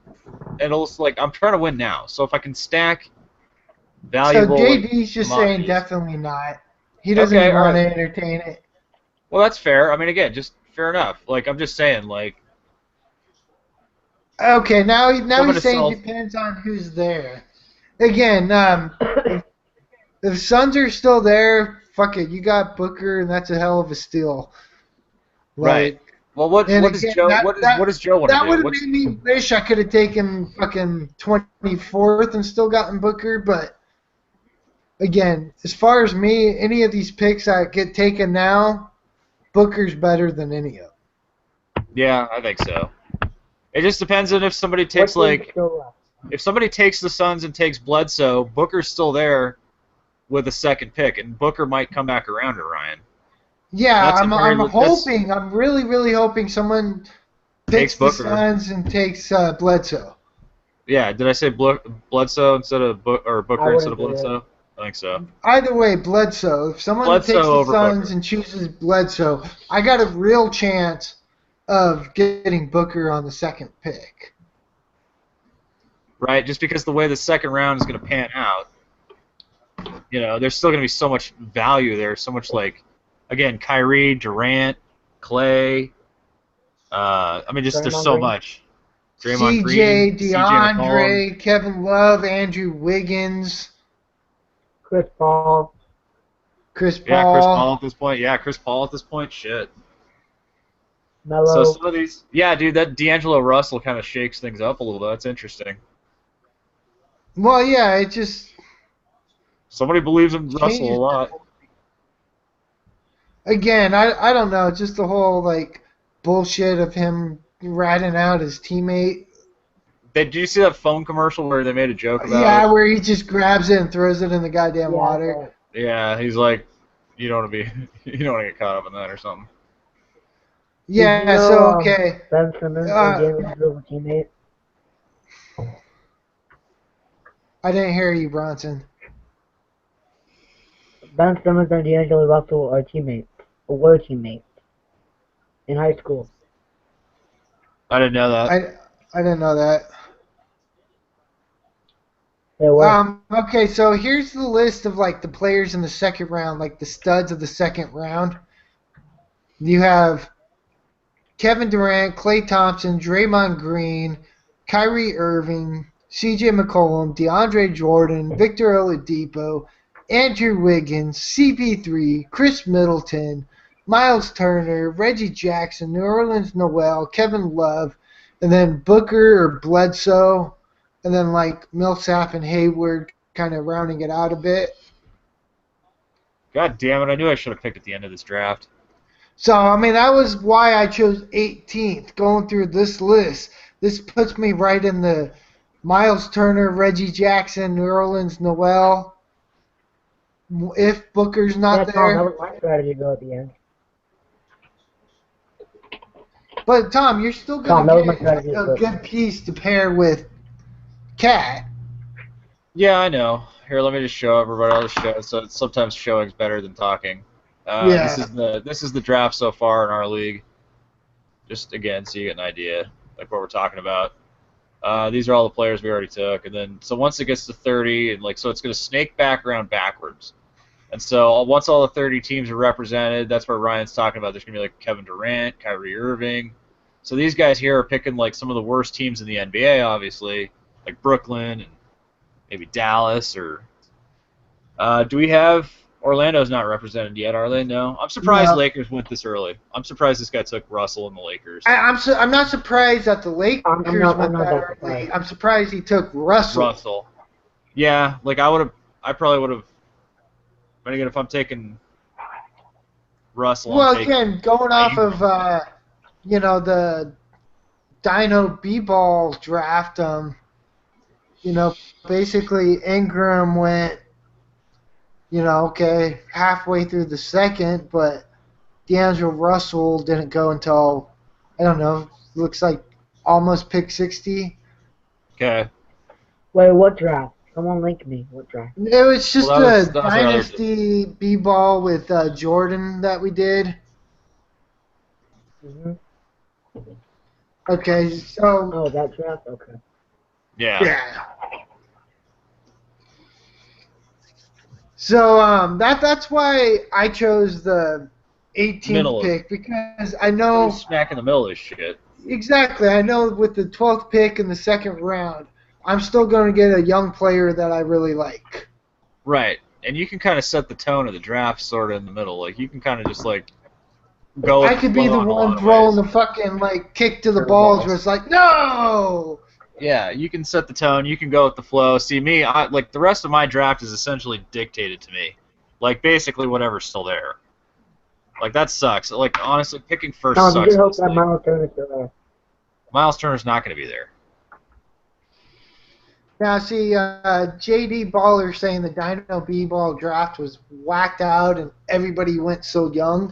And it's like, I'm trying to win now. So if I can stack valuable. So JD's just saying definitely not. He doesn't even want to entertain it. Well, that's fair. I mean, again, just fair enough. Like, I'm just saying, like. Okay, now he's saying it depends on who's there. Again, if the Suns are still there, fuck it. You got Booker, and that's a hell of a steal. Right. Well, what does Joe want to do? That would have made me wish I could have taken fucking 24th and still gotten Booker, but again, as far as me, any of these picks that get taken now, Booker's better than any of them. Yeah, I think so. It just depends on if somebody takes if somebody takes the Suns and takes Bledsoe, Booker's still there with a second pick, and Booker might come back around to Ryan. Yeah, I'm hoping. I'm really, really hoping someone picks the Suns and takes Bledsoe. Yeah, did I say Bledsoe instead of Booker instead of Bledsoe? I think so. Either way, Bledsoe. If someone takes the Suns and chooses Bledsoe, I got a real chance of getting Booker on the second pick. Right, just because the way the second round is going to pan out, you know, there's still going to be so much value there, so much like, again, Kyrie, Durant, Clay. I mean, just there's so much. Draymond Green, DeAndre, Kevin Love, Andrew Wiggins, Chris Paul. Chris Paul at this point. Yeah, Chris Paul at this point. Shit. Melo. So some of these, yeah, dude, that D'Angelo Russell kind of shakes things up a little bit. That's interesting. Well, yeah, it just. Somebody believes in Russell a lot. Again, I don't know, just the whole like bullshit of him ratting out his teammate. Did you see that phone commercial where they made a joke about it? Yeah, where he just grabs it and throws it in the goddamn water. Yeah, he's like, you don't want to be, you don't want to get caught up in that or something. Yeah, so okay. Ben Simmons and James Harden teammate. I didn't hear you, Bronson. Ben Simmons and D'Angelo Russell are teammates, or were teammates, in high school. I didn't know that. I didn't know that. They were. Okay, so here's the list of like the players in the second round, like the studs of the second round. You have Kevin Durant, Klay Thompson, Draymond Green, Kyrie Irving, C.J. McCollum, DeAndre Jordan, Victor Oladipo, Andrew Wiggins, CP3, Chris Middleton, Miles Turner, Reggie Jackson, New Orleans Noel, Kevin Love, and then Booker or Bledsoe, and then like Millsap and Hayward kind of rounding it out a bit. God damn it, I knew I should have picked at the end of this draft. So, I mean, that was why I chose 18th going through this list. This puts me right in the Miles Turner, Reggie Jackson, Nerlens Noel. If Booker's not Tom, that there. was my strategy to go at the end. But Tom, you're still Tom, going that was to my get strategy. a good piece to pair with Cat. Yeah, I know. Here, let me just show everybody. I'll just show. So sometimes showing's better than talking. Yeah. This is the draft so far in our league. Just again, so you get an idea, like what we're talking about. These are all the players we already took, and then so once it gets to 30, and so it's going to snake back around backwards. And so once all the 30 teams are represented, that's where Ryan's talking about. There's going to be like Kevin Durant, Kyrie Irving. So these guys here are picking like some of the worst teams in the NBA, obviously, like Brooklyn and maybe Dallas or. Do we have Orlando's not represented yet, are they? No. I'm surprised Lakers went this early. I'm surprised this guy took Russell and the Lakers. I'm not surprised that the Lakers went that early. I'm surprised he took Russell. Yeah, like I probably would have. But again, if I'm taking Russell, again, going off of the Dino B-ball draft, basically Ingram went, halfway through the second, but D'Angelo Russell didn't go until, I don't know, looks like almost pick 60. Okay. Wait, what draft? Someone link me. What draft? It was just a Dynasty B-ball with Jordan that we did. Mm-hmm. Okay, so... Oh, that draft? Okay. Yeah. So that's why I chose the 18th pick, because I know... Smack in the middle of this shit. Exactly. I know with the 12th pick in the second round, I'm still going to get a young player that I really like. Right. And you can kind of set the tone of the draft sort of in the middle. Like, you can kind of just, like, go I could be the one throwing the fucking, like, kick to the balls where it's like, no! Yeah, you can set the tone. You can go with the flow. See, me, like, the rest of my draft is essentially dictated to me. Like, basically whatever's still there. Like, that sucks. Like, honestly, picking first sucks. You hope that Miles Turner's still there. Miles Turner's not going to be there. Now, see, J.D. Baller saying the Dino B-ball draft was whacked out and everybody went so young,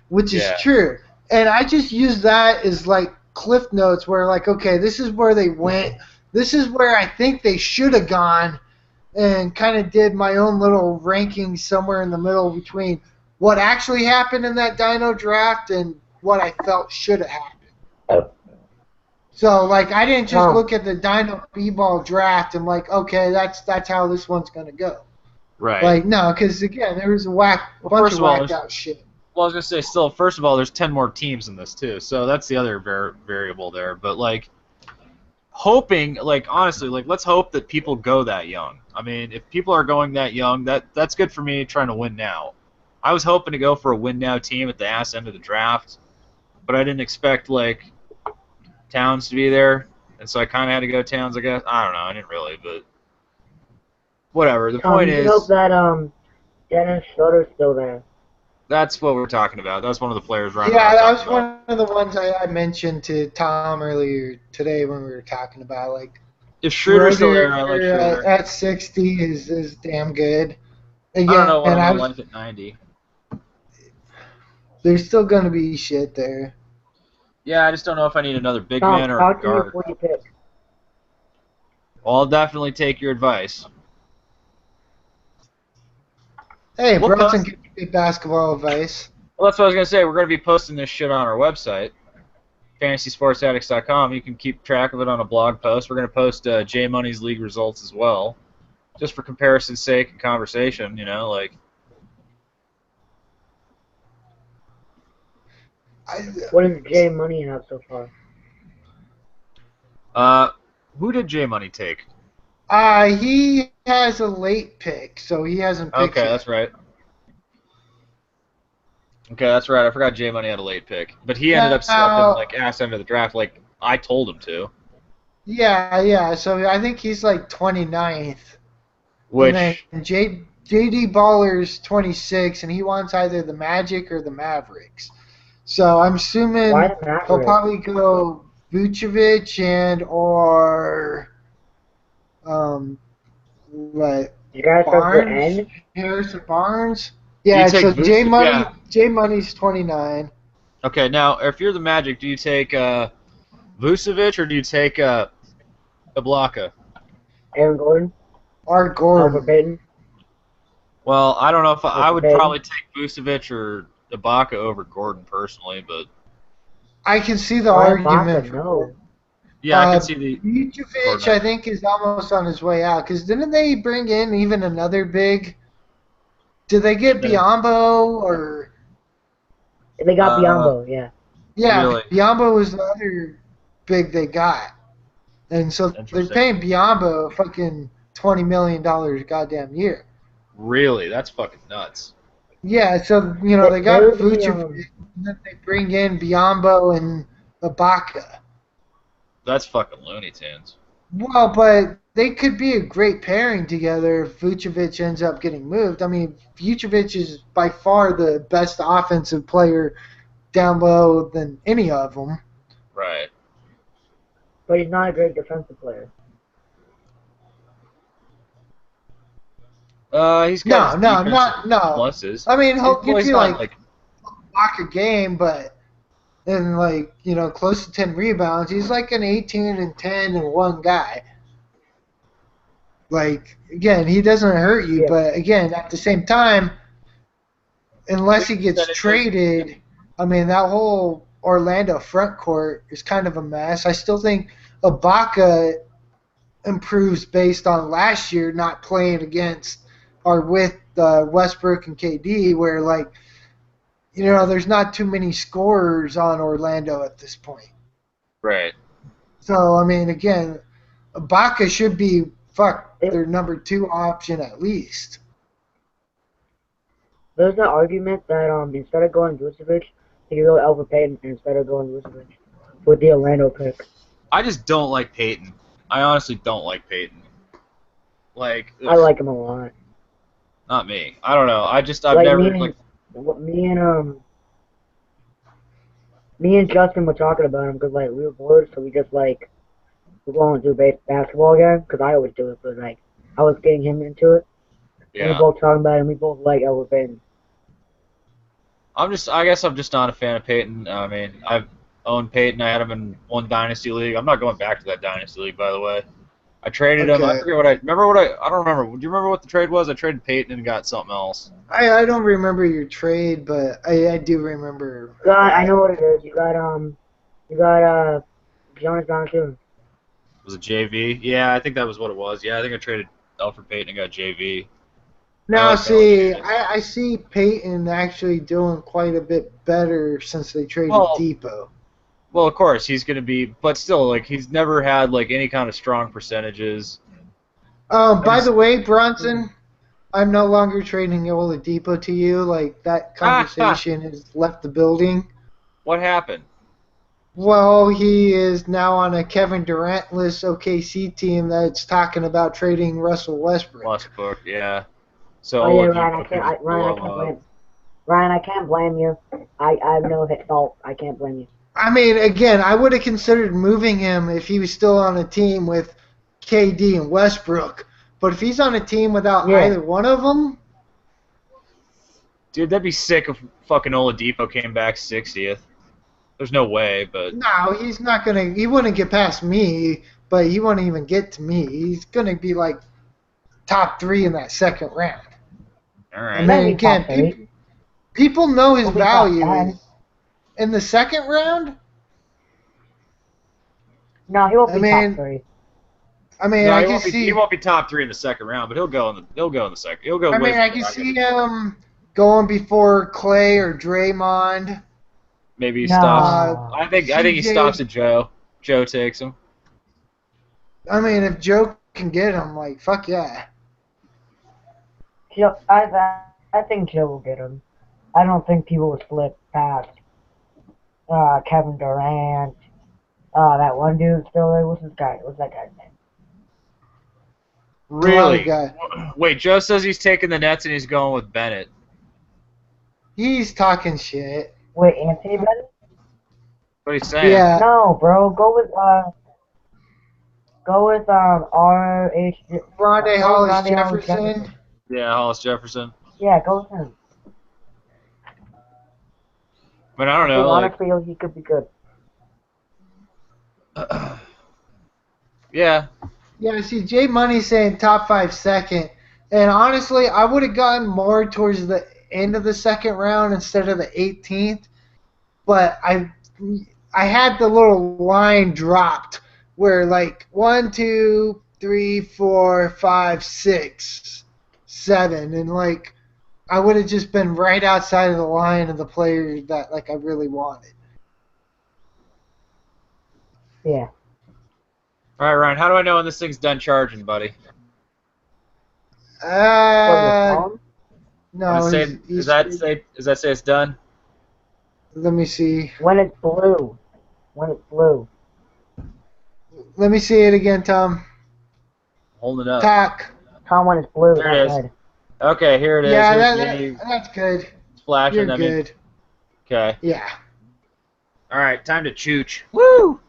which is true. And I just use that as, like, cliff notes where, like, okay, this is where they went. This is where I think they should have gone, and kind of did my own little rankings somewhere in the middle between what actually happened in that Dino draft and what I felt should have happened. So, like, I didn't just look at the Dino B-ball draft and, like, okay, that's how this one's going to go. Right. Like, no, because, again, there was a bunch of whacked out shit. Well, I was going to say, still, first of all, there's 10 more teams in this, too. So that's the other variable there. But, like, hoping, like, honestly, like, let's hope that people go that young. I mean, if people are going that young, that's good for me trying to win now. I was hoping to go for a win-now team at the ass end of the draft. But I didn't expect, like, Towns to be there, and so I kind of had to go Towns, I guess. I don't know. I didn't really, but whatever. The point is, I hope that Dennis Schroeder's still there. That's what we're talking about. That's one of the players right now. Yeah, that was one of the ones I mentioned to Tom earlier today when we were talking about, like, if Schroeder's still there, I like Schroeder. At 60 is damn good. Again, I don't know what I like at 90. There's still going to be shit there. Yeah, I just don't know if I need another big man or a guard. Well, I'll definitely take your advice. Hey, Bronson gives me basketball advice. Well, that's what I was going to say. We're going to be posting this shit on our website, fantasysportsaddicts.com. You can keep track of it on a blog post. We're going to post J Money's league results as well, just for comparison's sake and conversation, like. What does J Money have so far? Who did J Money take? He has a late pick, so he hasn't picked yet. That's right. Okay, that's right. I forgot J Money had a late pick, but he ended up slipping like ass end of the draft, like I told him to. Yeah. So I think he's like 29th. Which and JD Baller's 26, and he wants either the Magic or the Mavericks. So I'm assuming he'll probably go Vucevic or What You guys start with Barnes, N? Harrison Barnes. Do you Yeah, take so Yeah. J Money's 29. Okay, now if you're the Magic, do you take Vucevic or do you take Ibaka? Aaron Gordon? Art Alfred Gordon. Payton? Well, I don't know if I Alfred would Payton? probably take Vucevic or Ibaka over Gordon personally, but I can see the Why argument Ibaka? for No. Gordon. yeah, I can see the Vucevic, I Gordon. think, is almost on his way out. Because didn't they bring in even another big? Did they get Biombo or? They got Biombo, yeah. Yeah, Really Biombo was the other big they got. And so they're interesting. paying Biombo fucking $20 million a goddamn year. Really, that's fucking nuts. Yeah, so, they got They're Vucevic, and then they bring in Biombo and Ibaka. That's fucking Looney Tunes. Well, but they could be a great pairing together if Vucevic ends up getting moved. I mean, Vucevic is by far the best offensive player down low than any of them. Right. But he's not a great defensive player. He's got his defensive No. pluses. I mean, he'll get He's you not like a block a game, but and close to 10 rebounds. He's like an 18 and 10 and 1 guy. Like, again, he doesn't hurt you, Yeah. but again, at the same time, unless he gets traded, I mean, that whole Orlando front court is kind of a mess. I still think Ibaka improves based on last year not playing against or with Westbrook and KD, where there's not too many scorers on Orlando at this point. Right. So I mean, again, Ibaka should be their number 2 option at least. There's an argument that instead of going Vucevic, he could go Alfred Payton instead of going Vucevic with the Orlando pick. I just don't like Peyton. I honestly don't like Peyton. Like, I like him a lot. Not me. I don't know. I've Like, never me and Justin were talking about him because we were bored, so we just we're going to do basketball again because I always do it, but I was getting him into it. Yeah. And we both talking about it, and we both like Alfred Payton. I guess I'm just not a fan of Peyton. I mean, I've owned Peyton. I had him in one dynasty league. I'm not going back to that dynasty league, by the way. I traded him. I forget I don't remember. Do you remember what the trade was? I traded Peyton and got something else. I don't remember your trade, but I do remember. I know what it is. You got Jonas Valanciunas. Was it JV? Yeah, I think that was what it was. Yeah, I think I traded Alfred Payton and got JV. Now, I see Peyton actually doing quite a bit better since they traded Depot. Well, of course, he's going to be, but still, he's never had, any kind of strong percentages. By the way, Bronson, I'm no longer trading Oladipo to you. That conversation has left the building. What happened? Well, he is now on a Kevin Durant-less OKC team that's talking about trading Russell Westbrook. Westbrook, yeah. So, Ryan, I can't blame you. I have no fault. I can't blame you. I mean, again, I would have considered moving him if he was still on a team with KD and Westbrook. But if he's on a team without either one of them... Dude, that'd be sick if fucking Oladipo came back 60th. There's no way, but... No, he's not going to... He wouldn't get past me, but he wouldn't even get to me. He's going to be, top 3 in that second round. All right. And then, again, people know his value. In the second round? No, he won't be top 3. I mean, I can see he won't be top 3 in the second round, but he'll go in the second. He'll go. I can see him going before Clay or Draymond. Maybe he stops. I think he stops at Joe. Joe takes him. I mean, if Joe can get him, fuck yeah. I think Joe will get him. I don't think people will split past Kevin Durant. That one dude still there. What's that guy's name? Really? Wait, Joe says he's taking the Nets and he's going with Bennett. He's talking shit. Wait, Anthony Bennett? What are you saying? Yeah. No, bro. Go with Go with R.H. Rondé Go with Hollis Rondé Hollis Jefferson. Yeah, Hollis Jefferson. Yeah, go with him. But I don't I think know, like, honestly, he could be good. yeah. Yeah, I see Jay Money saying top 5 second. And honestly, I would have gotten more towards the end of the second round instead of the 18th. But I had the little line dropped where like 1, 2, 3, 4, 5, 6, 7, and like I would have just been right outside of the line of the players that like I really wanted. Yeah. All right, Ryan, how do I know when this thing's done charging, buddy? What, your Uh, phone? no, Does that say it's done? let me see. When it's blue. When it's blue. Let me see it again, Tom. Holding it up. Talk. Tom, when it's blue, There not it is. red. Okay, here it is. Yeah, Here's me that's good. flashing. You're good. Okay. Yeah. All right, time to chooch. Woo!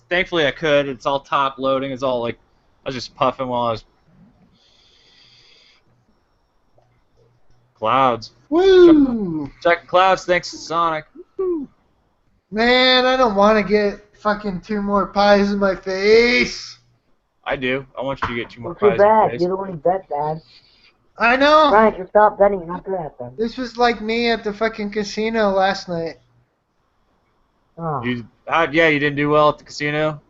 Thankfully I could. It's all top loading. It's all like I was just puffing while I was clouds. Woo! Check clouds. Thanks to Sonic. Woo. Man, I don't want to get fucking 2 more pies in my face. I do. I want you to get 2 more Well, too pies in your bad. face. You're the one who bet bad. I know. Ryan, just stop betting. You're not good at them. This was like me at the fucking casino last night. Oh. You didn't do well at the casino.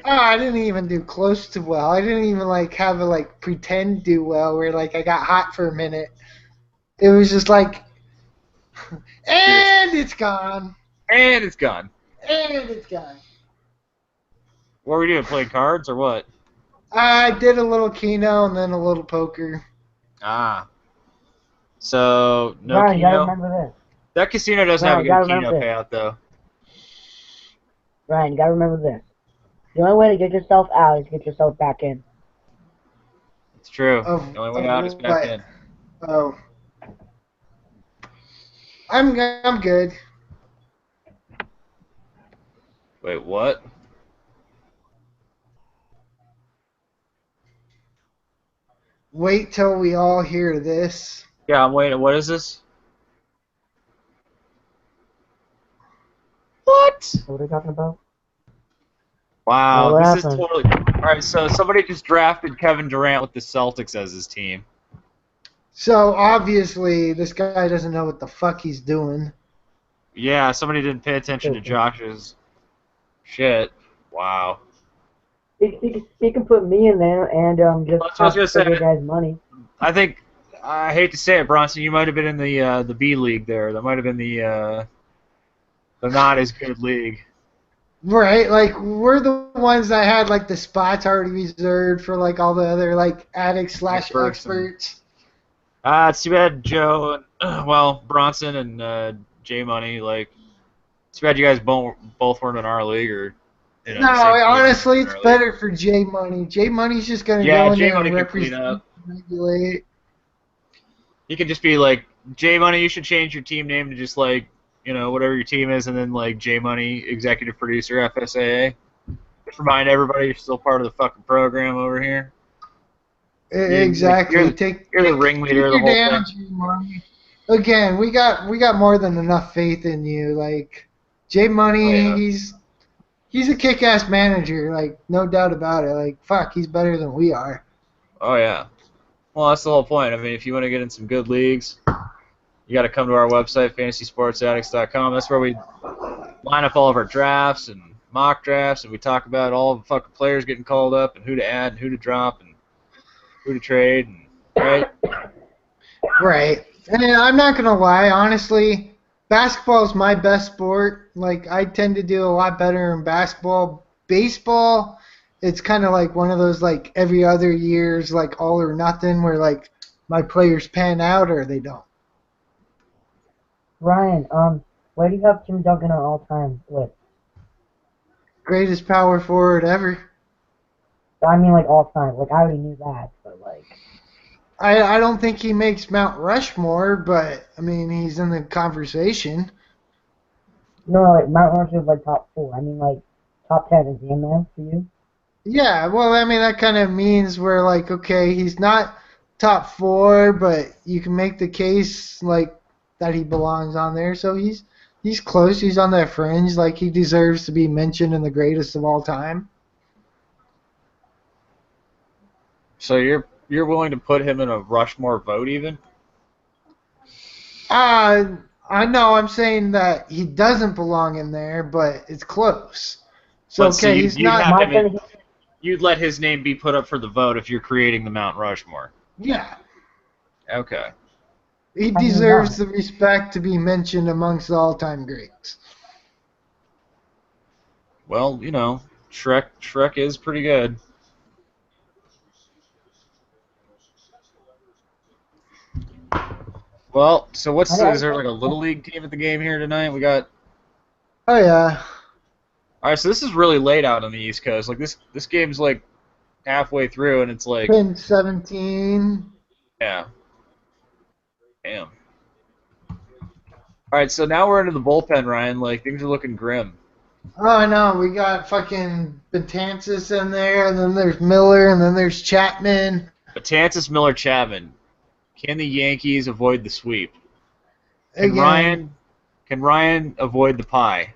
Oh, I didn't even do close to well. I didn't even like have a like pretend do well where like I got hot for a minute. It was just like, and it's gone. And it's gone. And it's gone. What were we doing? Playing cards or what? I did a little Keno and then a little poker. Ah. So no Ryan, you gotta Keno. remember this. That casino doesn't have a Ryan, good you gotta Keno remember payout though. Ryan, you gotta remember this. The only way to get yourself out is get yourself back in. It's true. Of- The only way of out is back what? in. Oh. I'm good. Wait, what? Wait till we all hear this. Yeah, I'm waiting. What is this? What? What are we talking about? Wow, What this is happened? totally. Alright, so somebody just drafted Kevin Durant with the Celtics as his team. So obviously this guy doesn't know what the fuck he's doing. Yeah, somebody didn't pay attention to Josh's shit. Wow. He can put me in there and just That's what I was gonna say. figure guys' money. I think I hate to say it, Bronson, you might have been in the B league there. That might have been the not as good league. Right, like we're the ones that had like the spots already reserved for like all the other like addicts / experts. It's too bad Joe and Bronson and J Money, like it's too bad you guys both weren't in our league or No, honestly, it's better for J Money. J Money's just gonna go in J there Money and can clean represent, up. regulate. You could just be like J Money. You should change your team name to just like whatever your team is, and then like J Money, executive producer, FSAA. Just remind everybody you're still part of the fucking program over here. Exactly. You're the ringleader of the whole thing. J Money. Again, we got more than enough faith in you. Like J Money, he's a kick-ass manager. Like no doubt about it. Like fuck, he's better than we are. Oh yeah. Well, that's the whole point. I mean, if you want to get in some good leagues, you got to come to our website, fantasysportsaddicts.com. That's where we line up all of our drafts and mock drafts, and we talk about all the fucking players getting called up and who to add and who to drop and who to trade, and right? Right. And I'm not gonna lie, honestly, basketball is my best sport. Like I tend to do a lot better in basketball. Baseball, it's kind of like one of those like every other year's like all or nothing where like my players pan out or they don't. Ryan, where do you have Tim Duncan on all-time list? Greatest power forward ever. I mean, like all-time. Like I already knew that, but like. I don't think he makes Mount Rushmore, but I mean he's in the conversation. No, like Mount Rushmore is like top 4. I mean, like top 10 is he in there for you? Yeah, well, I mean, that kind of means we're like, okay, he's not top 4, but you can make the case like that he belongs on there. So he's close. He's on that fringe. Like he deserves to be mentioned in the greatest of all time. So you're willing to put him in a Rushmore vote even? I know. I'm saying that he doesn't belong in there, but it's close. So But so okay, he's you'd not. have him in, you'd let his name be put up for the vote if you're creating the Mount Rushmore. Yeah, Okay. he I mean, deserves no. the respect to be mentioned amongst the all-time greats. Well, you know, Shrek is pretty good. Well, so is there like a little league team at the game here tonight? We got. Oh yeah. All right, so this is really late out on the East Coast. Like this game's like halfway through, and it's like. 10-17. Yeah. Damn. All right, so now we're into the bullpen, Ryan. Like things are looking grim. Oh, I know. We got fucking Betances in there, and then there's Miller, and then there's Chapman. Betances, Miller, Chapman. Can the Yankees avoid the sweep? Can Again, Ryan avoid the pie?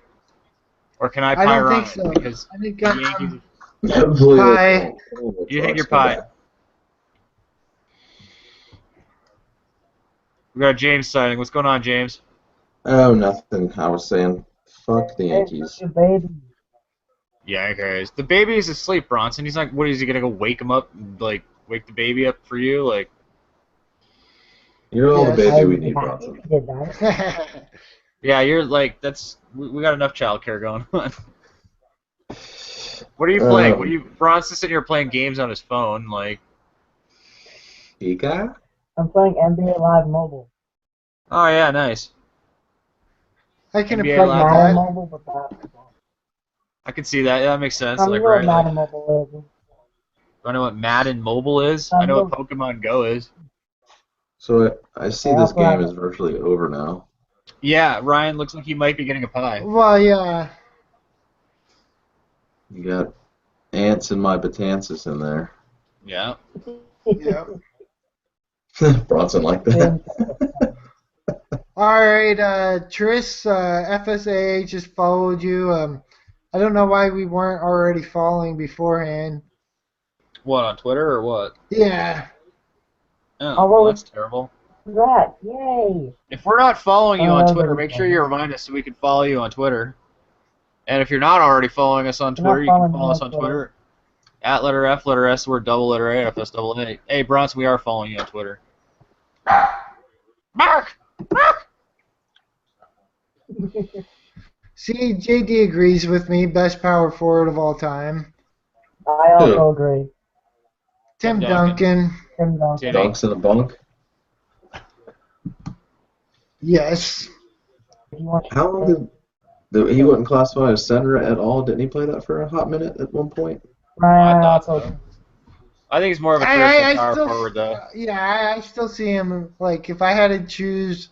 Or can I I pie don't think Ryan? so. Because I think the Yankees. Pie. You think you're pie? We got James signing. What's going on, James? Oh, nothing. I was saying, fuck the Yankees. Baby. Yeah, okay. The baby is asleep, Bronson. He's like, what is he gonna go wake him up? And, like, wake the baby up for you? Like, You're all the Yes. baby we need, Bronson. Did that. yeah, you're like, we got enough childcare going on. What are you playing? Bronson's sitting here playing games on his phone, like. Ika? I'm playing NBA Live Mobile. Oh yeah, nice. I can NBA appreciate Live Madden that. Mobile, but basketball. I can see that. Yeah, that makes sense. I Like, know what right? Like, Madden Mobile is. do I know what Madden Mobile is? I know what Pokemon Go is. So I see this game is virtually over now. Yeah, Ryan looks like he might be getting a pie. Well, yeah. You got Ants and my Betances in there. Yeah. Yeah. Bronson like that. All right, Tris, FSAA just followed you. I don't know why we weren't already following beforehand. What, on Twitter or what? Yeah. Oh, well, that's terrible. That, yay! If we're not following you on Twitter, make sure you remind us so we can follow you on Twitter. And if you're not already following us on Twitter, you can follow us on Twitter. At letter F, letter S, word double letter A, FS double A. Hey, Bronson, we are following you on Twitter. Mark! Mark! See, JD agrees with me. Best power forward of all time. I also agree. Tim Duncan. Tim Duncan. Dunks in the bunk. Yes. How long did he wasn't classified as center at all? Didn't he play that for a hot minute at one point? I thought so. I think he's more of a traditional power still, forward, though. Yeah, I still see him, like, if I had to choose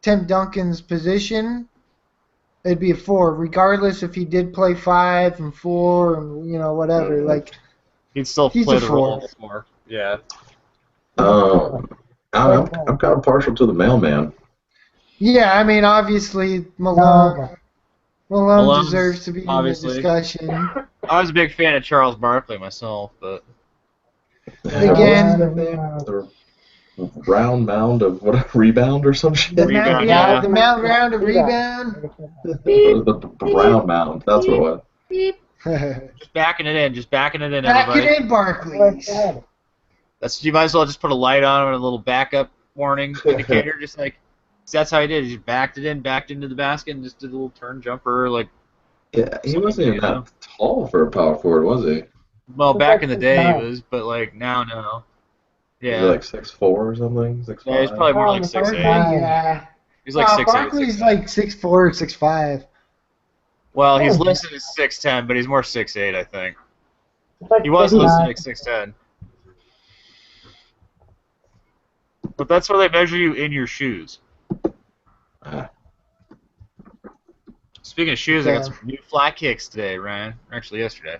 Tim Duncan's position, it'd be a 4, regardless if he did play 5 and 4 and, you know, whatever. Like, he'd still play the role of 4. Yeah. I'm kind of partial to the mailman. Yeah, I mean, obviously, Malone deserves to be in the discussion. I was a big fan of Charles Barkley myself, but again, the round mound of what, rebound or some shit. The mound round of rebound. The round mound. That's what it was. Beep. Just backing it in, everybody. Back it in, Barkley. That's you might as well just put a light on and a little backup warning indicator, just like. That's how he did. He just backed it in, backed into the basket, and just did a little turn jumper, like. Yeah, he wasn't even that tall for a power forward, was he? Well, back in the day he was, but like now, no. Yeah. Was he like 6'4" or something? 6'5"? Yeah, he's probably more like 6'8". Yeah. He's like 6'8". Barkley's like 6'4", 6'5". Well, he's listed as 6'10", but he's more 6'8", I think. He was listed at 6'10". But that's where they measure you in your shoes. Speaking of shoes, I got some new flat kicks today, Ryan. Actually, yesterday.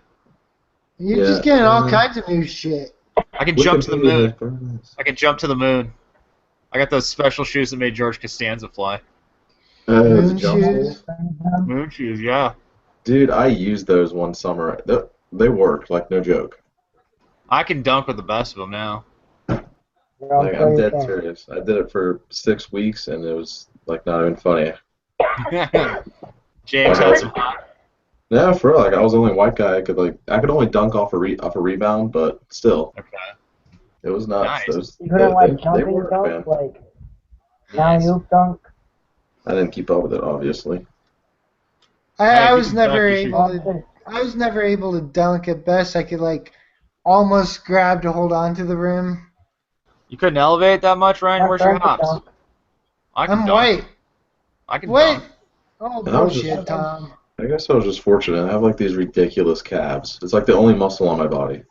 You're just getting all kinds of new shit. I can jump to the moon. I can jump to the moon. I got those special shoes that made George Costanza fly. Moon shoes. Moon shoes, yeah. Dude, I used those one summer. They worked, like, no joke. I can dunk with the best of them now. Like, I'm dead serious. I did it for 6 weeks, and it was, like, not even funny. James had some. Yeah, for real. Like, I was the only white guy. I could only dunk off a rebound, but still. Okay. It was nuts. Nice. Those, You couldn't like they jumping worked, dunk, man. like alley-oop dunk. I didn't keep up with it, obviously. I was never able to. I was never able to dunk. At best, I could like almost grab to hold on to the rim. You couldn't elevate that much, Ryan? Where's your hops? I'm white. I can What? dunk. Oh, bullshit, Tom. I guess I was just fortunate. I have like these ridiculous calves. It's like the only muscle on my body.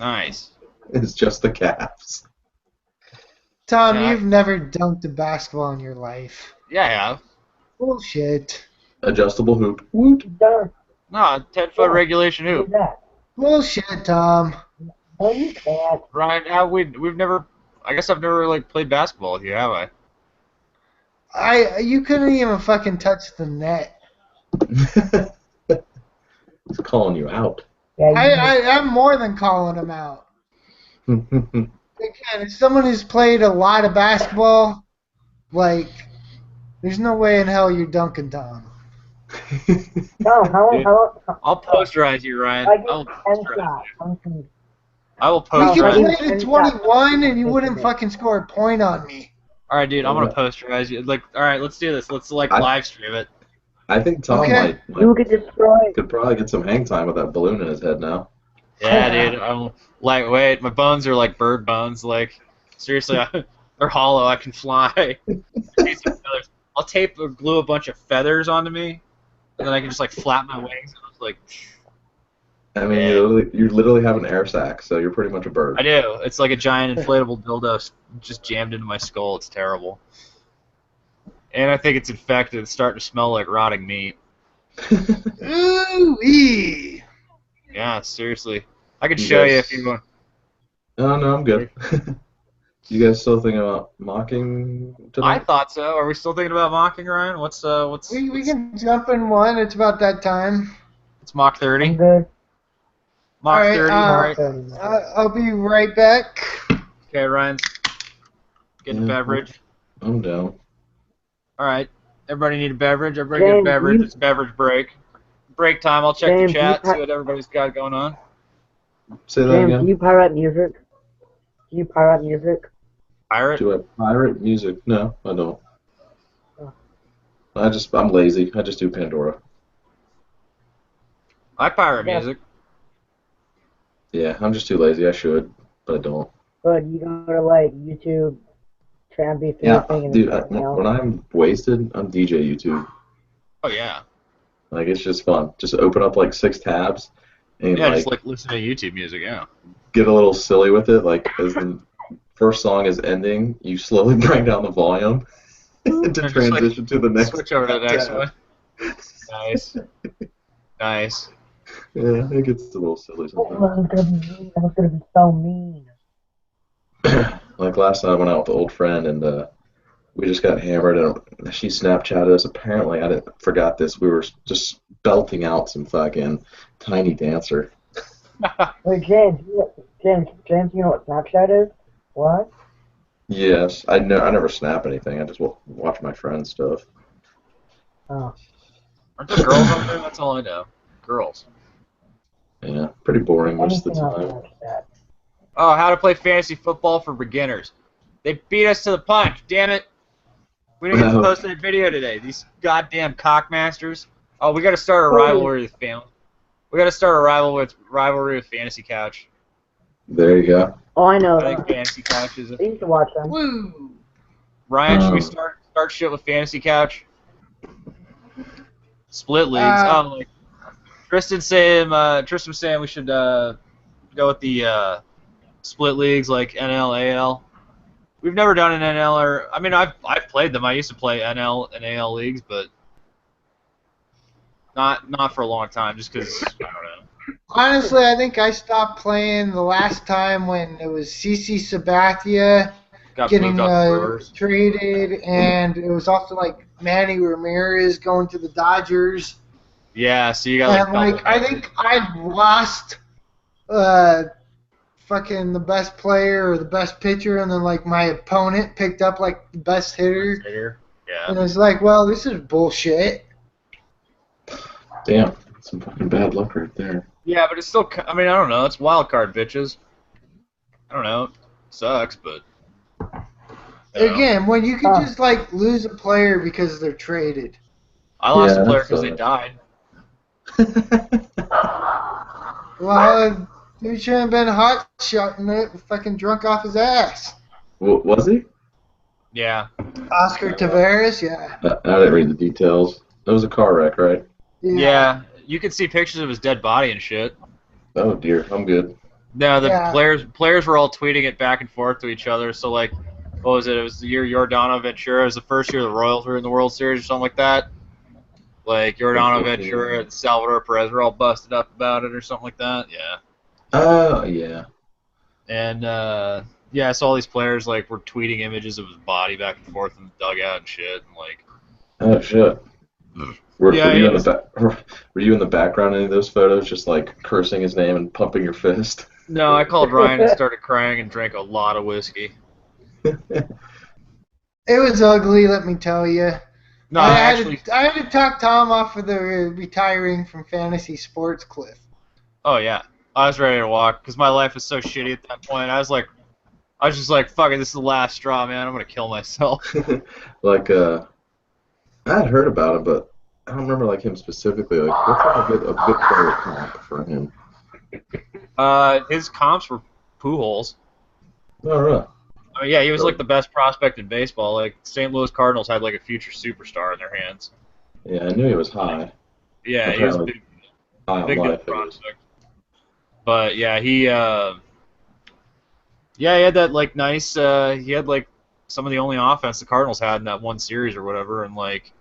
Nice. It's just the calves. Tom, Yeah. you've never dunked a basketball in your life. Yeah, I have. Bullshit. Adjustable hoop. Woot. Dunk. No, 10-foot regulation Do hoop. that. Bullshit, Tom. No, you can't. Ryan, we've never. I guess I've never like played basketball with you, have I? You couldn't even fucking touch the net. He's calling you out. Yeah, I'm more than calling him out. Again, as someone who's played a lot of basketball, like, there's no way in hell you're dunking, Tom. No, how I'll posterize you, Ryan. I I will get 10 posterize shots. you. I will You posterize could you. play to 21 and you wouldn't fucking score a point on me. All right, dude. I'm gonna posterize you. Like, all right, let's do this. Let's like live stream it. I think Tom Okay. you could destroy. could probably get some hang time with that balloon in his head now. Yeah, dude. I'm lightweight. My bones are like bird bones. Like, seriously, they're hollow. I can fly. I'll tape or glue a bunch of feathers onto me, and then I can just like flap my wings. And it's like, I mean, Yeah. you literally have an air sac, so you're pretty much a bird. I do. It's like a giant inflatable dildo just jammed into my skull. It's terrible. And I think it's infected. It's starting to smell like rotting meat. Ooh-wee. Yeah, seriously. I could show you if you want. No, I'm good. You guys still thinking about mocking tonight? I thought so. Are we still thinking about mocking, Ryan? What's We can jump in one. It's about that time. It's mock I'm 30. good. Mock All right, 30. All right. I'll be right back. Okay, Ryan's getting a beverage. I'm down. All right. Everybody need a beverage? Everybody get a beverage. It's beverage break. Break time. I'll check the chat, see what everybody's got going on. Say that James, again. do you pirate music? Do you pirate music? Pirate? Do I pirate music? No, I don't. Oh. I'm lazy. I just do Pandora. I pirate Yeah. music. Yeah, I'm just too lazy. I should, but I don't. But you go to like YouTube, Trampy, Yeah, and dude. everything else. When I'm wasted, I'm DJ YouTube. Oh, yeah. Like, it's just fun. Just open up like 6 tabs and Yeah, just like listen to YouTube music, yeah. get a little silly with it. Like, as the first song is ending, you slowly bring down the volume to Just, transition to the next. Switch over to the next tab. one. Nice. Nice. Yeah, it gets a little silly Oh, sometimes. that was gonna be so mean. Like last night, I went out with an old friend, and we just got hammered, and she Snapchatted us. Apparently, I forgot this. We were just belting out some fucking Tiny Dancer. Wait, James, you know what Snapchat is? What? Yes, I never snap anything. I just watch my friends' stuff. Oh. Aren't there girls on there? That's all I know. Girls. Yeah, pretty boring most of Anything the on time. Snapchat. Oh, how to play fantasy football for beginners. They beat us to the punch, damn it. We didn't get to post that video today. These goddamn cockmasters. Oh, we got to start a rivalry with family. We got to start a rivalry with Fantasy Couch. There you go. Oh, I know. I think Fantasy Couch is I used to watch them. Woo. Ryan, should we start shit with Fantasy Couch? Split leagues. Like Tristan was saying we should go with the split leagues like NL, AL. We've never done an NL or I mean I've played them. I used to play NL and AL leagues, but not for a long time just because I don't know. Honestly, I think I stopped playing the last time when it was CC Sabathia Got moved getting off the Brewers. traded, and it was also like Manny Ramirez going to the Dodgers. Yeah, so you got like And double. like I think I lost uh fucking the best player or the best pitcher, and then like my opponent picked up like the best hitter, Yeah. and it's like, well, this is bullshit. Damn, some fucking bad luck right there. Yeah, but it's still. I mean, I don't know. It's wild card, bitches. I don't know. It sucks, but. You know. Again, when you can just like lose a player because they're traded. I lost Yeah, a player that because they sucks. died. Well, dude should have been hot shotting it, fucking drunk off his ass. Was he? Yeah. Oscar Taveras, yeah. I didn't read the details. It was a car wreck, right? Yeah. You could see pictures of his dead body and shit. Oh dear, I'm good. No, the Yeah. players were all tweeting it back and forth to each other. So like, what was it? It was the year Giordano Ventura. It was the first year the Royals were in the World Series or something like that. Like Giordano Ventura and Salvador Perez were all busted up about it or something like that. Yeah. Oh, yeah. And yeah, I saw all these players like were tweeting images of his body back and forth in the dugout and shit. And like, Oh shit. Were Yeah, you he in was- were you in the background in any of those photos, just like cursing his name and pumping your fist? no, I called Ryan and started crying and drank a lot of whiskey. It was ugly, let me tell you. No, I actually, had to talk Tom off of the retiring from fantasy sports cliff. oh yeah, I was ready to walk because my life was so shitty at that point. I was just like, fuck it, this is the last straw, man. I'm gonna kill myself. Like, I had heard about him, but I don't remember like him specifically. Like, what's like a good player comp for him? His comps were Pujols. Oh, really? I mean, yeah, he was like the best prospect in baseball. Like St. Louis Cardinals had like a future superstar in their hands. Yeah, I knew he was high. Yeah, he was a Apparently big, high on big life. good prospect. But yeah, he he had that like nice. He had like some of the only offense the Cardinals had in that one series or whatever, and like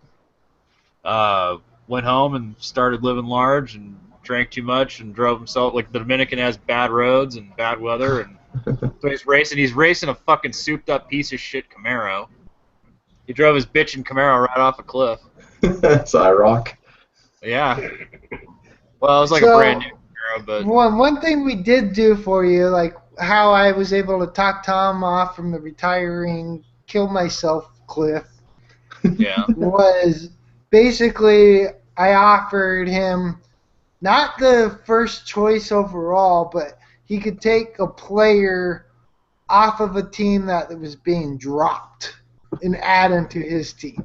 went home and started living large and drank too much and drove himself. Like the Dominican has bad roads and bad weather, and so he's racing. He's racing a fucking souped up piece of shit Camaro. He drove his bitchin' Camaro right off a cliff. It's IROC. Yeah. Well, it was like a So- brand new Camaro, but One thing we did do for you, like how I was able to talk Tom off from the retiring, kill myself cliff, yeah. was basically I offered him not the first choice overall, but he could take a player off of a team that was being dropped and add him to his team.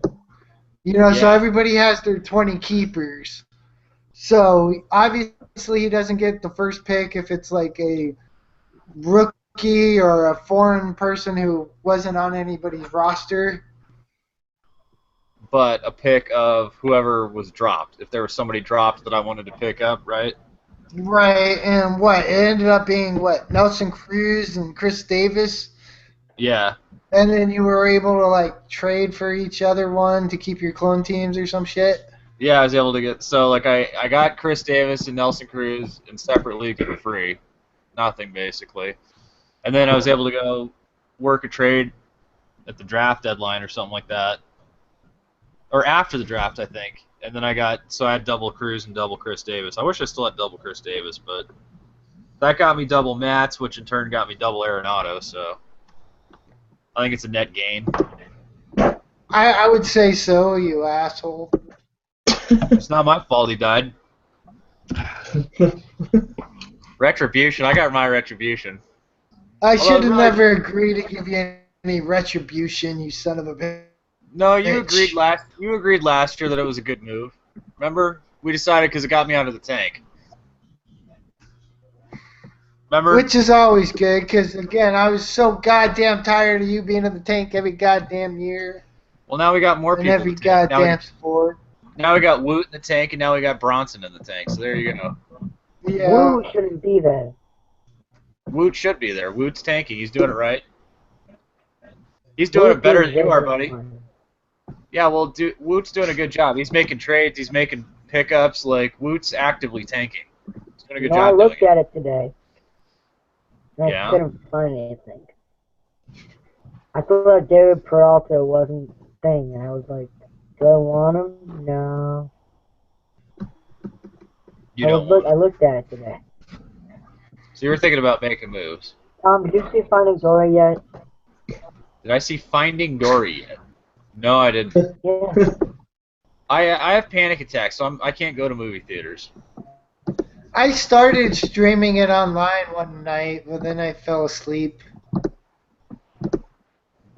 You know, so Yeah. everybody has their 20 keepers. So obviously he doesn't get the first pick if it's like a rookie or a foreign person who wasn't on anybody's roster. But a pick of whoever was dropped. If there was somebody dropped that I wanted to pick up, right? Right, and what? It ended up being what? Nelson Cruz and Chris Davis. Yeah. And then you were able to like trade for each other one to keep your clone teams or some shit. Yeah, I was able to get so like I got Chris Davis and Nelson Cruz in separate leagues for free. Nothing basically. And then I was able to go work a trade at the draft deadline or something like that. Or after the draft, I think. And then I had double Cruz and double Chris Davis. I wish I still had double Chris Davis, but that got me double Mats, which in turn got me double Arenado, so I think it's a net gain. I would say so, you asshole. It's not my fault he died. Retribution. I got my retribution. I Although, should have really- never agreed to give you any retribution, you son of a bitch. No, you Bitch. agreed last year that it was a good move. Remember? We decided because it got me out of the tank. Remember? Which is always good, because, again, I was so goddamn tired of you being in the tank every goddamn year. Well, now we got more And people. every in the tank. goddamn sport. Now we got Woot in the tank, and now we got Bronson in the tank. So there you go. Yeah. Woo shouldn't be there. Woot should be there. Woot's tanking. He's doing it right. He's doing it better than you are, buddy. Yeah, well, Woot's doing a good job. He's making trades. He's making pickups. Like, Woot's actively tanking. It's doing a good No, I job looked doing at it today. And Yeah? I couldn't find anything. I thought David Peralta wasn't a thing, and I was like, do I want him? No. You don't want I it. looked at it today. So you were thinking about making moves. Tom, did you see Finding Dory yet? Did I see Finding Dory yet? No, I didn't. Yeah. I have panic attacks, so I can't go to movie theaters. I started streaming it online one night, but then I fell asleep.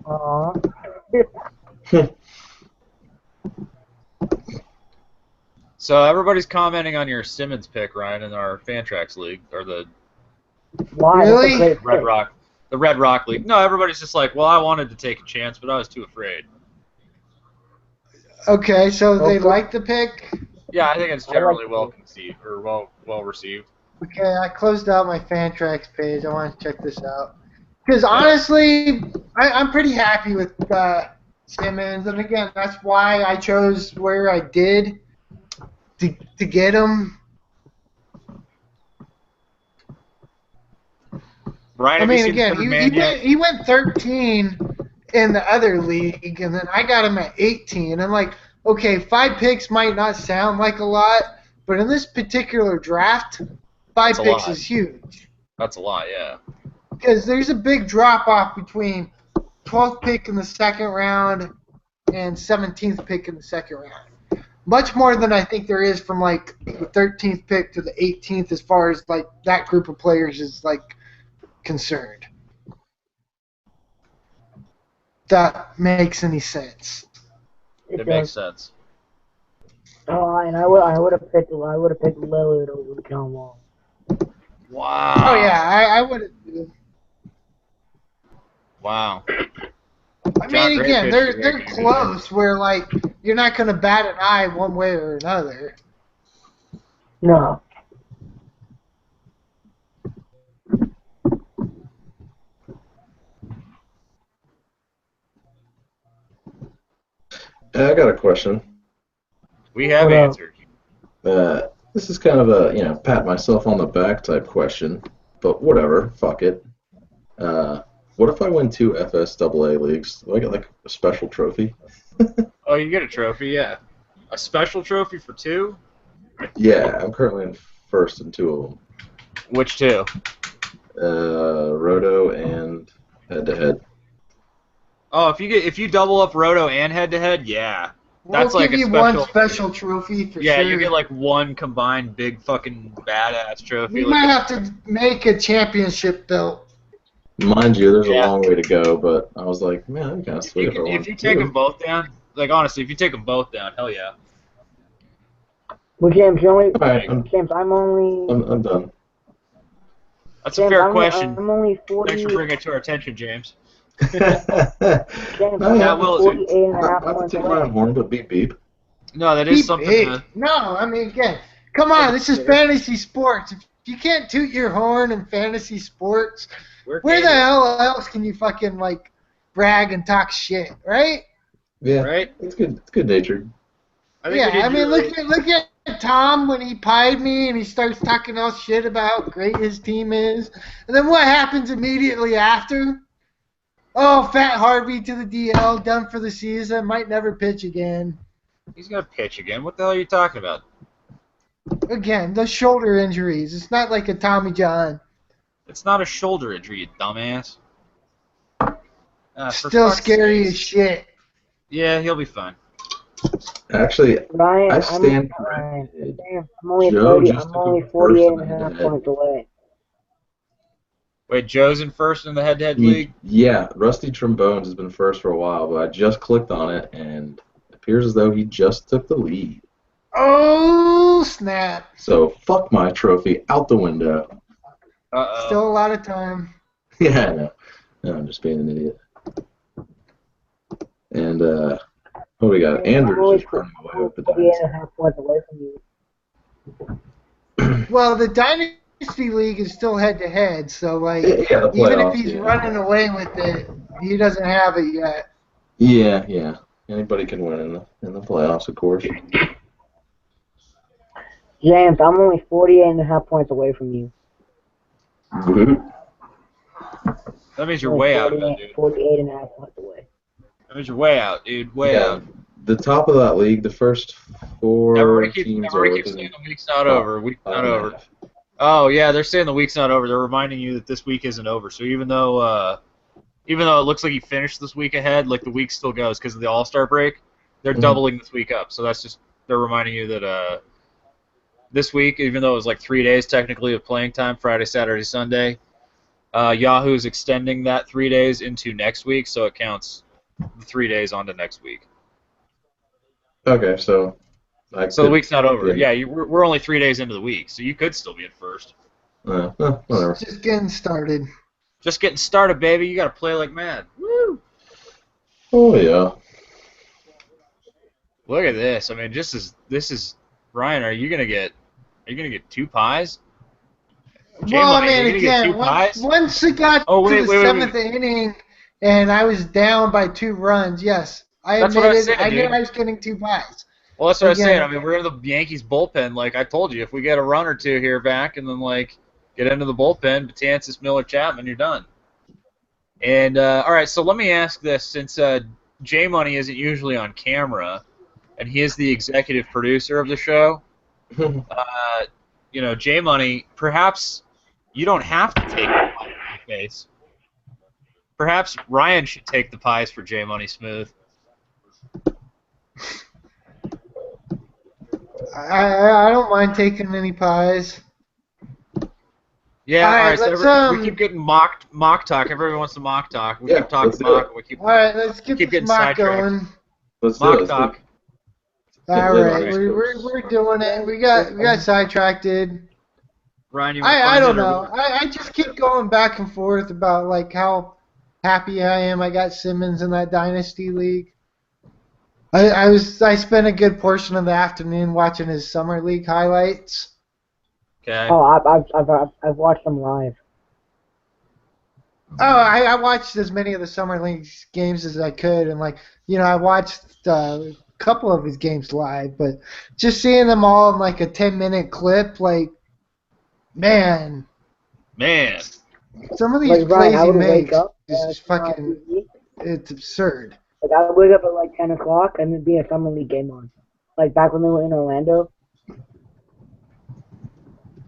Aww. So everybody's commenting on your Simmons pick, Ryan, in our Fantrax League, or the Why? Really? That's a great Red pick. Rock, the Red Rock League. No, everybody's just like, well, I wanted to take a chance, but I was too afraid. Okay, so they Okay. like the pick. Yeah, I think it's I like generally the well pick. conceived or well received. Okay, I closed out my Fantrax page. I want to check this out. Because honestly, I'm pretty happy with Simmons. And again, that's why I chose where I did to get him. Ryan, I have mean, you seen again, Third Man yet? he went 13 in the other league, and then I got him at 18. I'm like, okay, 5 picks might not sound like a lot, but in this particular draft, 5 That's a picks lot. is huge. That's a lot, yeah. Because there's a big drop-off between 12th pick in the second round and 17th pick in the second round. Much more than I think there is from, like, the 13th pick to the 18th as far as, like, that group of players is, like, concerned. That makes any sense. It makes sense. Oh, and I would have picked Lillard over John Wall. Wow. Oh yeah, I would. Wow. I John mean, Gray again, pitched they're great. close. Where like you're not gonna bat an eye one way or another. No. I got a question. We have What up? answered. This is kind of a, pat myself on the back type question, but whatever, fuck it. What if I win 2 FSAA leagues? Do I get like a special trophy? Oh, you get a trophy, yeah. A special trophy for 2? Yeah, I'm currently in first in 2 of them. Which 2? Roto and head-to-head. Oh, if you double up Roto and head to head, yeah. That's We'll like give a you special, one special trophy for yeah, sure. you get like one combined big fucking badass trophy. We like might have to make a championship belt. Mind you, there's a Yeah. long way to go, but I was like, man, I'm kind of sweet if I won if you take 2. them both down, like honestly, if you take them both down, hell yeah. Well, James, All right, I'm I'm done. That's a fair I'm, question. I'm only 40. Thanks for bringing it to our attention, James. James, No, I'm that only will- 48 and a half Not to points take my own away. horn, but beep beep. No, that is Keep something. it. No, I mean again, come on, this is fantasy sports. If you can't toot your horn in fantasy sports, where the hell else can you fucking like brag and talk shit, right? Yeah, Right? it's good. It's good natured. Yeah, I mean, look at Tom when he pied me and he starts talking all shit about how great his team is, and then what happens immediately after? Oh, Fat Harvey to the DL, done for the season, might never pitch again. He's gonna pitch again. What the hell are you talking about? Again, those shoulder injuries. It's not like a Tommy John. It's not a shoulder injury, you dumbass. For Still fuck's scary sakes. as shit. Yeah, he'll be fine. Actually, Ryan, I stand Ryan, corrected. Damn, I'm only Joe 30. just I'm took only him 48 first and a in half the head. points away. Wait, Joe's in first in the head-to-head league? Yeah, Rusty Trombones has been first for a while, but I just clicked on it, and it appears as though he just took the lead. Oh, snap. So, fuck my trophy out the window. Uh-oh. Still a lot of time. Yeah, I know. No, I'm just being an idiot. And, what do we got? Andrew's just running away with the 48 dynasty. and a half points away from you. Well, the Dynasty League is still head-to-head, so, like, Yeah, the even if playoffs, he's yeah. running away with it, he doesn't have it yet. Yeah. Anybody can win in the playoffs, of course. James, I'm only 48.5 points away from you. Woohoo. That means you're Only way out, dude. 48.5 points away. That means you're way out, dude. Way Yeah, out. the top of that league, the first four teams are Everybody keeps within saying the week's not over. Week's not 5.5. over. Oh yeah, they're saying the week's not over. They're reminding you that this week isn't over. So even though it looks like you finished this week ahead, like the week still goes because of the All-Star break. They're doubling this week up. So that's just they're reminding you that this week, even though it was like 3 days technically of playing time, Friday, Saturday, Sunday, Yahoo's extending that 3 days into next week, so it counts the 3 days onto next week. Okay, so So the week's not over. Yeah. Yeah, we're only 3 days into the week, so you could still be in first. Whatever. Just getting started. Just getting started, baby. You got to play like mad. Woo! Oh yeah. Look at this. I mean, this is Ryan. Are you gonna get 2 pies? Well, I mean, you're gonna get 2 again, pies? once it got to the seventh inning and I was down by 2 runs, yes, That's what I admitted said, I knew dude. I was getting 2 pies. Well, that's what I was Again, saying. I mean, we're in the Yankees bullpen. Like I told you, if we get a run or two here back, and then like get into the bullpen, Betances, Miller, Chapman, you're done. And all right, so let me ask this: since J Money isn't usually on camera, and he is the executive producer of the show, J Money, perhaps you don't have to take the pie in your face. Perhaps Ryan should take the pies for J Money Smooth. I don't mind taking any pies. Yeah, All right, so we keep getting mock talk. Everyone wants to mock talk. We keep talking mock. All right, let's get this getting mock sidetracked. going. Let's do Mock it. talk. All right, we're doing it. We got sidetracked. Ryan, you I don't know. I just keep going back and forth about like how happy I am I got Simmons in that dynasty league. I spent a good portion of the afternoon watching his summer league highlights. Okay. Oh, I've watched them live. Oh, I watched as many of the summer league games as I could, and I watched a couple of his games live, but just seeing them all in like a 10-minute clip, like, man, some of these plays he makes is fucking, it's absurd. Like I would wake up at like 10 o'clock and there'd be a summer league game on, like back when they were in Orlando.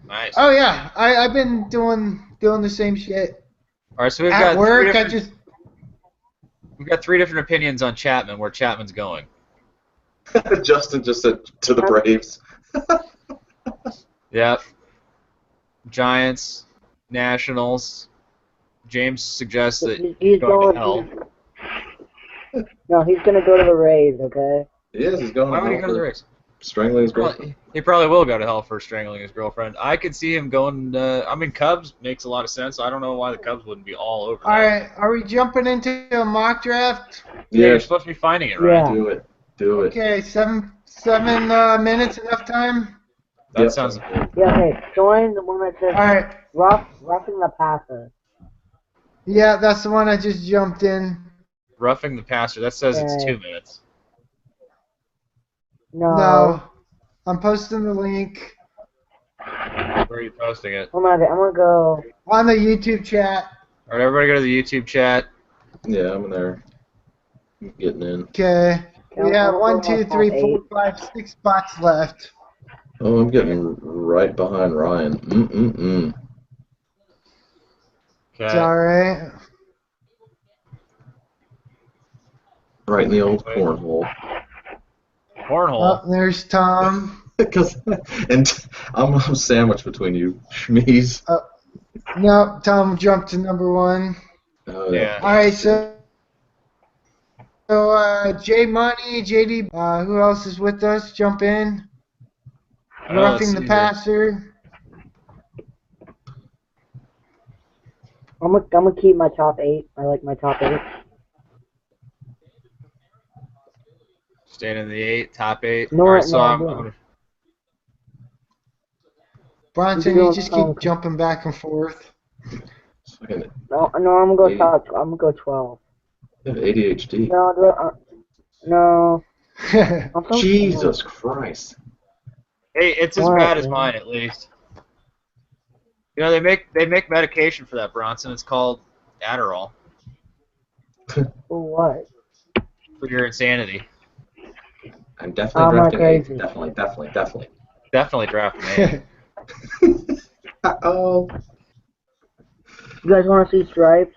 Nice. Oh yeah, I've been doing the same shit. All right, so we've At got work, we've got 3 different opinions on Chapman, where Chapman's going. Justin just said to the Braves. Yep. Giants, Nationals. James suggests that he's going to hell. No, he's gonna go to the Rays. Okay. He is. He's going. Why would he go to the Rays? Strangling his girlfriend. He probably will go to hell for strangling his girlfriend. I could see him going. Cubs makes a lot of sense. I don't know why the Cubs wouldn't be all over. All right, are we jumping into a mock draft? Yeah, you're supposed to be finding it, right? Yeah. Do it. Okay, 7 minutes, enough time? That sounds. Yeah. Okay. Join the one that says All right. roughing the passer. Yeah, that's the one I just jumped in. Roughing the passer. That says it's 2 minutes. No. I'm posting the link. Where are you posting it? Hold on, I'm gonna go on the YouTube chat. All right, everybody go to the YouTube chat. Yeah, I'm in there. I'm getting in. Okay. We have 1, 2, 3, 4, 5, 6 spots left. Oh, I'm getting right behind Ryan. Okay. It's all right. Right in the old cornhole. Cornhole. Oh, there's Tom. And I'm sandwiched between you, Schmeez. No, Tom jumped to number 1. Yeah. All right, so J Money, JD, who else is with us? Jump in. Roughing the passer. I'm gonna keep my top 8. I like my top 8. Staying in the 8, top 8. No, all right, so no, Bronson, you just keep jumping back and forth. No, I'm gonna go top. I'm gonna go 12. You have ADHD. No. Jesus Christ. Hey, it's as bad as mine, at least. You know, they make medication for that, Bronson. It's called Adderall For what? for your insanity. I'm definitely am I drafting crazy? 8th. Definitely. Definitely draft me. Uh-oh. You guys want to see Stripes?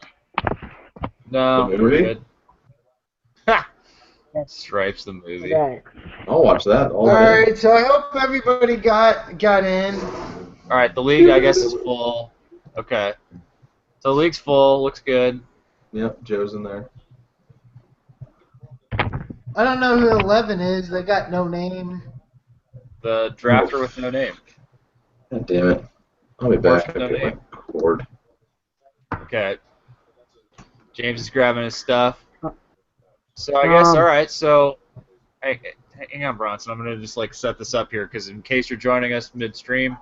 No, The we're movie? good. Ha! Stripes the movie. Okay. I'll watch that all All day. right, so I hope everybody got in. All right, the league, I guess, is full. Okay. So the league's full. Looks good. Yep, Joe's in there. I don't know who 11 is. They got no name. The drafter with no name. God damn it. I'll be Horse back. with no I'll get my name. cord. Okay. James is grabbing his stuff. So I guess, all right, so hey, hang on, Bronson. I'm going to just like set this up here because in case you're joining us midstream,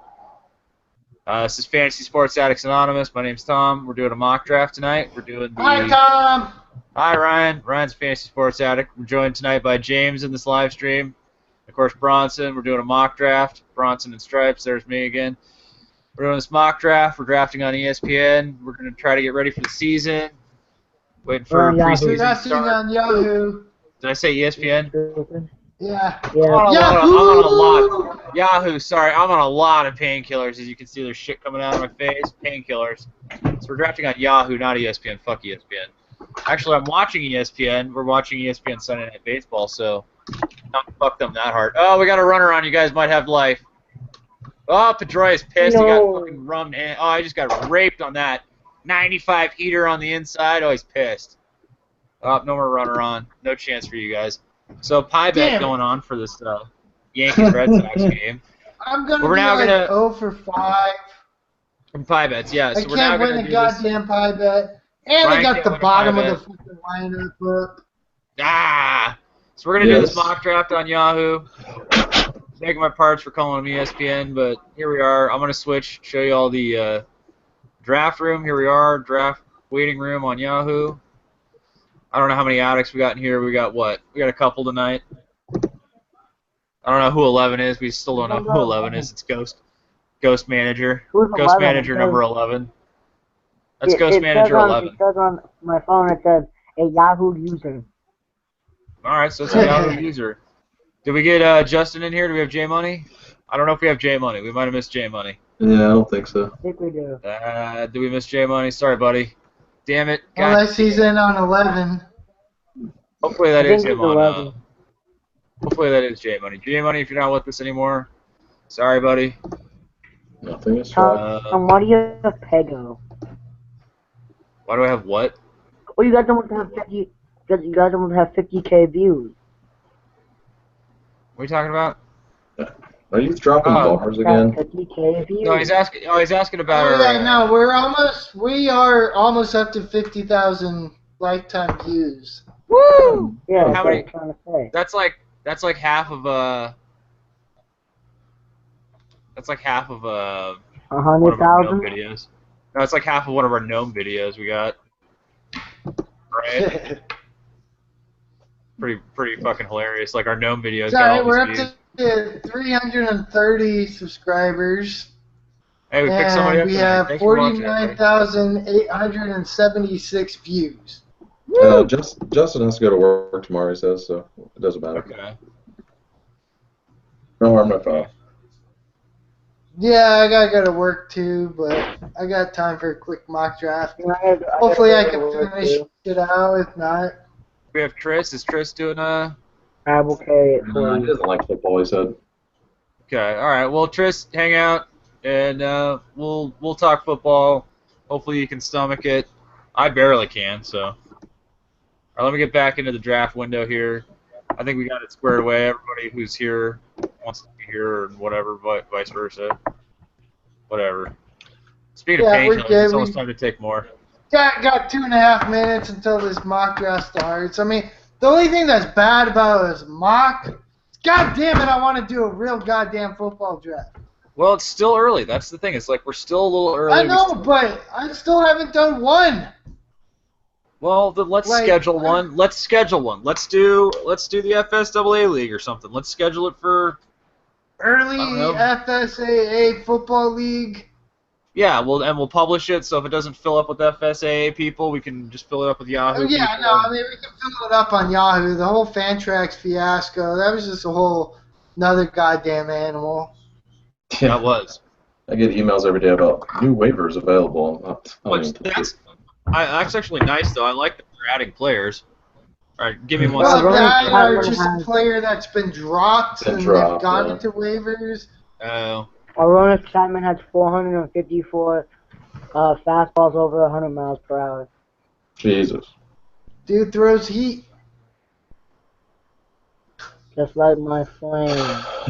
this is Fantasy Sports Addicts Anonymous. My name's Tom. We're doing a mock draft tonight. We're doing the... Hi, Tom. Hi, Ryan. Ryan's a Fantasy Sports Addict. We're joined tonight by James in this live stream. Of course, Bronson. We're doing a mock draft. Bronson and Stripes. There's me again. We're doing this mock draft. We're drafting on ESPN. We're going to try to get ready for the season. Waiting for preseason to Drafting start. on Yahoo. Did I say ESPN? Yeah. I'm Yeah. on a lot. Yahoo, sorry. I'm on a lot of painkillers. As you can see, there's shit coming out of my face. Painkillers. So we're drafting on Yahoo, not ESPN. Fuck ESPN. Actually, I'm watching ESPN. We're watching ESPN Sunday Night Baseball, so don't fuck them that hard. Oh, we got a runner on. You guys might have life. Oh, Pedroia's pissed. No. He got fucking rummed in. Oh, I just got raped on that. 95 heater on the inside. Oh, he's pissed. Oh, no more runner on. No chance for you guys. So, pie bet going on for this Yankees-Red Sox game. I'm going We're to be now like gonna- 0 for 5. From pie bets, yeah. I So we're now can't going win to a do this. goddamn pie bet. And Brian I got can't the win a bottom pie of the fucking lineup up. Ah! So we're going to do this Yes. mock draft on Yahoo. Taking my parts for calling them ESPN, but here we are. I'm going to switch, show you all the draft room. Here we are, draft waiting room on Yahoo. I don't know how many addicts we got in here. We got what? We got a couple tonight. I don't know who 11 is. We still don't know who 11 is. It's Ghost Manager. Who's Ghost 11? Manager It number says- 11. That's It Ghost says Manager on- 11. It says on my phone, it says a Yahoo user. All right, so it's a Yahoo user. Did we get Justin in here? Do we have J Money? I don't know if we have J Money. We might have missed J Money. Yeah, I don't think so. I think we do. Did we miss J Money? Sorry, buddy. Damn it. God. Unless he's in on 11. Hopefully that I is think him it's on. 11. Hopefully that is J Money. J Money, if you're not with us anymore, sorry, buddy. Nothing is wrong. Why do you have Pego? Why do I have what? Well, you guys don't have 50. You guys don't have 50K views. What are you talking about? Are you dropping Oh. bars again? 50K views. No, he's asking. Oh, he's asking about Oh, our. yeah, no, we are almost up to 50,000 lifetime views. Woo! Yeah, that's How what many- I'm trying to say. That's like half of That's like half of one of our gnome 100,000. videos. No, it's like half of one of our gnome videos we got. Right? Pretty fucking hilarious. Like our gnome videos. got Sorry, all we're up these views. to 330 subscribers. Hey, we picked somebody And up we tonight. have Thanks for watching, everybody. 49,876 views. Justin has to go to work tomorrow, he says, so it doesn't matter. Okay. No harm, no foul. Yeah, I gotta go to work too, but I got time for a quick mock draft. Yeah, I Hopefully I gotta can go to work, finish too. it out. If not, We have Tris. Is Tris doing I will pay it for He you. doesn't like football, he said. Okay, all right. Well, Tris, hang out, and we'll talk football. Hopefully you can stomach it. I barely can, so. All right, let me get back into the draft window here. I think we got it squared away. Everybody who's here wants to be here, and whatever, vice versa. Whatever. Speaking of Yeah, we're painkillers, good. it's almost time to take more. got 2.5 minutes until this mock draft starts. I mean, the only thing that's bad about this mock, God damn it, I want to do a real goddamn football draft. Well, it's still early. That's the thing. It's like we're still a little early. I know, but I still haven't done one. Well, then let's schedule one. Let's schedule one. Let's do the FSAA league or something. Let's schedule it for Early know. FSAA football league. Yeah, we'll publish it. So if it doesn't fill up with FSAA people, we can just fill it up with Oh, Yahoo yeah, people. no, I mean, we can fill it up on Yahoo. The whole Fantrax fiasco, that was just a whole another goddamn animal. That was. I get emails every day about new waivers available. I don't even touch it. That's actually nice, though. I like that they're adding players. All right, give me one Well, second. that or Chapman just a has- player that's been dropped Been and dropped, they've gone yeah. into waivers. Aronis Chapman has 454 fastballs over 100 miles per hour. Jesus. Dude throws heat. Just like my flame.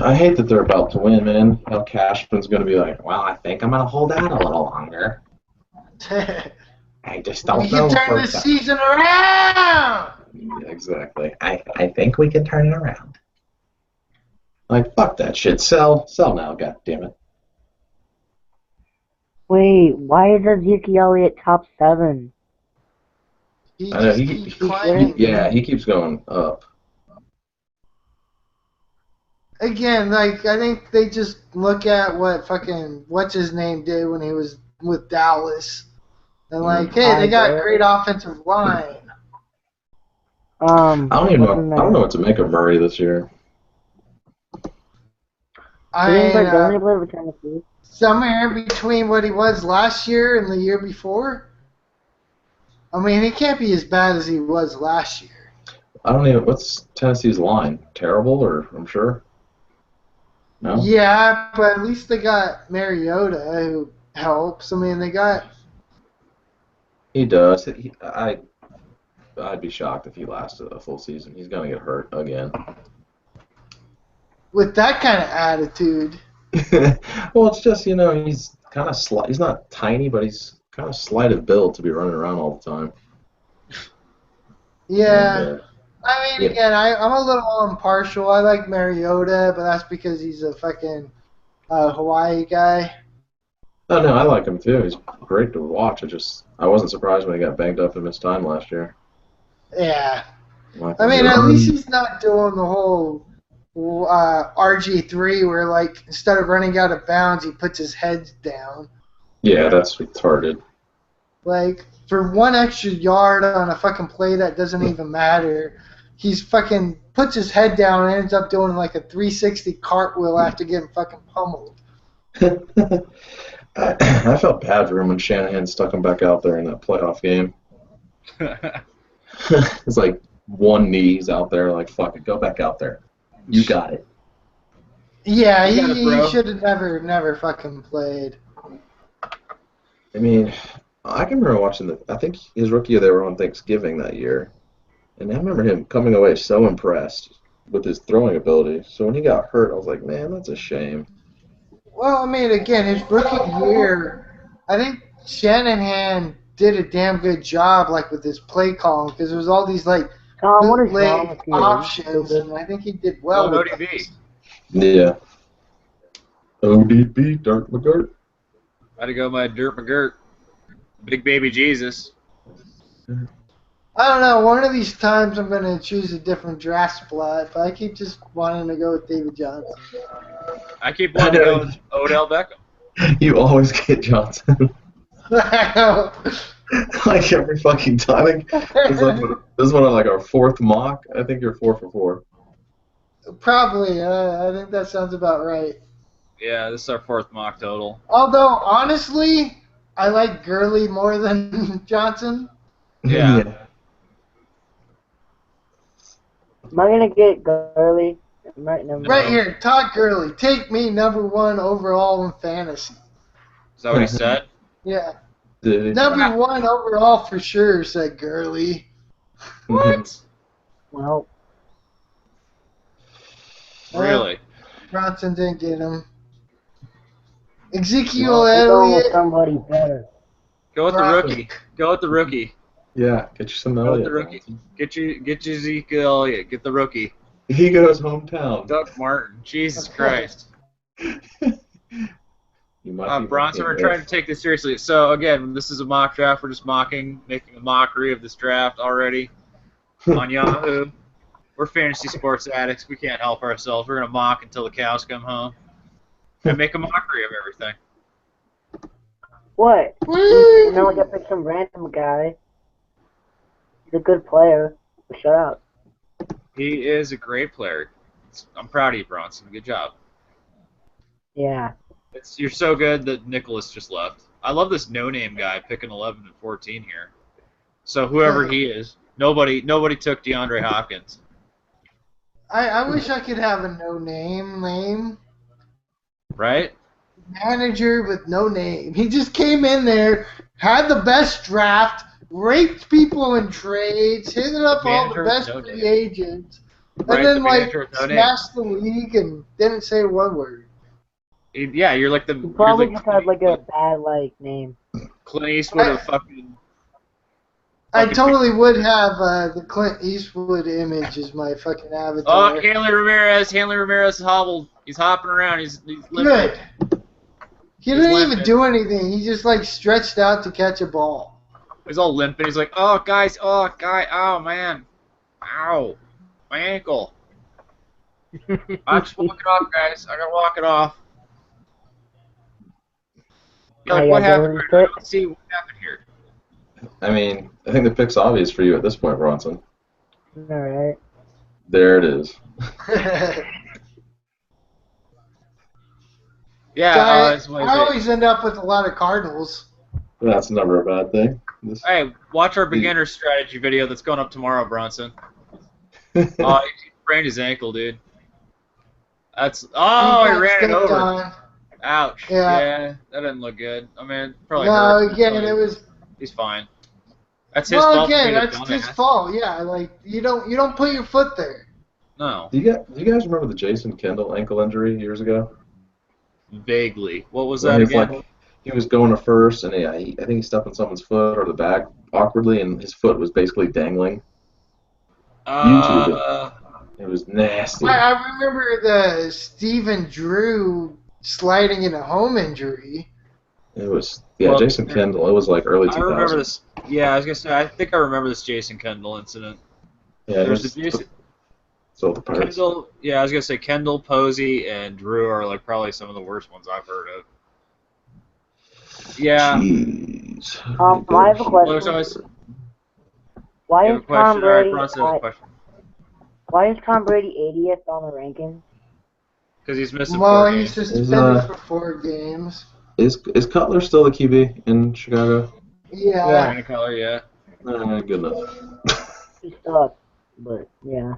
I hate that they're about to win, man. Now Cashman's going to be like, well, I think I'm going to hold out a little longer. I just don't We know. can turn this season around. Yeah, exactly. I think we can turn it around. Like, fuck that shit. Sell now, god damn it. Wait, why is Ezekiel Elliott top 7? He I know, just keeps climbing. he keeps going up. Again, like, I think they just look at what what's his name did when he was with Dallas. And like, hey, they got great offensive line. I don't know what to make of Murray this year. Somewhere between what he was last year and the year before. I mean, he can't be as bad as he was last year. I don't even. What's Tennessee's line? Terrible, or I'm sure. No. Yeah, but at least they got Mariota who helps. I mean, they got. He does. I'd be shocked if he lasted a full season. He's gonna get hurt again. With that kind of attitude. Well, it's just he's kind of slight. He's not tiny, but he's kind of slight of build to be running around all the time. Yeah. And, I mean, again, I'm a little impartial. I like Mariota, but that's because he's a fucking Hawaii guy. Oh no, I like him too. He's great to watch. I wasn't surprised when he got banged up and missed time last year. Yeah. I mean, at least he's not doing the whole RG3 where, like, instead of running out of bounds, he puts his head down. Yeah, that's retarded. Like, for one extra yard on a fucking play that doesn't even matter, he's fucking puts his head down and ends up doing like a 360 cartwheel after getting fucking pummeled. I felt bad for him when Shanahan stuck him back out there in that playoff game. It's like one knee's out there, like, fuck it, go back out there. You got it. Yeah, he should have never fucking played. I mean, I can remember watching I think his rookie year, they were on Thanksgiving that year. And I remember him coming away so impressed with his throwing ability. So when he got hurt, I was like, man, that's a shame. Well, I mean, again, his rookie year, I think Shanahan did a damn good job, like, with his play calling, because there was all these, like, bootleg options, and I think he did well with ODB. Yeah. ODB, Dirt McGirt. Had to go my Dirt McGirt. Big baby Jesus. I don't know. One of these times I'm going to choose a different draft spot, but I keep just wanting to go with David Johnson. I keep wanting to go with Odell Beckham. You always get Johnson. I know. Like every fucking time. I think this is one of like our fourth mock. I think you're 4 for 4. Probably. I think that sounds about right. Yeah, this is our fourth mock total. Although, honestly, I like Gurley more than Johnson. Yeah. Am I going to get Gurley? Right here, Todd Gurley. Take me #1 overall in fantasy. Is that what he said? Yeah. #1 overall for sure, said Gurley. What? Well. Really? Bronson didn't get him. Ezekiel Elliott. Somebody better. Go with the rookie. Go with the rookie. Yeah, get you some Go Elliott. with the rookie. Get you Ezekiel Elliott. Get the rookie. He goes hometown. Doug Martin. Jesus Christ. Bronson, we're trying to take this seriously. So, again, this is a mock draft. We're just making a mockery of this draft already on Yahoo. We're fantasy sports addicts. We can't help ourselves. We're gonna mock until the cows come home and make a mockery of everything. What? Woo! And then like I picked some random guy. He's a good player. But shut up. He is a great player. I'm proud of you, Bronson. Good job. Yeah. You're so good that Nicholas just left. I love this no-name guy picking 11 and 14 here. So whoever he is, nobody took DeAndre Hopkins. I wish I could have a name. Right? Manager with no name. He just came in there, had the best draft, raped people in trades, hit up all the Manager with best no free name. agents, Right, and then the like manager with no name. smashed the league and didn't say one word. Yeah, you're like the. He You're probably like just had like a bad like name. Clint Eastwood of fucking. I fucking totally would have the Clint Eastwood image as my fucking Oh, avatar. Hanley Ramirez. Hanley Ramirez is hobbled. He's hopping around. He's limping. Good. He He's didn't even limping. do anything. He just like stretched out to catch a ball. He's all limping. He's like, oh, guys. Oh, oh, man. Ow. My ankle. I'm just walking off, guys. I gotta walk it off. You're like, Yeah, what yeah, happened? Jordan I pick. don't see what happened here. I mean, I think the pick's obvious for you at this point, Bronson. Alright. There it is. Yeah, I always end up with a lot of Cardinals. That's never a bad thing. Hey, watch our beginner strategy video that's going up tomorrow, Bronson. Oh, he sprained his ankle, dude. That's he ran it over. On. Ouch. Yeah. Yeah, that didn't look good. I mean, probably No, hurts. again, it was. He's fine. That's his Well, fault. again, for being a that's his dumbass. fault. Yeah, like you don't put your foot there. No, Do you guys remember the Jason Kendall ankle injury years ago? vaguely. What was Where that he was again? like, he was going to first, and I think he stepped on someone's foot or the bag awkwardly, and his foot was basically dangling. YouTube it. It was nasty. I remember the Stephen Drew sliding in a home injury. It was Well, Jason Kendall. It was like early 2000s. I remember this. Yeah, I was gonna say. I think I remember this Jason Kendall incident. Yeah, There's the Jason so the Pirates. Kendall. Yeah, I was gonna say Kendall, Posey, and Drew are like probably some of the worst ones I've heard of. Yeah. Jeez. I have a question. Why is Tom Brady? Why is Tom Brady 80th on the rankings? Because he's missing Well, 4 he's games. suspended for 4 games. Is Cutler still the QB in Chicago? Yeah. Brandon Cutler, yeah. Good enough. He sucks, but yeah.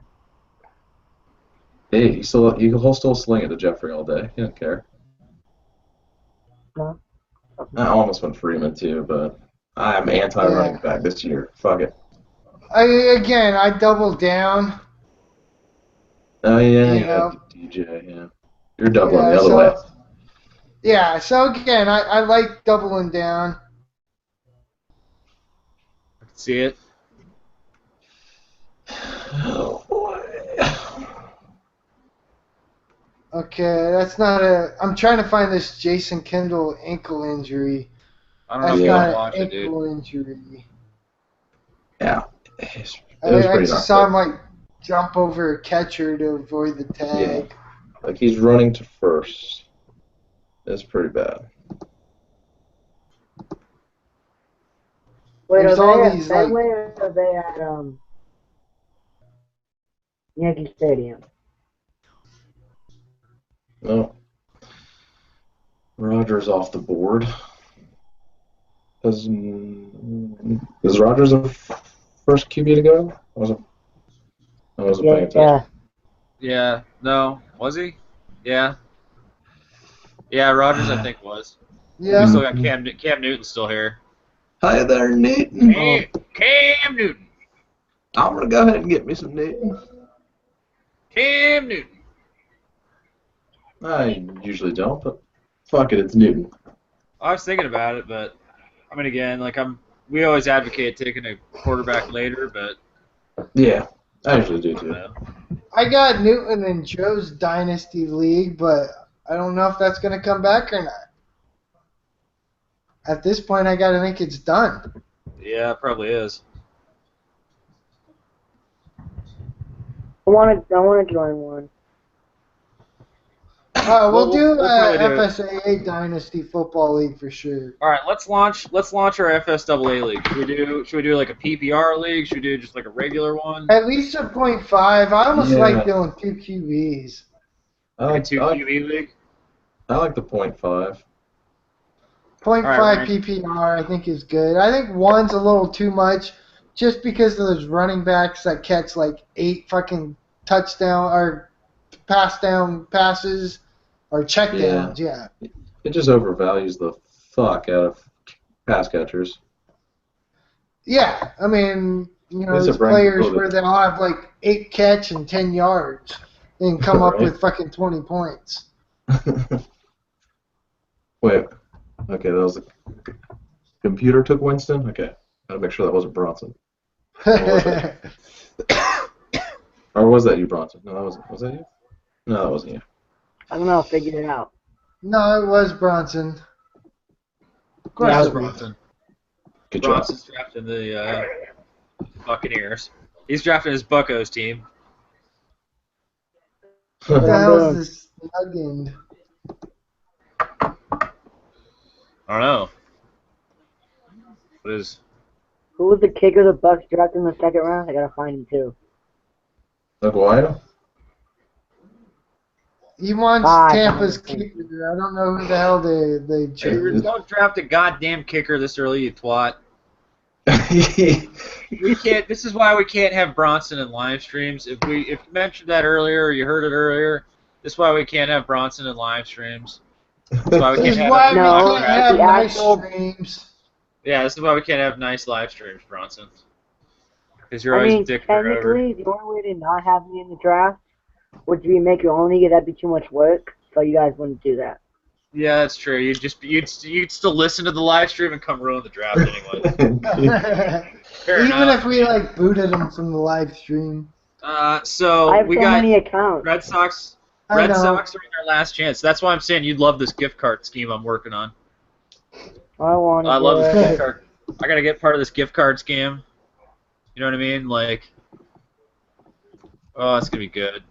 Hey, he'll still sling it to Jeffrey all day. He don't care. No. I almost went Freeman too, but I'm anti-running back this year. Fuck it. I doubled down. Oh yeah, You know? DJ. Yeah, you're doubling the other way. Yeah. So again, I like doubling down. I can see it. Oh boy. Okay, that's not a. I'm trying to find this Jason Kendall ankle injury. I don't know That's if you not want an to watch it, dude. ankle injury. Yeah. I just saw him like jump over a catcher to avoid the tag. Yeah. Like he's running to first. It's pretty bad. Wait, There's are all they at these, Fenway or are they at Yankee Stadium? No. Rogers off the board. Is Rogers the first QB to go? I wasn't paying attention. Yeah. No. Was he? Yeah. Yeah, Rogers, I think, was. Yeah. We still got Cam Newton still here. Hi there, Newton. Cam Newton. I'm going to go ahead and get me some Newton. Cam Newton. I usually don't, but fuck it, it's Newton. I was thinking about it, but I mean, again, like we always advocate taking a quarterback later, but Yeah, I usually do too. I got Newton in Joe's Dynasty League, but I don't know if that's going to come back or not. At this point, I got to think it's done. Yeah, it probably is. I want to join one. We'll do we'll probably do it. FSAA Dynasty Football League for sure. All right, let's launch our FSAA league. Should we do like a PPR league? Should we do just like a regular one? At least a .5. I almost like doing 2 QBs. Like a 2 QB league? I like the .5. .5 right, PPR I think is good. I think 1's a little too much just because of those running backs that catch like 8 fucking touchdown or pass down passes or check downs. Yeah. It just overvalues the fuck out of pass catchers. Yeah. I mean, It's there's a brand players new where they'll have like 8 catch and 10 yards and come up with fucking 20 points. Wait. Okay, that was a computer took Winston? Okay. Gotta make sure that wasn't Bronson. Or was that you, Bronson? No, that wasn't. Was that you? No, that wasn't you. I don't know. Figured it out. No, it was Bronson. Of course Yeah, it was. Bronson. Good job. Bronson's drafting the Buccaneers. He's drafting his Buccos team. What the hell is this nugget? I don't know. What is? Who was the kicker the Bucks drafted in the second round? I gotta find him too. Aguayo? He wants Ah, Tampa's I don't know. kicker. I don't know who the hell they chose. Don't draft a goddamn kicker this early, you twat. We can't. This is why we can't have Bronson in live streams. If you mentioned that earlier, or you heard it earlier, this is why we can't have Bronson in live streams. That's why we This can't is have. why we No, can't have the nice actual- streams. Yeah, this is why we can't have nice live streams, Bronson. Because you're I always mean, dicking her over. technically, the only way to not have me in the draft would be make your own league. That'd be too much work, so you guys wouldn't do that. Yeah, that's true. You'd still listen to the live stream and come ruin the draft anyway. Fair Even enough. if we like booted him from the live stream. So I have we so got many accounts. Red Sox. I Red know. Sox are in their last chance. That's why I'm saying you'd love this gift card scheme I'm working on. I want to I love this do gift it. card. I gotta get part of this gift card scam. You know what I mean? Like, oh, it's gonna be good.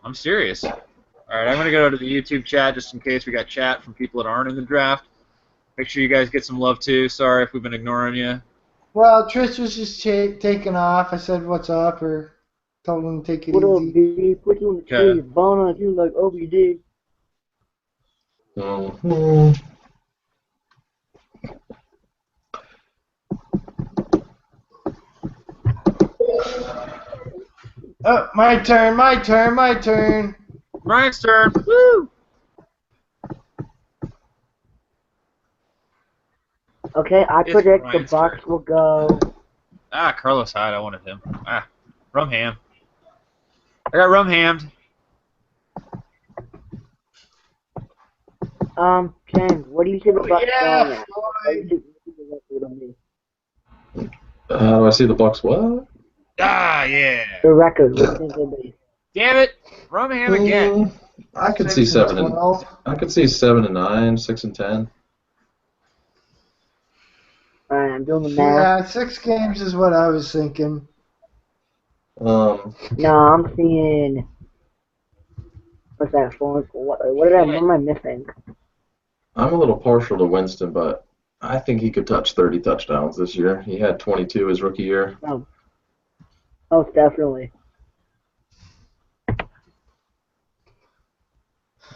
I'm serious. All right, I'm gonna go to the YouTube chat just in case we got chat from people that aren't in the draft. Make sure you guys get some love too. Sorry if we've been ignoring you. Well, Trish was just taking off. I said, "What's up?" or told him to take it What up, easy. B? Put you in the Okay. tree, bone on you like OBD. Mhm. Oh, my turn, my turn, my turn. Ryan's turn. Woo! Okay, I It's predict the Ryan's Bucks turn. will go. Ah, Carlos Hyde. I wanted him. Ah, rum ham. I got rum hammed. James, what do you see the Bucks Yeah, going at? What do you see the record on me? How do I see the Bucks? What? Ah, yeah. The record, what do you think it'll be? Damn it. Rum ham again. I could see 6 and 7 and 12. I could see 7 and 9, 6 and 10. Alright, I'm doing the math. Yeah, 6 games is what I was thinking. Um, No, I'm seeing. What's that? What am I missing? I'm a little partial to Winston, but I think he could touch 30 touchdowns this year. He had 22 his rookie year. Oh, definitely.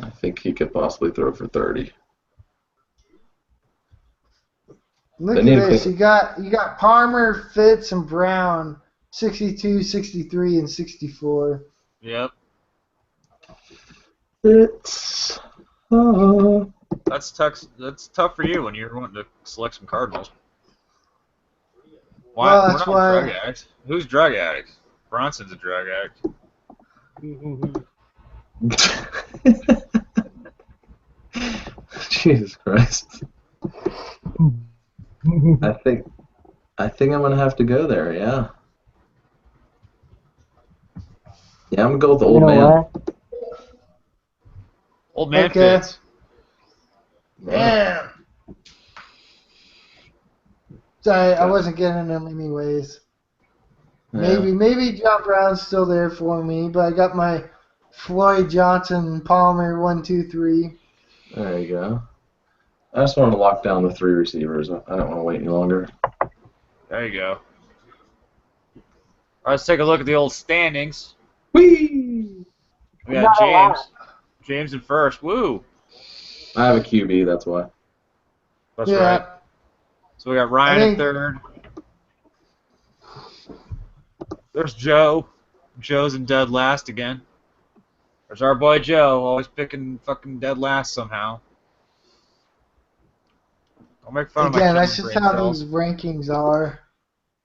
I think he could possibly throw for 30. Look They at need to this. pick- You got Palmer, Fitz, and Brown. 62, 63, and 64. Yep. It's That's tough for you when you're wanting to select some Cardinals. Why? Well, We're that's not why- drug addicts. Who's drug addicts? Bronson's a drug addict. Jesus Christ. I think I'm gonna have to go there, yeah. Yeah, I'm gonna go with the You old know man. what? Old man Okay. Fitz. Damn. Sorry, I wasn't getting them anyways. Maybe John Brown's still there for me, but I got my Floyd Johnson Palmer 1-2-3. There you go. I just wanted to lock down the 3 receivers. I don't want to wait any longer. There you go. All right, let's take a look at the old standings. Whee! We got James. James in first. Woo! I have a QB, that's why. That's right. So we got Ryan in third. There's Joe. Joe's in dead last again. There's our boy Joe, always picking fucking dead last somehow. Don't make fun of my that's just how these rankings are.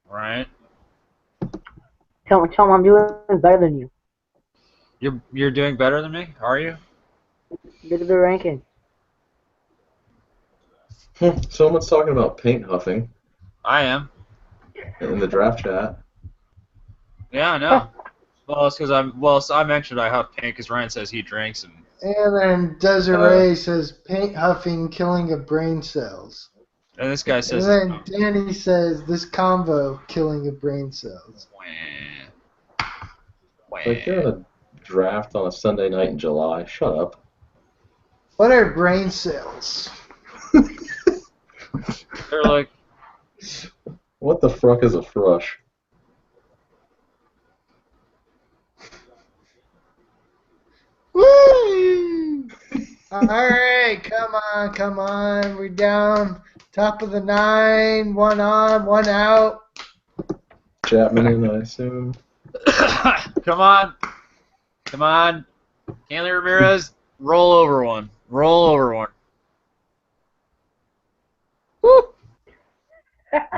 Right. Tell him I'm doing better than you. You're doing better than me, are you? Look at the ranking. Someone's talking about paint huffing. I am. In the draft chat. Yeah, I know. Well, it's because I mentioned I huff paint because Ryan says he drinks and. And then Desiree says paint huffing, killing of brain cells. And this guy says. And then Danny says this combo, killing of brain cells. Like they're in a draft on a Sunday night in July. Shut up. What are brain cells? They're like. What the fruck is a thrush? Woo! All right, come on. We're down top of the 9, 1 on, 1 out. Chapman in, I assume. Come on. Hanley Ramirez, roll over one. Woo!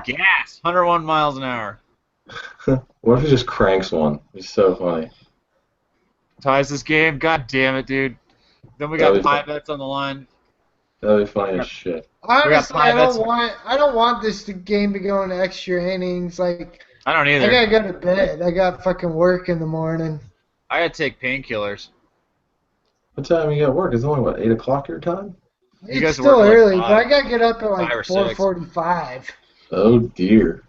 Gas, 101 miles an hour. What if he just cranks one? It's so funny. Ties this game. God damn it, dude. Then we got 5 bets on the line. That'd be funny as shit. Honestly, I don't want this game to go into extra innings. Like, I don't either. I gotta go to bed. I got fucking work in the morning. I gotta take painkillers. What time you got work? It's only, what, 8 o'clock your time? It's still early, but I gotta get up at like 4:45. Oh, dear.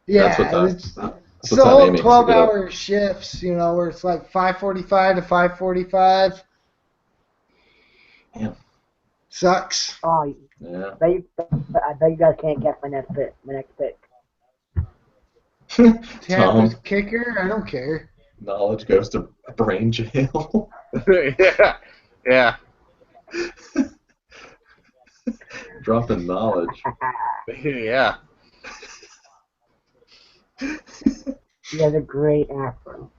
Yeah, that's the whole 12-hour shifts, where it's like 5:45 to 5:45. Damn. Sucks. Oh, yeah. I bet you guys can't guess my next pick. Tampa's kicker? I don't care. Knowledge goes to brain jail. Yeah. Dropping knowledge. Yeah. He has a great afro.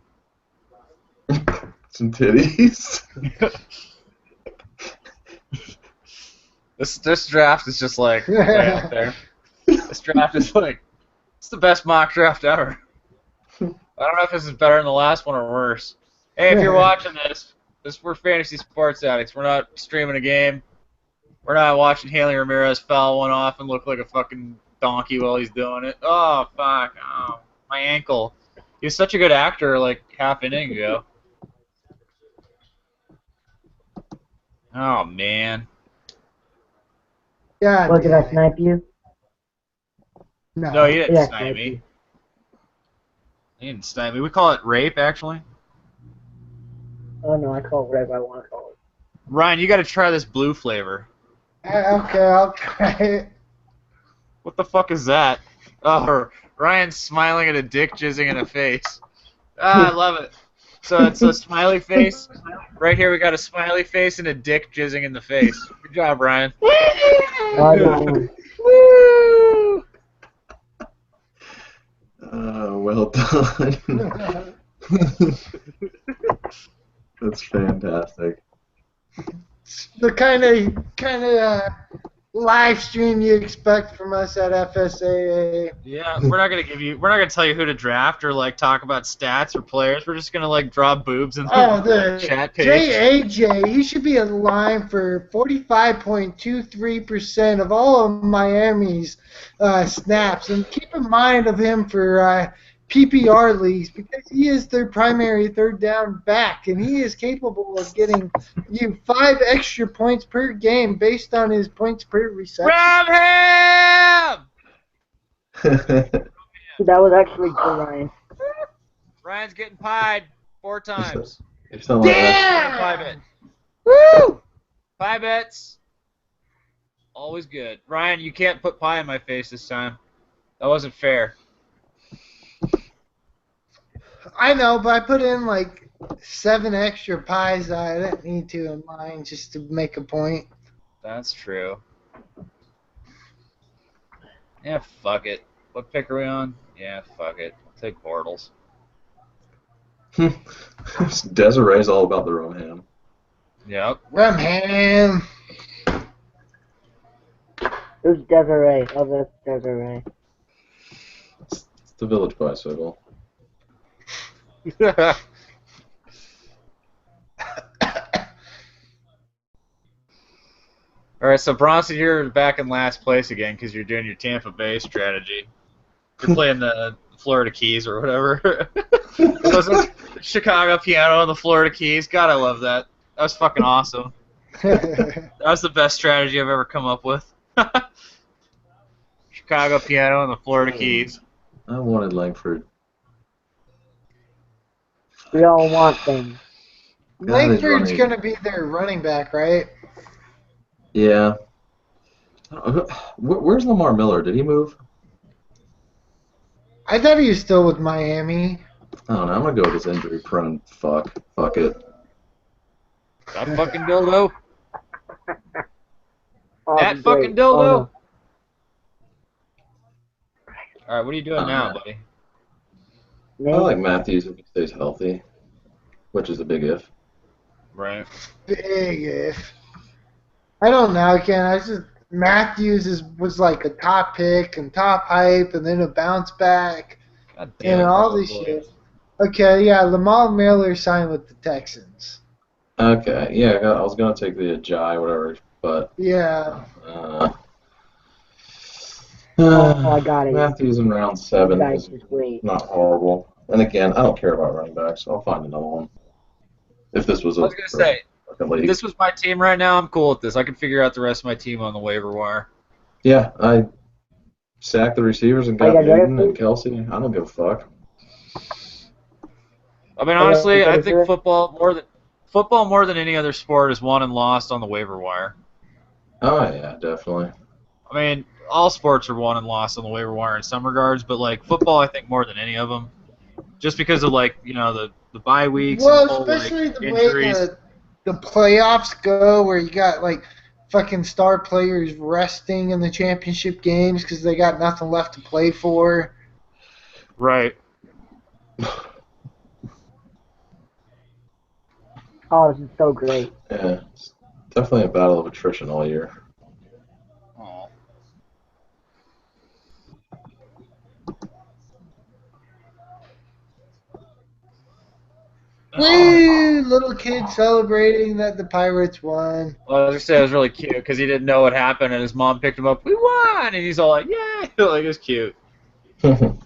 Some titties. This draft is just like way out there. This draft is like it's the best mock draft ever. I don't know if this is better than the last one or worse. Hey, if you're watching this we're fantasy sports addicts. We're not streaming a game. We're not watching Hanley Ramirez foul one off and look like a fucking donkey while he's doing it. Oh fuck! Oh, my ankle. He was such a good actor like half inning ago. Oh man. God. What, did I snipe you? No, you didn't Yeah, snipe me. You didn't snipe me. We call it rape, actually. Oh no, I call it whatever I want to call it. Ryan, you got to try this blue flavor. Okay, I'll try it. What the fuck is that? Oh, Ryan's smiling at a dick jizzing in a face. Ah, I love it. So it's a smiley face. Right here we got a smiley face and a dick jizzing in the face. Good job, Ryan. Oh, Woo! Well done. That's fantastic. The kind of live stream you expect from us at FSAA. Yeah, we're not gonna tell you who to draft or like talk about stats or players. We're just gonna like draw boobs in the chat page. JAJ, he should be in line for 45.23% of all of Miami's snaps. And keep in mind of him for PPR leagues because he is their primary third down back, and he is capable of getting you 5 extra points per game based on his points per reception. Grab him! that was actually good, Ryan. Ryan's getting pied 4 times. You sound like Damn! Pie bet. Woo! Pie bets. Always good. Ryan, you can't put pie in my face this time. That wasn't fair. I know, but I put in like 7 extra pies that I didn't need to in mine just to make a point. That's true. Yeah, fuck it. What pick are we on? Yeah, fuck it. Take Bortles. Desiree's all about the rum ham. Yep. Rum ham. Who's Desiree? Oh, that's Desiree. It's the Village Bicycle. All right, so Bronson, you're back in last place again because you're doing your Tampa Bay strategy. You're playing the Florida Keys or whatever. It was a Chicago piano on the Florida Keys. God, I love that. That was fucking awesome. That was the best strategy I've ever come up with. Chicago piano on the Florida Keys. I wanted Langford. We all want things. Langford's running. going to be their running back, right? Yeah. Where's Lamar Miller? Did he move? I thought he was still with Miami. I don't know. I'm gonna go with this injury-prone fuck. Fuck it. That fucking dildo. Oh, That great. fucking dildo. Oh, All right, what are you doing now, buddy? no. I like Matthews if he stays healthy, which is a big if. Right. Big if. I don't know, Ken. Matthews was like a top pick and top hype, and then a bounce back, God damn and it, all Bravo this boy. shit. Okay, yeah, Lamar Miller signed with the Texans. Okay, yeah, I was gonna take the Ajay, whatever, but Yeah. Oh, I got it. Matthews in round 7 You guys is just wait. not horrible. And again, I don't care about running backs. I'll find another one. If this was I was gonna say, a league. if this was my team right now, I'm cool with this. I can figure out the rest of my team on the waiver wire. Yeah, I sacked the receivers and I got got Hayden Derek. and Kelsey. I don't give a fuck. I mean, honestly, I Derek. think football more than any other sport is won and lost on the waiver wire. Oh yeah, definitely. I mean, all sports are won and lost on the waiver wire in some regards, but like football, I think more than any of them, just because of like the bye weeks and the whole, Especially like, the injuries. way the playoffs go, where you got like fucking star players resting in the championship games because they got nothing left to play for. Right. Oh, this is so great. Yeah, it's definitely a battle of attrition all year. Aw. Woo! Little kid celebrating that the Pirates won. Well, I was gonna say it was really cute because he didn't know what happened, and his mom picked him up. We won, and he's all like, "Yay!" Like, it's cute. All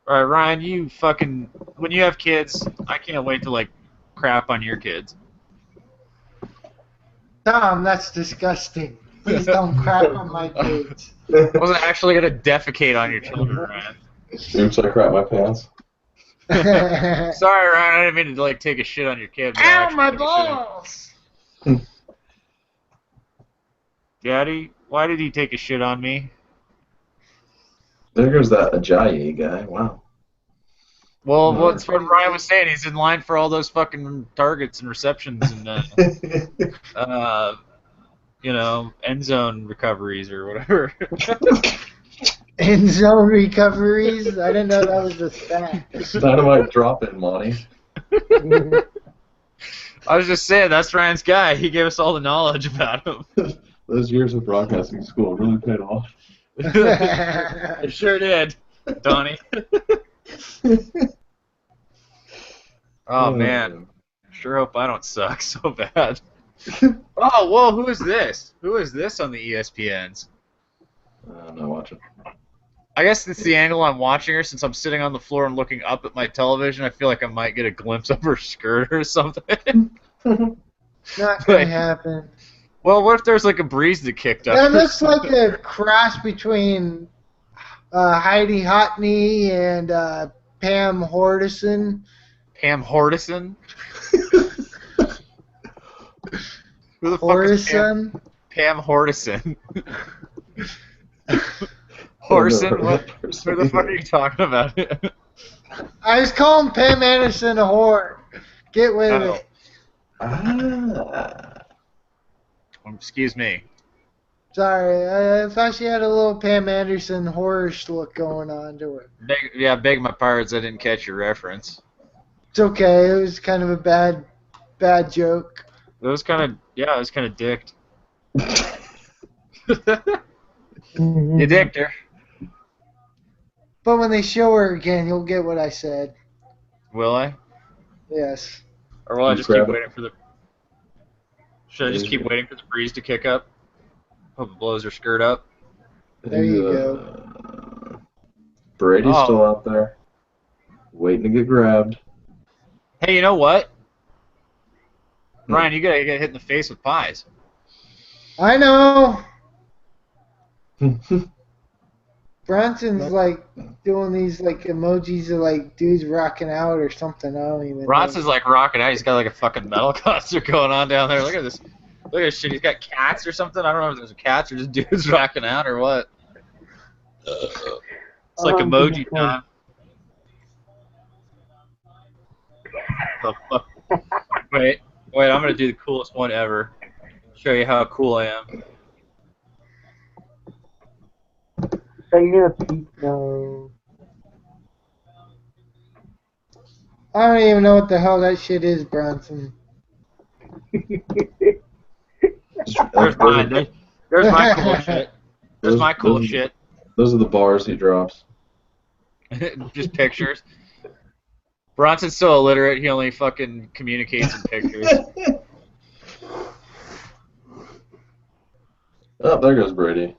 right, Ryan, you fucking when you have kids, I can't wait to like crap on your kids. Tom, that's disgusting. Please don't crap on my kids. I wasn't actually gonna defecate on your children, Ryan. Oops, I crap my pants. Sorry, Ryan, I didn't mean to like take a shit on your kid. but I Ow, actually my took a shit on- balls! Daddy, why did he take a shit on me? There goes that Ajayi guy. Wow. Well, No, what's what Ryan was saying. He's in line for all those fucking targets and receptions and end zone recoveries or whatever. End zone recoveries? I didn't know that was a stat. Dynamite drop in, Monty. I was just saying that's Ryan's guy. He gave us all the knowledge about him. Those years of broadcasting school really paid off. It sure did, Donnie. Oh man, sure hope I don't suck so bad. Oh, whoa, who is this? Who is this on the ESPNs? I'm not watching. I guess it's the angle I'm watching her since I'm sitting on the floor and looking up at my television. I feel like I might get a glimpse of her skirt or something. Not gonna happen. Well, what if there's like a breeze that kicked up? That looks like a cross between Heidi Hotney and Pam Hordison. Pam Hordison? Who the fuck is Hordison? Pam Hordison? Horson? What? Who the fuck are you talking about? I was calling Pam Anderson a whore. Get with Oh. it. Excuse me. Sorry, I thought she had a little Pam Anderson whorish look going on to her. Beg my pardons, I didn't catch your reference. It's okay. It was kind of a bad joke. It was kind of, it was kind of dicked. You dicked her. But when they show her again, you'll get what I said. Will I? Yes. Or will I just keep waiting for the... Should I just keep Yeah. waiting for the breeze to kick up? Hope it blows her skirt up. There you go. Brady's Oh. still out there, waiting to get grabbed. Hey, you know what? Brian, you gotta get hit in the face with pies. I know. Bronson's like doing these like emojis of like dudes rocking out or something. I don't even know. Bronson's like rocking out. He's got like a fucking metal concert going on down there. Look at this. Look at this shit. He's got cats or something. I don't know if there's cats or just dudes rocking out or what. It's like emoji time. The fuck? Wait, I'm gonna do the coolest one ever. Show you how cool I am. So you're gonna peek? No. I don't even know what the hell that shit is, Bronson. There's mine. There's my cool shit. There's my cool shit. Those are the bars he drops. Just pictures. Bronson's so illiterate, he only fucking communicates in pictures. Oh, there goes Brady.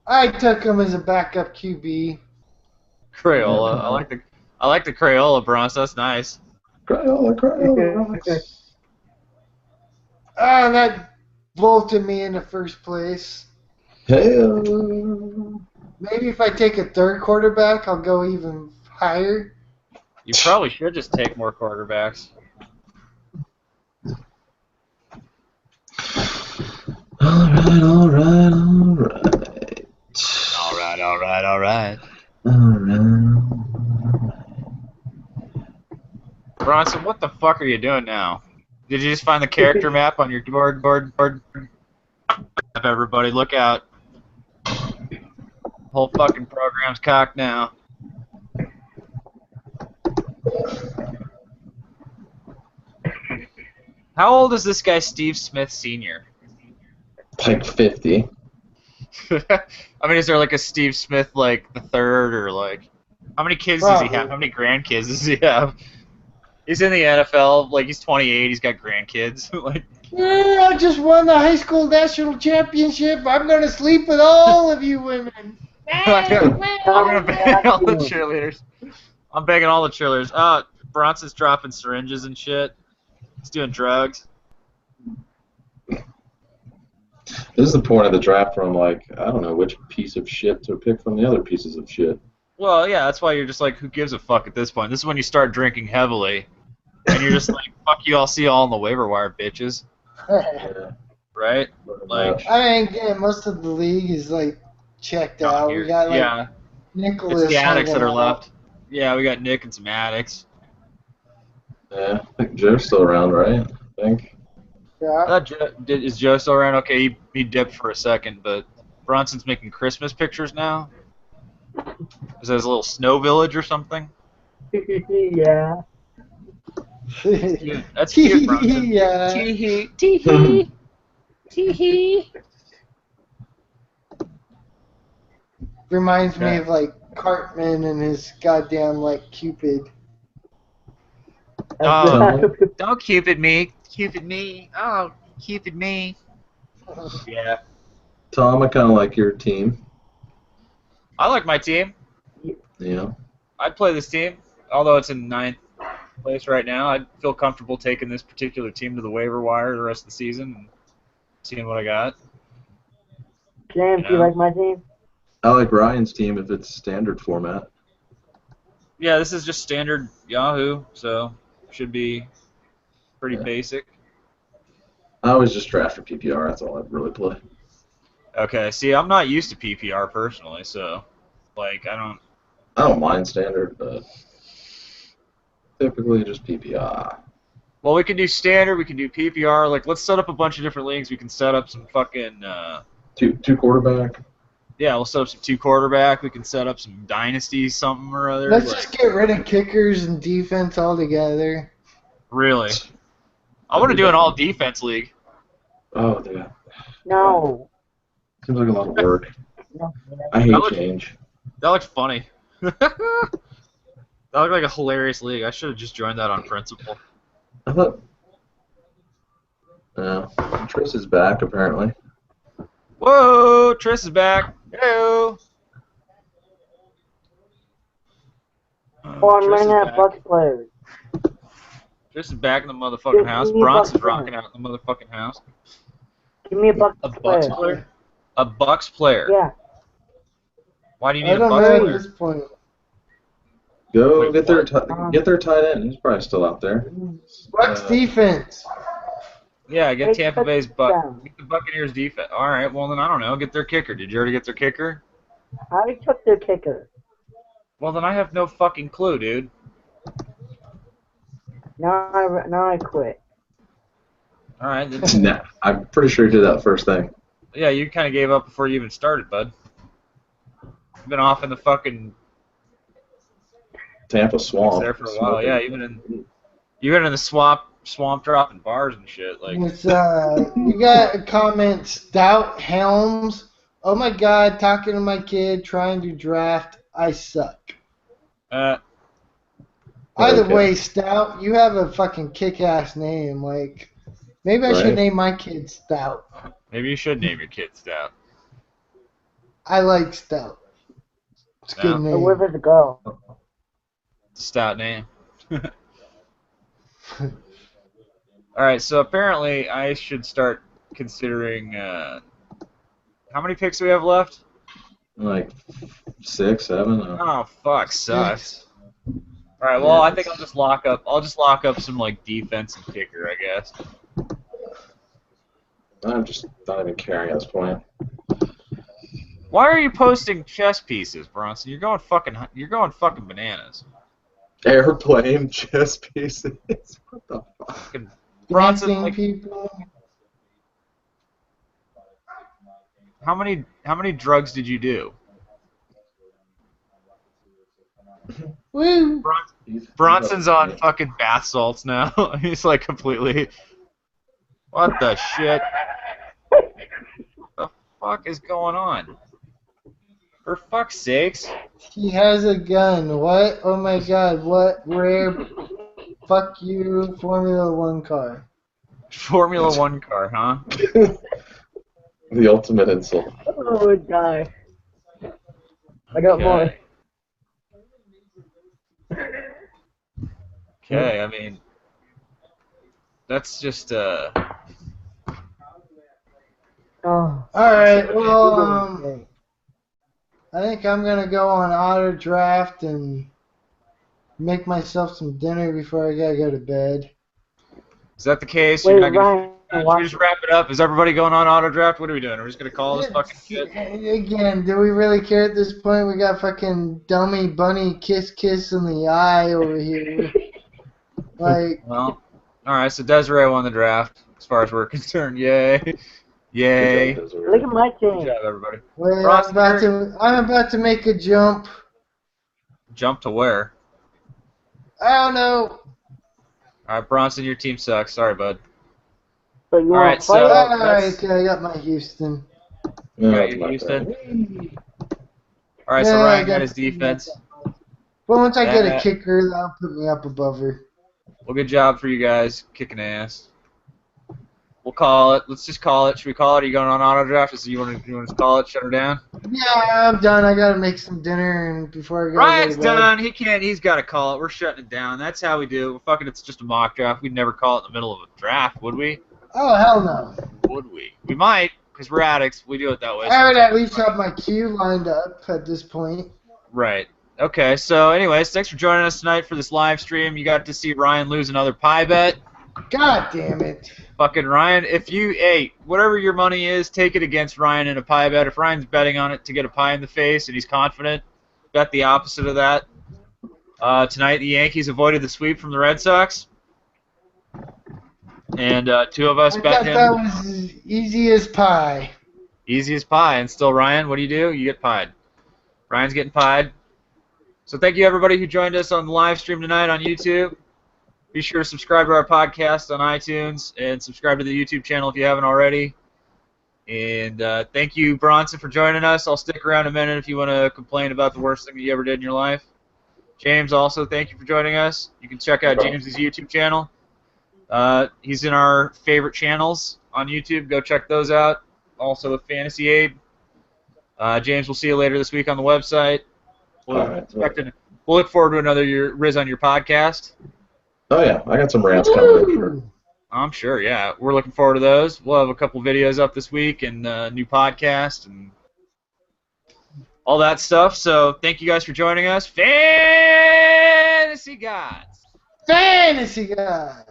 I took him as a backup QB. Crayola. I like the Crayola, Bronson. That's nice. Crayola. Ah, that bolted me in the first place. Hey. Maybe if I take a third quarterback, I'll go even higher. You probably should just take more quarterbacks. All right. Alright. Bronson, what the fuck are you doing now? Did you just find the character map on your board? Everybody, look out. Whole fucking program's cocked now. How old is this guy, Steve Smith Sr.? Like 50. I mean, is there like a Steve Smith, like, the third, or like... How many kids does he have? How many grandkids does he have? He's in the NFL, like, he's 28, he's got grandkids. Like, Yeah, I just won the high school national championship. I'm going to sleep with all of you women. I'm gonna beg all the cheerleaders. I'm begging all the cheerleaders. Bronson's dropping syringes and shit. He's doing drugs. This is the point of the draft where I'm like, I don't know which piece of shit to pick from the other pieces of shit. Well, yeah, that's why you're just like, who gives a fuck at this point? This is when you start drinking heavily, and you're just like, fuck you, I'll see you all on the waiver wire, bitches. Yeah. Right? Like, I ain't getting most of the league is like checked out. We got like yeah, Nicholas. it's the addicts that are hanging out. left. Yeah, we got Nick and some addicts. Yeah, I think Joe's still around, right? I think. Yeah. Is Joe still around? Okay, he dipped for a second, but Bronson's making Christmas pictures now. Is that his little snow village or something? Yeah. Yeah, that's cute, Bronson. Yeah. Tee-hee, tee-hee, tee-hee. Reminds me Yeah. of like Cartman and his goddamn like Cupid. Don't Cupid me. Cupid me. Oh, Cupid me. Yeah. Tom, I kind of like your team. I like my team. Yeah. I'd play this team, although it's in 9th place right now. I'd feel comfortable taking this particular team to the waiver wire the rest of the season and seeing what I got. James, do you like my team? I like Ryan's team if it's standard format. Yeah, this is just standard Yahoo, so should be pretty basic. I always just draft for PPR. That's all I really play. Okay, see, I'm not used to PPR personally, so like I don't mind standard, but typically just PPR. Well, we can do standard, we can do PPR. Like, let's set up a bunch of different leagues. We can set up some fucking Two quarterback. yeah, we'll set up some 2 quarterback. We can set up some dynasty something or other. Let's just get rid of kickers and defense altogether. Really? I want to do an all defense league. Oh, yeah. No. Seems like a lot of work. No. I hate change. That looked funny. That looked like a hilarious league. I should have just joined that on principle. I thought. No. Tris is back, apparently. Whoa, Tris is back. Hello. Oh, I'm running out of Bucks players. Tris is back in the motherfucking house. Bronson's rocking out in the motherfucking house. Give me a Bucks Bucks player? A Bucks player? Yeah. Why do you I need a don't Bucks know at player? this point. Go Wait, get their tight end. He's probably still out there. Bucks defense. Yeah, get Hey, Tampa Bay's touchdown. get the Buccaneers defense. All right, well then I don't know. Get their kicker. Did you already get their kicker? I already took their kicker. Well then I have no fucking clue, dude. Now I quit. All right. Then, Nah, I'm pretty sure he did that first thing. yeah, you kind of gave up before you even started, bud. You've been off in the fucking Tampa swamp. there for a while. Yeah, even in the swamp dropping bars and shit. Like, It's you got a comment, Stout Helms. Oh my God, talking to my kid, trying to draft. I suck. Either Okay. way, Stout, you have a fucking kick-ass name. Like, maybe I should Right. name my kid Stout. maybe you should name your kid Stout. I like Stout. It's a good No. So where name. does it go? Stout name. All right, so apparently I should start considering. How many picks do we have left? Like 6, 7. Oh fuck, sucks. All right, well I think I'll just lock up some like defense and kicker, I guess. I'm just not even caring at this point. Why are you posting chess pieces, Bronson? You're going fucking bananas. Airplane chess pieces. What the fuck? Fucking Bronson, Dancing like, people. how many drugs did you do? Woo! Bronson's on fucking bath salts now. He's like completely. What the shit? What the fuck is going on? For fuck's sakes. He has a gun. What? Oh my God! What rare? Fuck you, Formula One car. Formula One car, huh? The ultimate insult. Oh, die. I got more. Okay, I mean, that's just Oh. All right. Well, I think I'm gonna go on auto draft and make myself some dinner before I gotta go to bed. Is that the case? Wait, You're not gonna, Ryan, should we just wrap it up? Is everybody going on auto draft? What are we doing? Are we just gonna call this fucking shit? Again, do we really care at this point? We got fucking dummy bunny kiss in the eye over here. Like, Well, all right. So Desiree won the draft, as far as we're concerned. Yay, yay! Good job, look at my Good team. job, everybody. wait, Ross, I'm about to make a jump. Jump to where? I don't know. All right, Bronson, your team sucks. Sorry, bud. So you All want right, to so- play? All right, that's- okay, I got my Houston. You No, got it's your my Houston. turn. All right, so Yeah, Ryan I got got- his defense. But once I get a Uh, kicker, that'll put me up above her. Well, good job for you guys, kicking ass. We'll call it. Let's just call it. Should we call it? Are you going on auto draft? So you want to call it? Shut her down. Yeah, I'm done. I gotta make some dinner and before I go. Ryan's to bed. done. He can't. He's got to call it. We're shutting it down. That's how we do it. We're fucking. It's just a mock draft. We'd never call it in the middle of a draft, would we? Oh hell no. Would we? We might. because we're addicts. We do it that way. I would at least have my cue lined up at this point. Right. Okay, so anyways, thanks for joining us tonight for this live stream. You got to see Ryan lose another pie bet. God damn it. Fucking Ryan, whatever your money is, take it against Ryan in a pie bet. If Ryan's betting on it to get a pie in the face and he's confident, bet the opposite of that. Tonight, the Yankees avoided the sweep from the Red Sox. And two of us I bet thought him. that was easy as pie. Easy as pie. And still, Ryan, what do? You get pied. Ryan's getting pied. So thank you, everybody who joined us on the live stream tonight on YouTube. Be sure to subscribe to our podcast on iTunes and subscribe to the YouTube channel if you haven't already. And thank you, Bronson, for joining us. I'll stick around a minute if you want to complain about the worst thing that you ever did in your life. James, also, thank you for joining us. You can check out James's YouTube channel. He's in our favorite channels on YouTube. Go check those out. Also with Fantasy Aid. James, we'll see you later this week on the website. We'll look forward to another Riz on your podcast. Oh, yeah. I got some rants coming up. Sure. I'm sure, yeah. We're looking forward to those. We'll have a couple videos up this week and a new podcast and all that stuff. So thank you guys for joining us. Fantasy Gods. Fantasy God.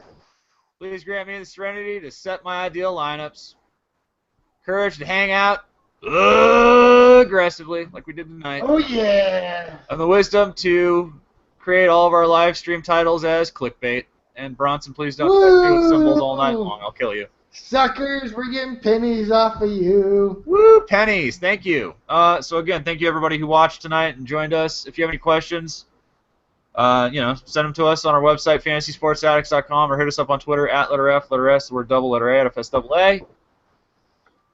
Please grant me the serenity to set my ideal lineups. Courage to hang out aggressively like we did tonight. Oh, yeah. And the wisdom to create all of our live stream titles as clickbait. And Bronson, please don't text me with symbols all night long. I'll kill you. Suckers, we're getting pennies off of you. Woo, pennies. Thank you. So again, thank you everybody who watched tonight and joined us. If you have any questions, send them to us on our website, fantasysportsaddicts.com, or hit us up on Twitter @F, the word double letter A, FSAA.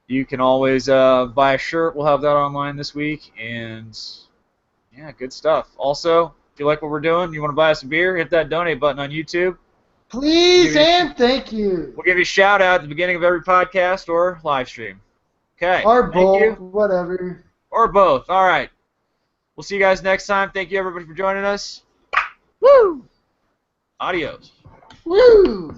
You can always buy a shirt. We'll have that online this week. And, yeah, good stuff. Also, if you like what we're doing, you want to buy us a beer, hit that donate button on YouTube. Please and thank you. We'll give you a shout-out at the beginning of every podcast or live stream. Okay. Or both, you. whatever. Or both. All right. We'll see you guys next time. Thank you, everybody, for joining us. Woo! Adios. Woo!